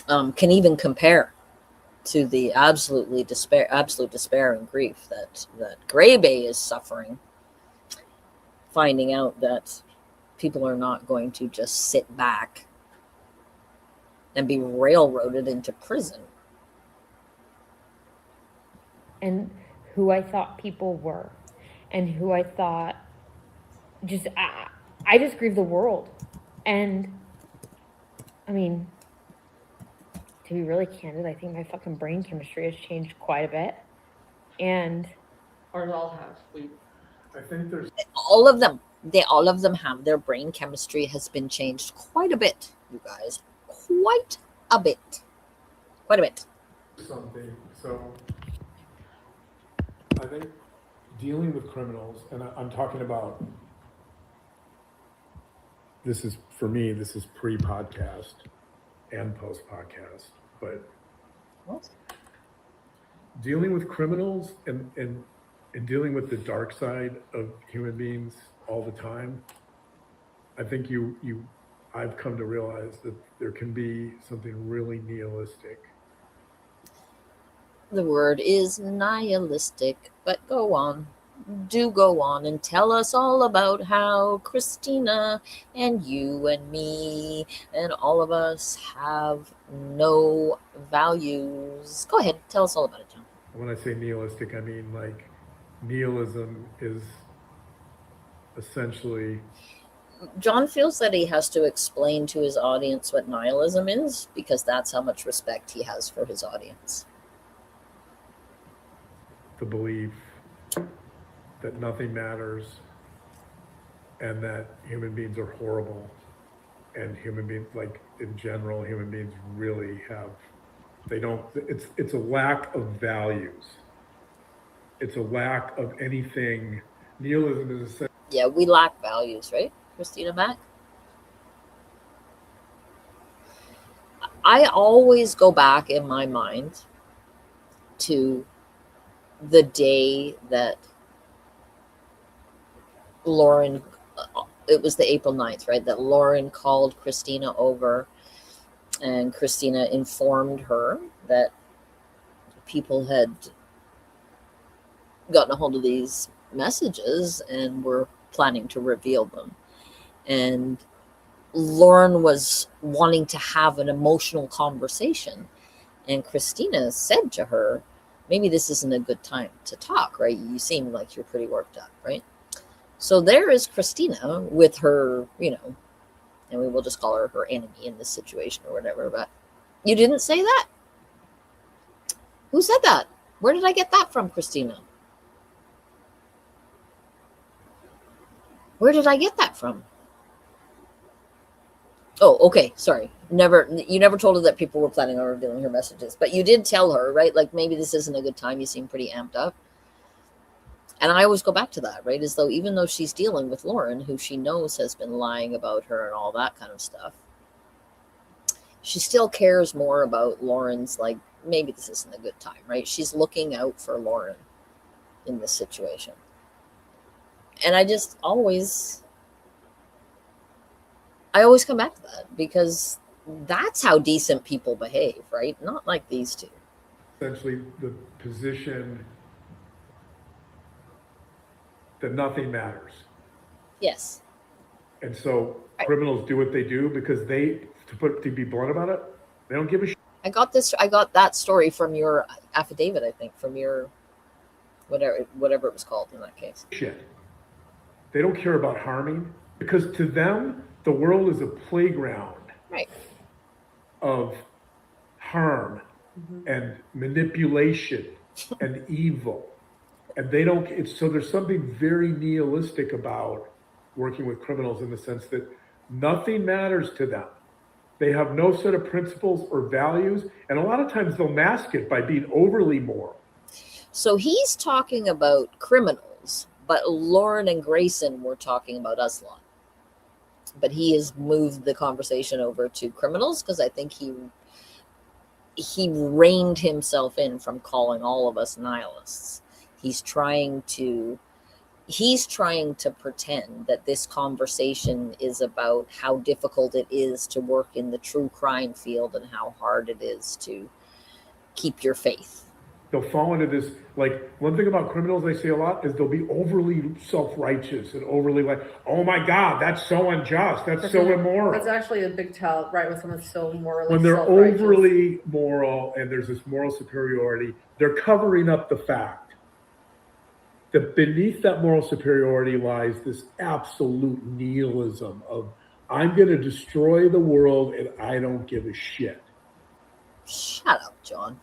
can even compare to the absolute despair and grief that Gray Bay is suffering, finding out that people are not going to just sit back and be railroaded into prison. And who I thought people were, and who I thought I just grieve the world. And I mean, to be really candid, I think my fucking brain chemistry has changed quite a bit. And Ours all have. I think there's all of them have. Their brain chemistry has been changed quite a bit, you guys. Quite a bit. something. So I think dealing with criminals, and I'm talking about, this is, for me, this is pre-podcast and post-podcast, but dealing with criminals and dealing with the dark side of human beings all the time, I think I've come to realize that there can be something really nihilistic. The word is nihilistic, but go on. Do go on and tell us all about how Christina and you and me and all of us have no values. Go ahead, tell us all about it, John. When I say nihilistic, I mean like nihilism is essentially... John feels that he has to explain to his audience what nihilism is because that's how much respect he has for his audience. the belief that nothing matters, and that human beings are horrible, and human beings, like in general, human beings really have, they don't, it's a lack of values. It's a lack of anything. Nihilism is a Yeah, we lack values, right, Christina Mack? I always go back in my mind to the day that Lauren, it was the April 9th, right? That Lauren called Christina over, and Christina informed her that people had gotten a hold of these messages and were planning to reveal them. And Lauren was wanting to have an emotional conversation. And Christina said to her, maybe this isn't a good time to talk, right? You seem like you're pretty worked up, right? So there is Christina with her, you know, and we will just call her enemy in this situation or whatever. But you didn't say that. Who said that? Where did I get that from, Christina? Where did I get that from? Oh, okay. Sorry. You never told her that people were planning on revealing her messages, but you did tell her, right? Like, maybe this isn't a good time. You seem pretty amped up. And I always go back to that, right? As though even though she's dealing with Lauren, who she knows has been lying about her and all that kind of stuff, she still cares more about Lauren's, like, maybe this isn't a good time, right? She's looking out for Lauren in this situation. And I always come back to that, because that's how decent people behave, right? Not like these two. essentially the position that nothing matters. Yes. And so Right. criminals do what they do because to be blunt about it, they don't give a shit. I got that story from your affidavit, I think, from your whatever it was called in that case. They don't care about harming, because to them, the world is a playground Right. of harm and manipulation and evil. And they don't, so there's something very nihilistic about working with criminals, in the sense that nothing matters to them. They have no set of principles or values, and a lot of times they'll mask it by being overly moral. So he's talking about criminals, but Lauren and Grayson were talking about us lot. But he has moved the conversation over to criminals, because I think he reined himself in from calling all of us nihilists. He's trying to pretend that this conversation is about how difficult it is to work in the true crime field and how hard it is to keep your faith. They'll fall into this, like, one thing about criminals I see a lot is they'll be overly self-righteous and overly like, oh my God, that's so unjust, that's so immoral. That's actually a big tell, right? When someone's so morally When they're self-righteous. overly moral and there's this moral superiority, they're covering up the fact that beneath that moral superiority lies this absolute nihilism of, I'm going to destroy the world and I don't give a shit. Shut up, John.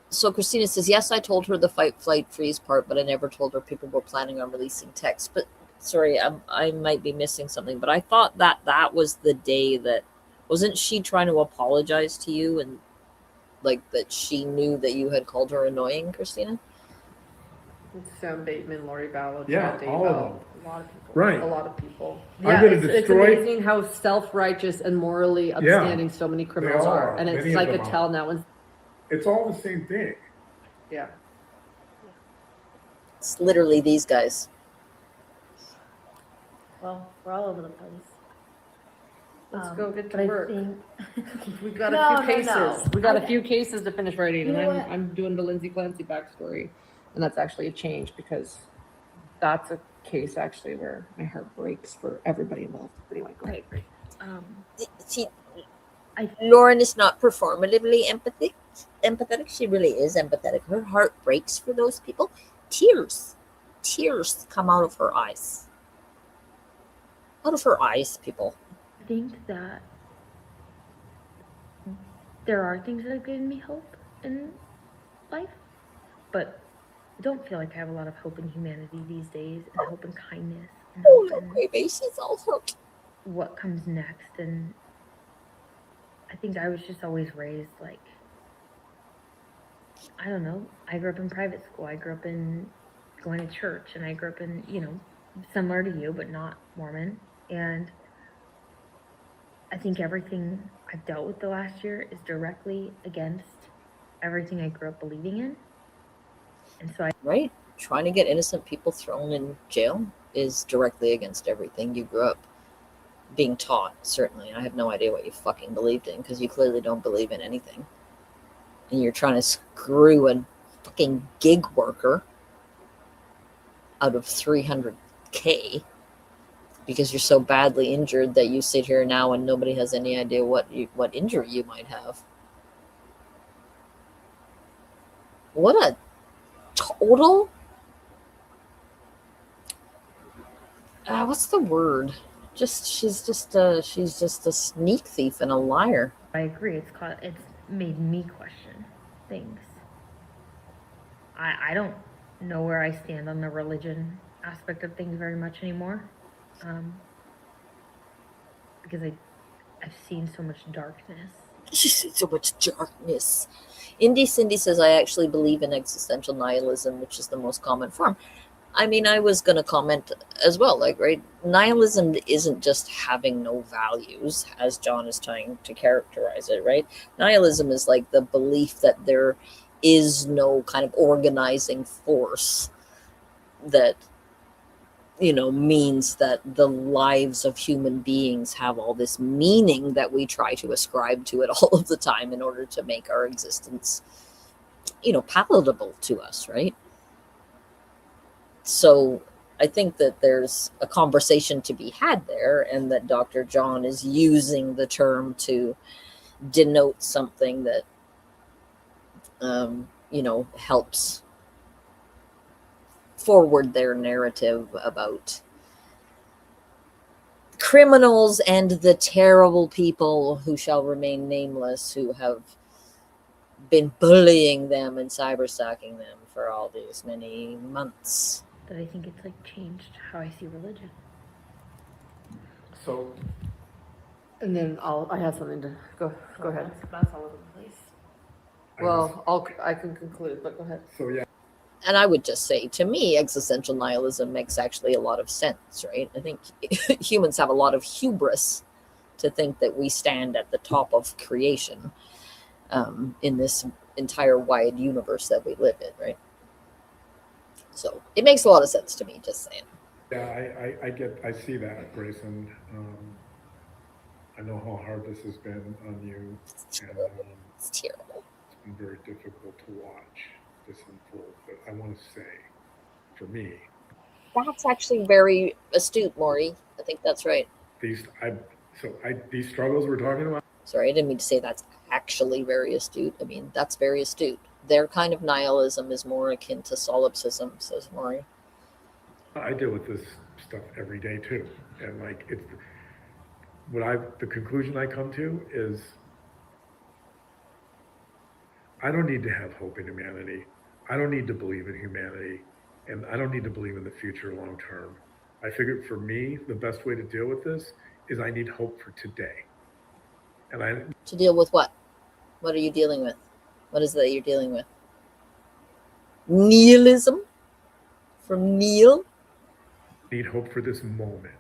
So Christina says, yes, I told her the fight, flight, freeze part, but I never told her people were planning on releasing text. But sorry, I might be missing something, but I thought that was the day that, wasn't she trying to apologize to you, and like that she knew that you had called her annoying, Christina? Sam Bateman, Lori Ballard, Yeah, Chad all Daybell, of them. a lot of people. Right. A lot of people. I'm Yeah, gonna it's destroy- amazing how self-righteous and morally upstanding so many criminals are. And it's Many of like a them are. tell now. When, It's all the same thing. yeah. It's literally these guys. Well, we're all over the place. Let's go get to but I work. think- We've got No, a few cases. no. We got a few cases to finish writing, You know and what? I'm doing the Lindsay Clancy backstory, and that's actually a change, because that's a case actually where my heart breaks for everybody involved. But anyway, go ahead. Great. See, I- Lauren is not performatively empathetic. She really is empathetic. Her heart breaks for those people. Tears come out of her eyes. Out of her eyes, people. I think that there are things that have given me hope in life, but I don't feel like I have a lot of hope in humanity these days, and hope in kindness, and Oh, hope in baby, she's all hurt. what comes next. And I think I was just always raised like, I don't know, I grew up in private school, I grew up in going to church, and I grew up in, you know, similar to you, but not Mormon. And I think everything I've dealt with the last year is directly against everything I grew up believing in. And so I Right? Trying to get innocent people thrown in jail is directly against everything you grew up being taught, certainly. I have no idea what you fucking believed in because you clearly don't believe in anything. And you're trying to screw a fucking gig worker out of 300K because you're so badly injured that you sit here now and nobody has any idea what injury you might have. What a total what's the word? She's just a sneak thief and a liar. agree. It's made me question things. I don't know where I stand on the religion aspect of things very much anymore, because I've seen so much darkness. She's seen so much darkness. Indy Cindy says, I actually believe in existential nihilism, which is the most common form. I mean, I was going to comment as well, like, right? Nihilism isn't just having no values, as John is trying to characterize it, right? Nihilism is like the belief that there is no kind of organizing force that, you know, means that the lives of human beings have all this meaning that we try to ascribe to it all of the time in order to make our existence, you know, palatable to us, right? So I think that there's a conversation to be had there, and that Dr. John is using the term to denote something that, you know, helps forward their narrative about criminals and the terrible people who shall remain nameless who have been bullying them and cyberstalking them for all these many months. That I think it's like changed how I see religion. So And then I have something to go ahead. That's all over the place. Well, I can conclude, but go ahead. so yeah, And I would just say, to me, existential nihilism makes actually a lot of sense, right? I think humans have a lot of hubris to think that we stand at the top of creation in this entire wide universe that we live in, right? So it makes a lot of sense to me, just saying. yeah, I see that, Grayson. I know how hard this has been on you, and It's terrible. it's been very difficult to watch this unfold. But I want to say, for me, That's actually very astute, Maury. I think that's right. these struggles we're talking about. Sorry, I didn't mean to say that's actually very astute. I mean, that's very astute. Their kind of nihilism is more akin to solipsism, says Maury. I deal with this stuff every day too, and like it's the conclusion I come to is I don't need to have hope in humanity. I don't need to believe in humanity, and I don't need to believe in the future long term. I figured for me, the best way to deal with this is I need hope for today. And To deal with what? What are you dealing with? What is it that you're dealing with? Nihilism? From Neil? need hope for this moment.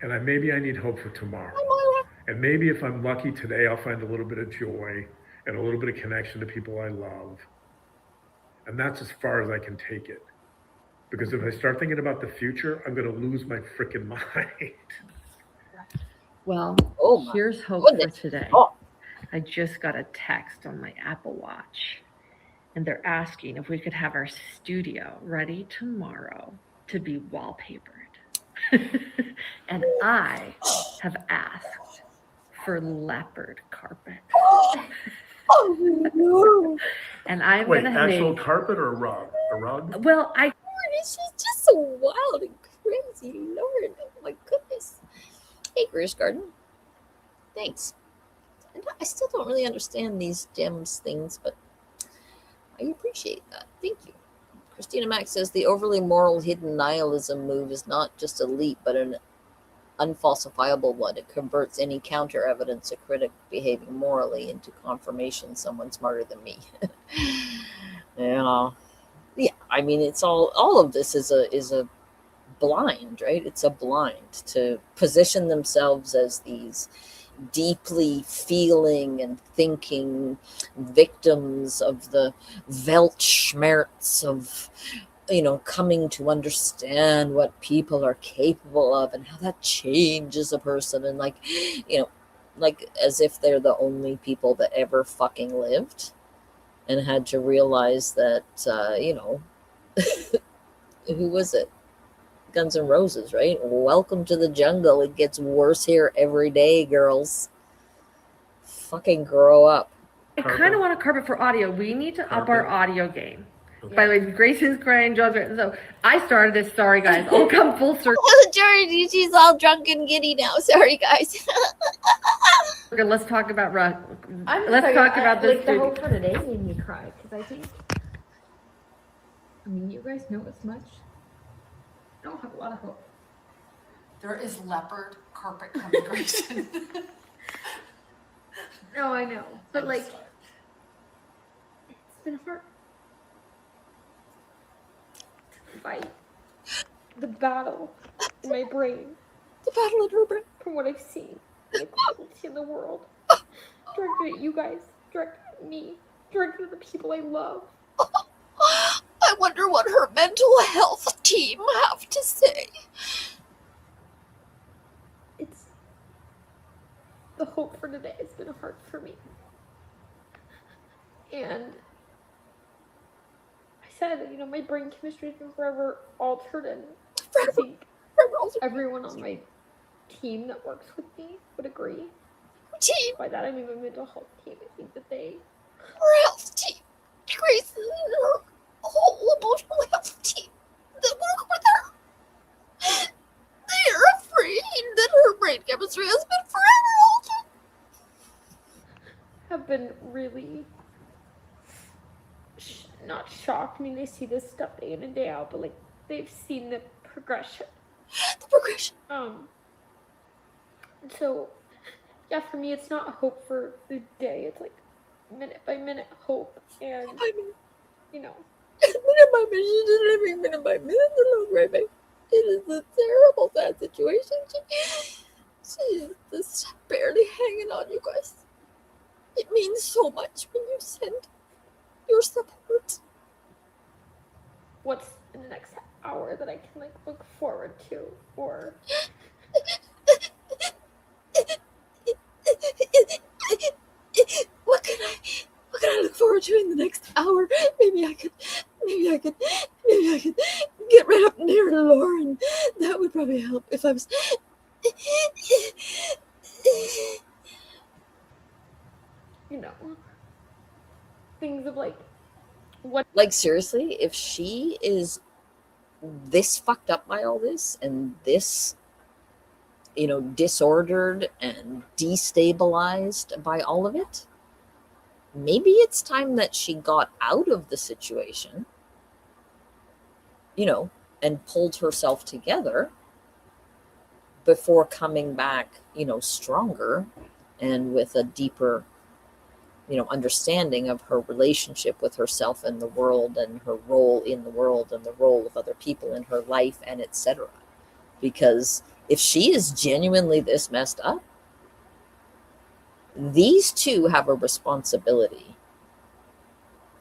And maybe I need hope for tomorrow. Hi, Moira. And maybe if I'm lucky today, I'll find a little bit of joy and a little bit of connection to people I love. And that's as far as I can take it. Because if I start thinking about the future, I'm going to lose my freaking mind. Well, Oh my here's hope goodness. for today. Oh. I just got a text on my Apple Watch, and they're asking if we could have our studio ready tomorrow to be wallpapered. And I have asked for leopard carpet. Oh no. And I'm Wait, gonna actual make, carpet or a rug? A rug? well, I She's just so wild and crazy. Lord, oh my goodness. Hey, Grace Garden. Thanks. I still don't really understand these gems things, but I appreciate that. Thank you. Christina Mack says the overly moral hidden nihilism move is not just a leap, but an unfalsifiable one. It converts any counter evidence, a critic behaving morally, into confirmation someone's smarter than me. Yeah. Yeah, I mean, it's all of this is a blind, right? It's a blind to position themselves as these deeply feeling and thinking victims of the Weltschmerz of, coming to understand what people are capable of and how that changes a person, and like as if they're the only people that ever fucking lived and had to realize that who was it? Guns N' Roses, right? Welcome to the jungle. It gets worse here every day, girls. Fucking grow up. I kind of want a carpet for audio. We need to up our Carpet? audio game. Okay. By the way, Grayson's crying, John's right. So I started this. Sorry, guys. I'll come full circle. Georgie, she's all drunk and giddy now. Sorry, guys. Let's talk about Let's talk about this. Like, the hope for today made me cry because I think I mean, you guys know as much. I don't have a lot of hope. There is leopard carpet coming, Grayson. No, I know, but like, it's been hard. Fight the battle in my brain. The battle in her brain. From what I've seen, the equality in the world, directed at you guys, directed at me, directed at the people I love. I wonder what her mental health team have to say. It's the hope for today has been hard for me. And I said, my brain chemistry has been forever altered, and I think everyone on my team that works with me would agree. Team. By that I mean my mental health team. I think that they... Her health team. Grace and her whole emotional health team that work with her. They're afraid that her brain chemistry has been forever altered. have been really not shocked. I mean, they see this stuff day in and day out, but like they've seen the progression. The progression. So, yeah, for me, it's not hope for the day. It's like minute by minute hope, and minute by minute, living minute by minute, little baby. It is a terrible, sad situation. She's just barely hanging on, you guys. It means so much when you send your support. what's in the next hour that I can like look forward to, or what can I look forward to in the next hour? Maybe I could get right up near Lauren. That would probably help if I was. things of like what. Like, seriously, if she is this fucked up by all this and this, disordered and destabilized by all of it, maybe it's time that she got out of the situation, and pulled herself together before coming back, stronger and with a deeper, understanding of her relationship with herself and the world and her role in the world and the role of other people in her life and etc. Because if she is genuinely this messed up, these two have a responsibility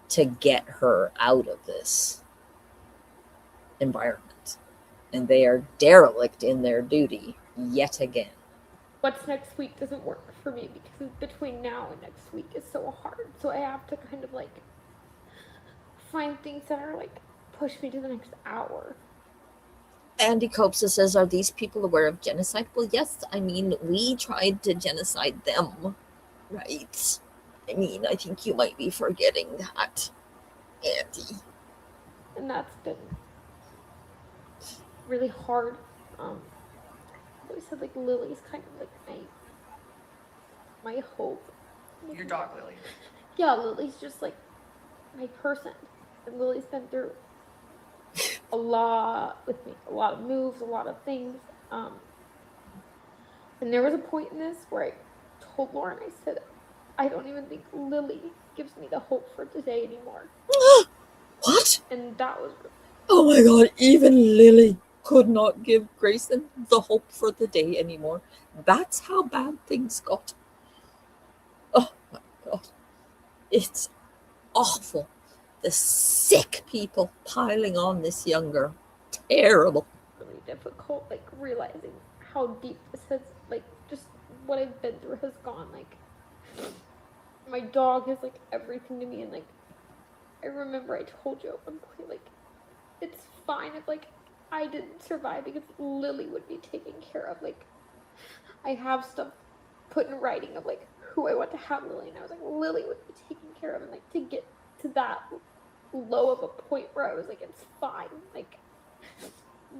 to get her out of this environment. And they are derelict in their duty yet again. What's next week doesn't work for me because between now and next week is so hard. So I have to kind of like find things that are like push me to the next hour. Andy Copsa says, are these people aware of genocide? Well, yes. I mean, we tried to genocide them, right? I mean, I think you might be forgetting that, Andy. And that's been really hard. We said like Lily's kind of like my hope. Your dog, Lily. Yeah, Lily's just like my person. And Lily's been through a lot with me, a lot of moves, a lot of things. And there was a point in this where I told Lauren, I said, I don't even think Lily gives me the hope for today anymore. What? And that was, Oh my god, even Lily could not give Grayson the hope for the day anymore. That's how bad things got. Oh my god. It's awful. The sick people piling on this young girl. Terrible. really difficult, like realizing how deep this has, like, just what I've been through has gone. Like, my dog is like everything to me, and like, I remember I told you at one point, like, it's fine if like I didn't survive because Lily would be taken care of. Like, I have stuff put in writing of like who I want to have Lily, and I was like, Lily would be taken care of, and like to get to that low of a point where I was like, it's fine, like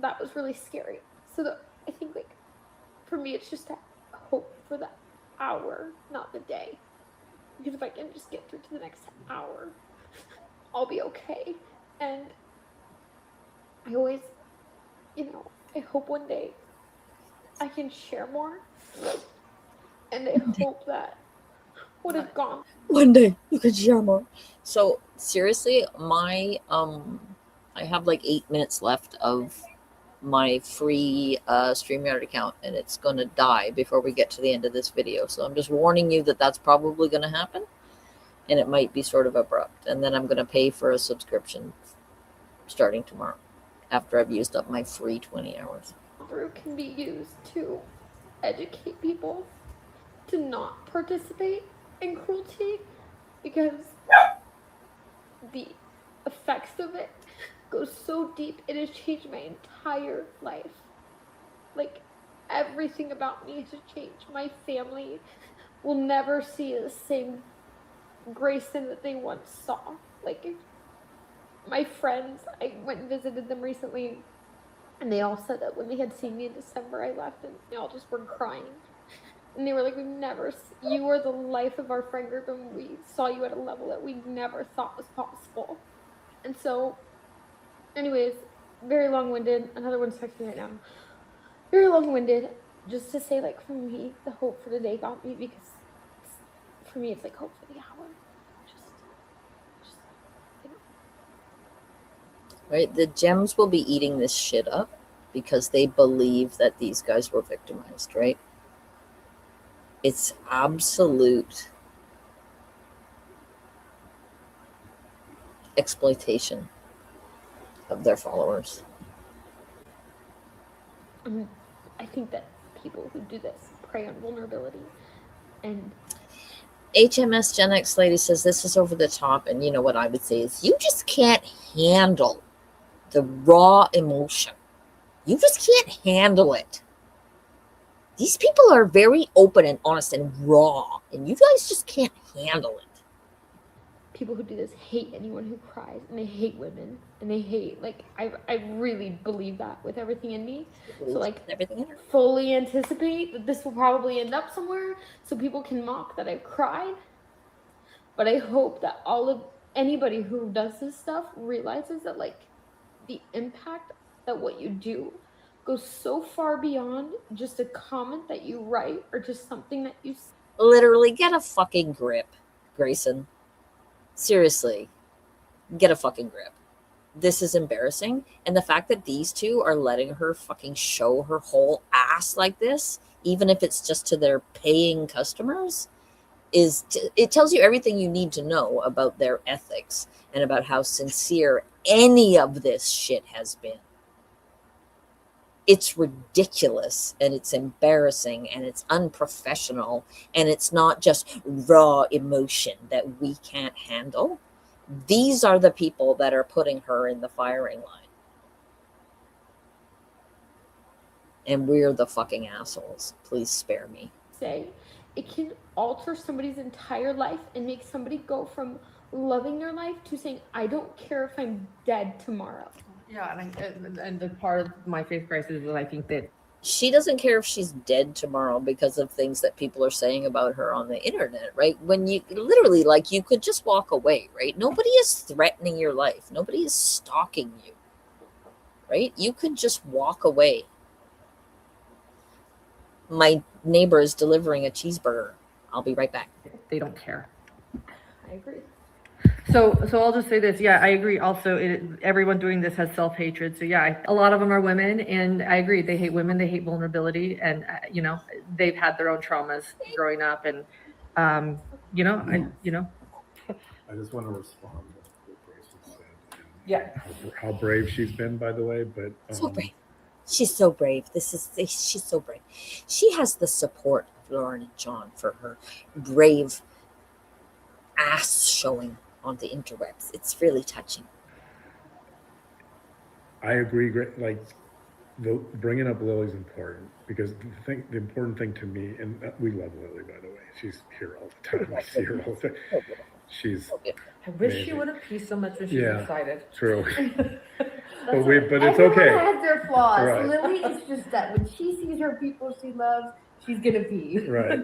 that was really scary. So I think like for me, it's just a hope for the hour, not the day, because if I can just get through to the next hour, I'll be okay. And I always, I hope one day I can share more, and I hope that what has gone. One day you could share more. So seriously, my I have like 8 minutes left of my free StreamYard account, and it's gonna die before we get to the end of this video. So I'm just warning you that that's probably gonna happen, and it might be sort of abrupt. And then I'm gonna pay for a subscription starting tomorrow after I've used up my free 20 hours. Through can be used to educate people to not participate in cruelty, because the effects of it go so deep. It has changed my entire life. Like, everything about me has changed. My family will never see the same Grayson that they once saw. Like, my friends, I went and visited them recently, and they all said that when they had seen me in December, I left, and they all just were crying. And they were like, you were the life of our friend group, and we saw you at a level that we never thought was possible. And so, anyways, very long-winded. Another one's texting right now. Very long-winded. Just to say, like, for me, the hope for the day got me, because for me, it's like hope for the hour. Just Right? The gems will be eating this shit up because they believe that these guys were victimized, right? It's absolute exploitation of their followers. I think that people who do this prey on vulnerability. And HMS Gen X lady says this is over the top, and you know what I would say is you just can't handle the raw emotion. You just can't handle it. These people are very open and honest and raw, and you guys just can't handle it. people who do this hate anyone who cries, and they hate women, and they hate, like, I really believe that with everything in me. So, like, everything in her. fully anticipate that this will probably end up somewhere so people can mock that I've cried. But I hope that anybody who does this stuff realizes that, like, the impact that what you do goes so far beyond just a comment that you write or just something that you say. Literally, get a fucking grip, Grayson. Seriously, get a fucking grip. This is embarrassing. And the fact that these two are letting her fucking show her whole ass like this, even if it's just to their paying customers, it tells you everything you need to know about their ethics and about how sincere any of this shit has been. It's ridiculous, and it's embarrassing, and it's unprofessional, and it's not just raw emotion that we can't handle. These are the people that are putting her in the firing line. And we're the fucking assholes. Please spare me. Say it can alter somebody's entire life and make somebody go from loving their life to saying, I don't care if I'm dead tomorrow. Yeah, and the part of my faith crisis is I think that she doesn't care if she's dead tomorrow because of things that people are saying about her on the internet, right? When you literally, like, you could just walk away, right? Nobody is threatening your life. Nobody is stalking you. right? You could just walk away. My neighbor is delivering a cheeseburger. I'll be right back. They don't care. I agree. So I'll just say this. Yeah, I agree. Also, everyone doing this has self-hatred. So yeah, a lot of them are women, and I agree. They hate women. They hate vulnerability, and they've had their own traumas growing up, and I just want to respond to what Grayson said. And Yeah. how brave she's been, by the way. But So brave. She's so brave. She's so brave. She has the support of Lauren and John for her brave ass showing on the interwebs. It's really touching. I agree. Like bringing up Lily's important, because the important thing to me, and we love Lily, by the way. She's here all the time. I see her all the time. She's I wish she amazing. wouldn't pee so much when she's Yeah. excited. True. But it's okay. Everyone has their flaws. Right. Lily is just that when she sees her people she loves, she's gonna pee. Right.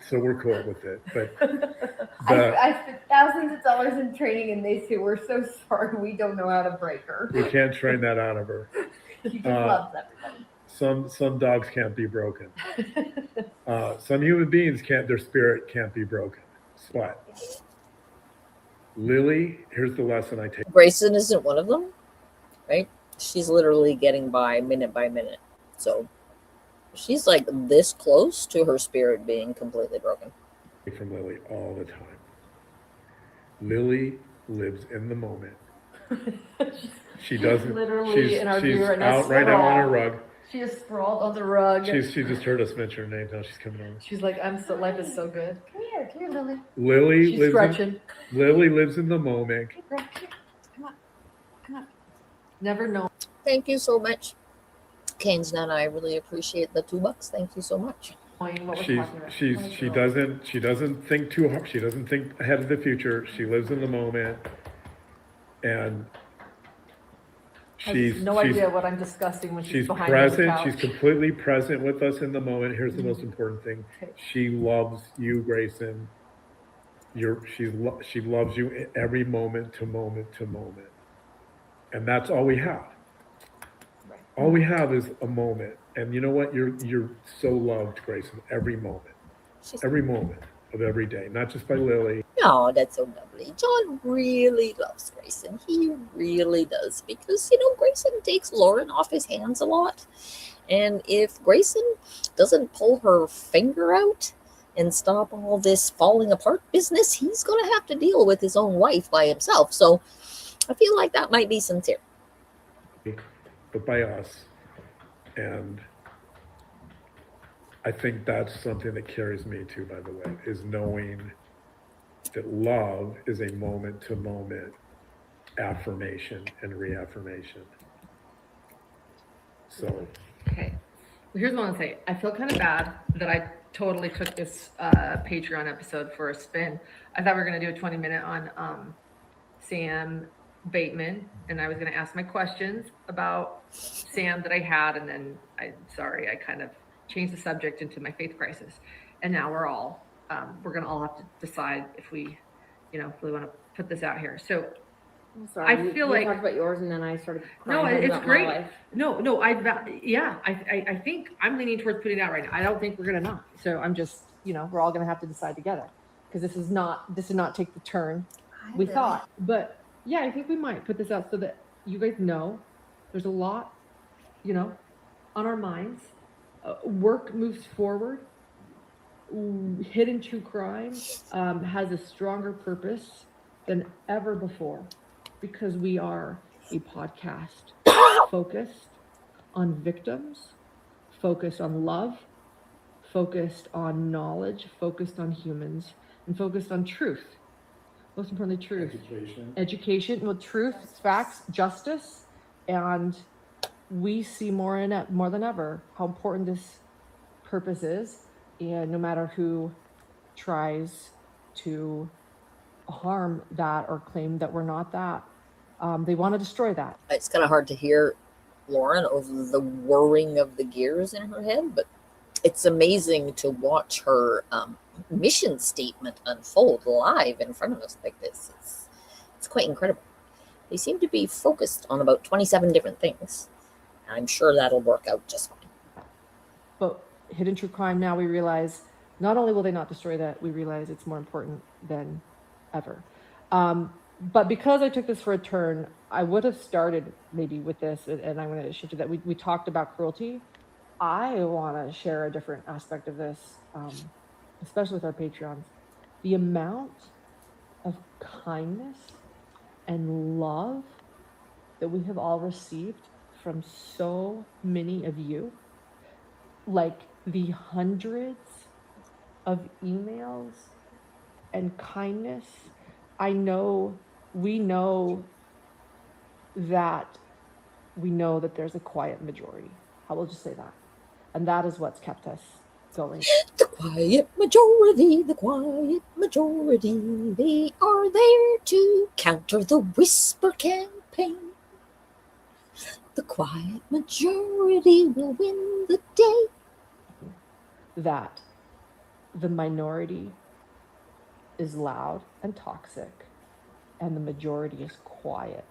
So we're cool with it. But I spent thousands of dollars in training, and they say we're so sorry we don't know how to break her. we can't train that out of her. She just loves everybody. Some dogs can't be broken. Some human beings their spirit can't be broken. But Lily, here's the lesson I take. Grayson isn't one of them, right? She's literally getting by minute. So she's like this close to her spirit being completely broken. From Lily all the time. Lily lives in the moment. She doesn't. Literally she's in our she's view right now, out right now on a rug. She is sprawled on the rug. She just heard us mention her name. Now she's coming over. She's like, life is so good. Come here, Lily. Lily She's lives. stretching. Lily lives in the moment. Come on. Never know. Thank you so much, Kane's Nana. I really appreciate the $2. Thank you so much. What we're She talking about. doesn't think too hard. She doesn't think ahead of the future. She lives in the moment, and Has no idea what I'm discussing when she's she's behind me on the present. couch. She's completely present with us in the moment. Here's the most important thing: Okay. she loves you, Grayson. She loves you in every moment to moment, and that's all we have. Right. All we have is a moment, and you know what? You're so loved, Grayson. Every moment of every day, not just by Lily. Oh, that's so lovely. John really loves Grayson. He really does, because Grayson takes Lauren off his hands a lot, and if Grayson doesn't pull her finger out and stop all this falling apart business, he's going to have to deal with his own wife by himself. So I feel like that might be sincere. But by us. And I think that's something that carries me too, by the way, is knowing that love is a moment to moment affirmation and reaffirmation. So. Okay. Well, here's what I want to say. I feel kind of bad that I totally took this Patreon episode for a spin. I thought we were going to do a 20-minute on Sam Bateman, and I was going to ask my questions about Sam that I had, and then I kind of changed the subject into my faith crisis. And now we're going to all have to decide if we want to put this out here. So I'm sorry. I feel like talked about yours, and then I started crying. No, it's about great. My life. No, I think I'm leaning towards putting it out right now. I don't think we're gonna not. So I'm just, we're all gonna have to decide together, because this did not take the turn we thought. But yeah, I think we might put this out so that you guys know there's a lot, on our minds. Work moves forward. Hidden True Crime has a stronger purpose than ever before, because we are a podcast focused on victims, focused on love, focused on knowledge, focused on humans, and focused on truth. Most importantly, truth. Education, well, truth, facts, justice, and we see more than ever how important this purpose is, and no matter who tries to harm that or claim that we're not that, they want to destroy that. It's kind of hard to hear Lauren over the whirring of the gears in her head, but it's amazing to watch her mission statement unfold live in front of us like this. It's quite incredible. They seem to be focused on about 27 different things. I'm sure that'll work out just fine. But hidden true crime, now we realize not only will they not destroy that, we realize it's more important than ever. But because I took this for a turn, I would have started maybe with this, and I'm going to shift to that. We talked about cruelty. I want to share a different aspect of this, especially with our Patreons. The amount of kindness and love that we have all received from so many of you, like the hundreds of emails and kindness. I know we know that there's a quiet majority. I will just say that. And that is what's kept us going. The quiet majority, they are there to counter the whisper campaign. The quiet majority will win the day. That the minority is loud and toxic, and the majority is quiet.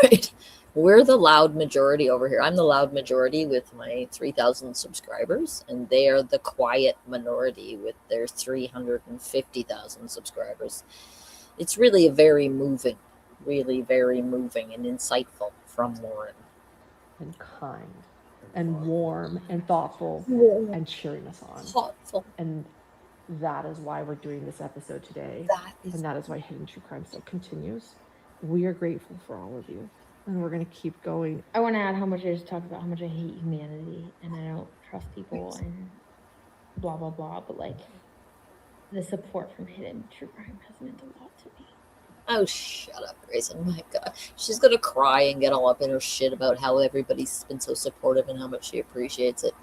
Right. We're the loud majority over here. I'm the loud majority with my 3,000 subscribers, and they are the quiet minority with their 350,000 subscribers. It's really very moving and insightful from Lauren. And kind and warm and thoughtful and cheering us on. Thoughtful. And that is why we're doing this episode today. And that is why Hidden True Crime still continues. We are grateful for all of you, and we're going to keep going. I want to add how much I just talked about how much I hate humanity and I don't trust people and blah blah blah, but like the support from Hidden True Crime has meant a lot to me. Oh, shut up, Grayson. My God. She's going to cry and get all up in her shit about how everybody's been so supportive and how much she appreciates it.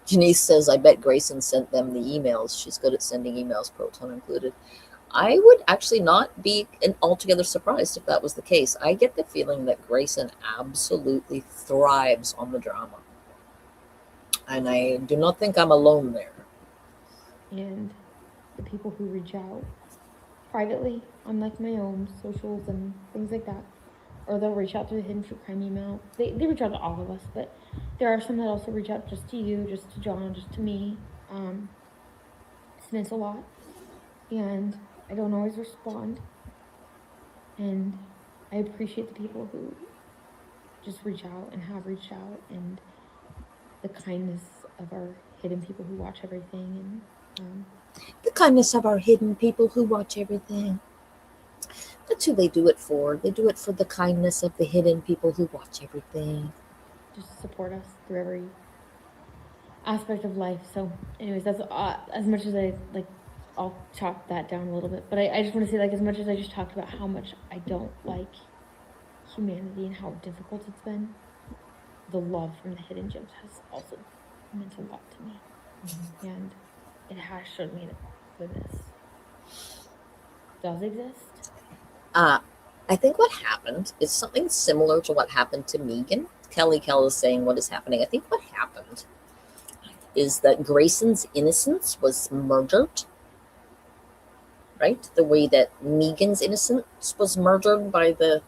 Janice says, I bet Grayson sent them the emails. She's good at sending emails, proton included. I would actually not be altogether surprised if that was the case. I get the feeling that Grayson absolutely thrives on the drama. And I do not think I'm alone there. And the people who reach out privately on like my own socials and things like that, or they'll reach out through the Hidden True Crime email. They reach out to all of us, but there are some that also reach out just to you, just to John, just to me. This means a lot, and I don't always respond, and I appreciate the people who just reach out and have reached out, and the kindness of our hidden people who watch everything, and the kindness of our hidden people who watch everything. That's who they do it for. They do it for the kindness of the hidden people who watch everything. just support us through every aspect of life. So anyways, that's as much as I like, I'll chop that down a little bit, but I just want to say, like, as much as I just talked about how much I don't like humanity and how difficult it's been, the love from the hidden gems has also meant a lot to me. And it has showed me that goodness does exist. I think what happened is something similar to what happened to Megan. Kelly Kell is saying what is happening. I think what happened is that Grayson's innocence was murdered, right? The way that Megan's innocence was murdered by the,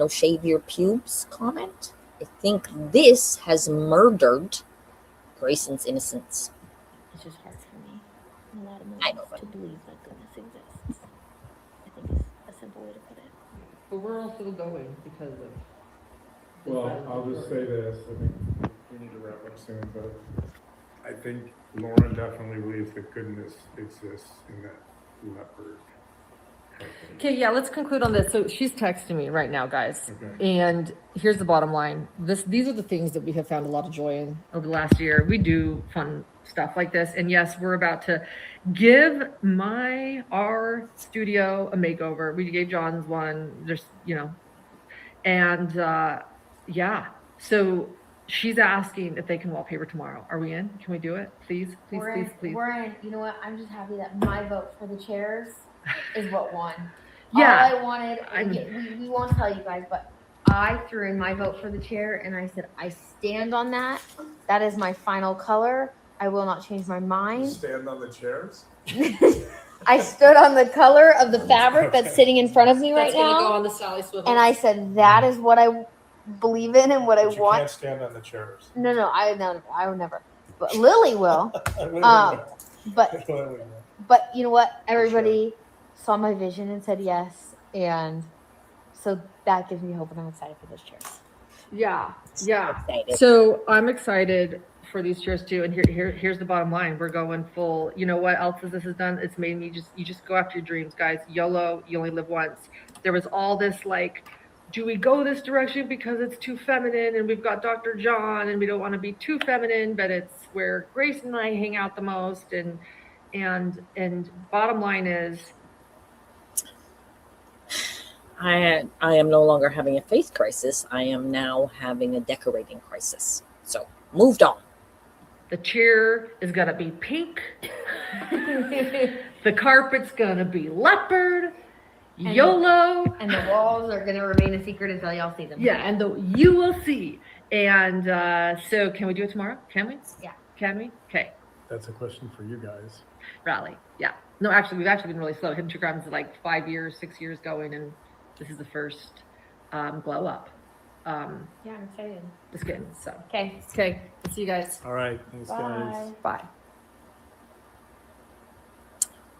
shave your pubes comment. I think this has murdered Grayson's innocence. It's just hard for me in a lot of I know, moments but to believe that goodness exists. I think is a simple way to put it. But we're all still going because of. Well, I'll just say this, I think we need to wrap up soon, but I think Lauren definitely believes that goodness exists in that leopard. Okay, yeah, let's conclude on this. So she's texting me right now, guys. Okay. And here's the bottom line. These are the things that we have found a lot of joy in over the last year. We do fun stuff like this. And yes, we're about to give our studio a makeover. We gave John's one, just, and yeah. So she's asking if they can wallpaper tomorrow. Are we in? Can we do it? Please. We're in. You know what? I'm just happy that my vote for the chairs is what won. Yeah. All I wanted, we won't tell you guys, but I threw in my vote for the chair and I said, I stand on that. That is my final color. I will not change my mind. Stand on the chairs? I stood on the color of the fabric that's Okay. sitting in front of me right That's gonna go now, on the Sally Swivel. and I said that is what I believe in and what I But you want. can't stand on the chairs. No, I would never. But Lily will. Lily Um, will. But Lily will. but you know what? Everybody saw my vision and said yes, and so that gives me hope, and I'm excited for those chairs. Yeah. Excited. So I'm excited for these chairs too. And here's the bottom line. We're going full. You know what else this has done? It's made me you just go after your dreams, guys. YOLO, you only live once. There was all this like, do we go this direction because it's too feminine and we've got Dr. John and we don't want to be too feminine, but it's where Grace and I hang out the most. And bottom line is, I am no longer having a faith crisis. I am now having a decorating crisis. So moved on. the chair is gonna be pink. The carpet's gonna be leopard. And- YOLO. And the walls are gonna remain a secret until y'all see them. Yeah, and you will see. And so can we do it tomorrow? Can we? Yeah. Can we? Okay. That's a question for you guys. Rally. Yeah. No, actually, we've actually been really slow. Hidden Grams is like 5 years, 6 years going, and this is the first glow up. Yeah, I'm excited. Just kidding. So, Okay. okay. See you guys. All right. Thanks, guys. Bye.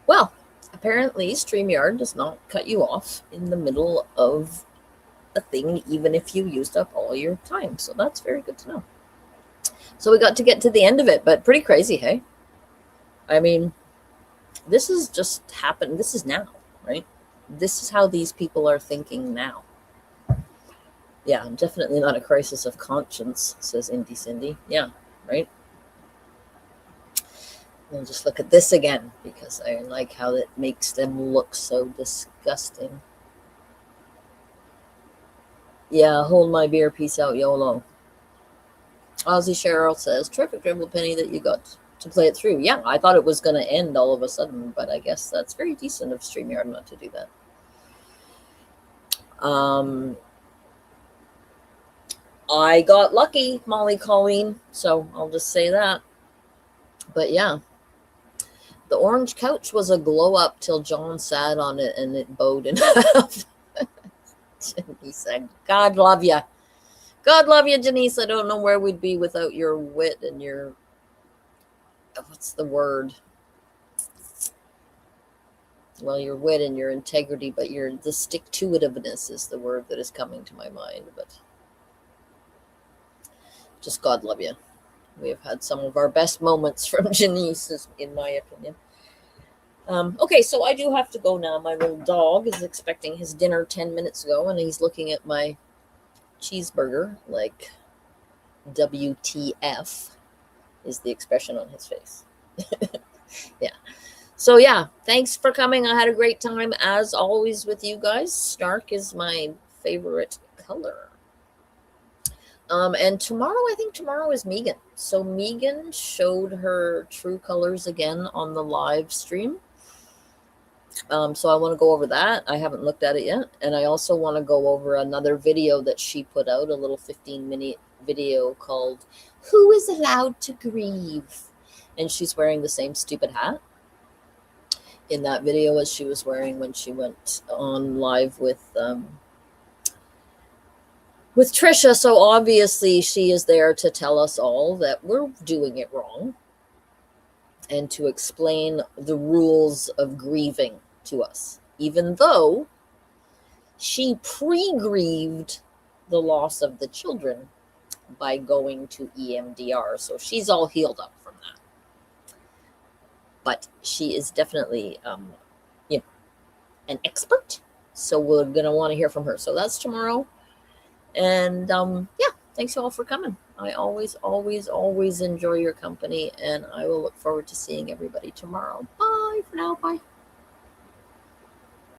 Well, apparently StreamYard does not cut you off in the middle of a thing, even if you used up all your time. So that's very good to know. So we got to get to the end of it, but pretty crazy, hey? I mean, this is just happened. This is now, right? This is how these people are thinking now. Yeah, definitely not a crisis of conscience, says Indy Cindy. Yeah, right? We'll just look at this again because I like how it makes them look so disgusting. Yeah, hold my beer, peace out, YOLO. Ozzy Cheryl says, terrific Dribble Penny that you got to play it through. Yeah, I thought it was going to end all of a sudden, but I guess that's very decent of StreamYard not to do that. I got lucky, Molly Colleen, so I'll just say that. But yeah, the orange couch was a glow up till John sat on it and it bowed in half. He said, God love you. God love you, Janice. I don't know where we'd be without your wit and your, what's the word? Well, your wit and your integrity, but the stick-to-itiveness is the word that is coming to my mind. But just God love you. We have had some of our best moments from Janice, in my opinion. Okay, so I do have to go now. My little dog is expecting his dinner 10 minutes ago, and he's looking at my cheeseburger like WTF is the expression on his face. Yeah. So yeah, thanks for coming. I had a great time as always with you guys. Stark is my favorite color. And tomorrow, I think tomorrow is Megan. So Megan showed her true colors again on the live stream. So I want to go over that. I haven't looked at it yet. And I also want to go over another video that she put out, a little 15-minute video called Who is Allowed to Grieve? And she's wearing the same stupid hat in that video as she was wearing when she went on live with Trisha. So obviously she is there to tell us all that we're doing it wrong and to explain the rules of grieving to us, even though she pre-grieved the loss of the children by going to EMDR. So she's all healed up from that. But she is definitely, an expert. So we're going to want to hear from her. So that's tomorrow. And yeah, thanks you all for coming. I always, always, always enjoy your company, and I will look forward to seeing everybody tomorrow. Bye for now. Bye.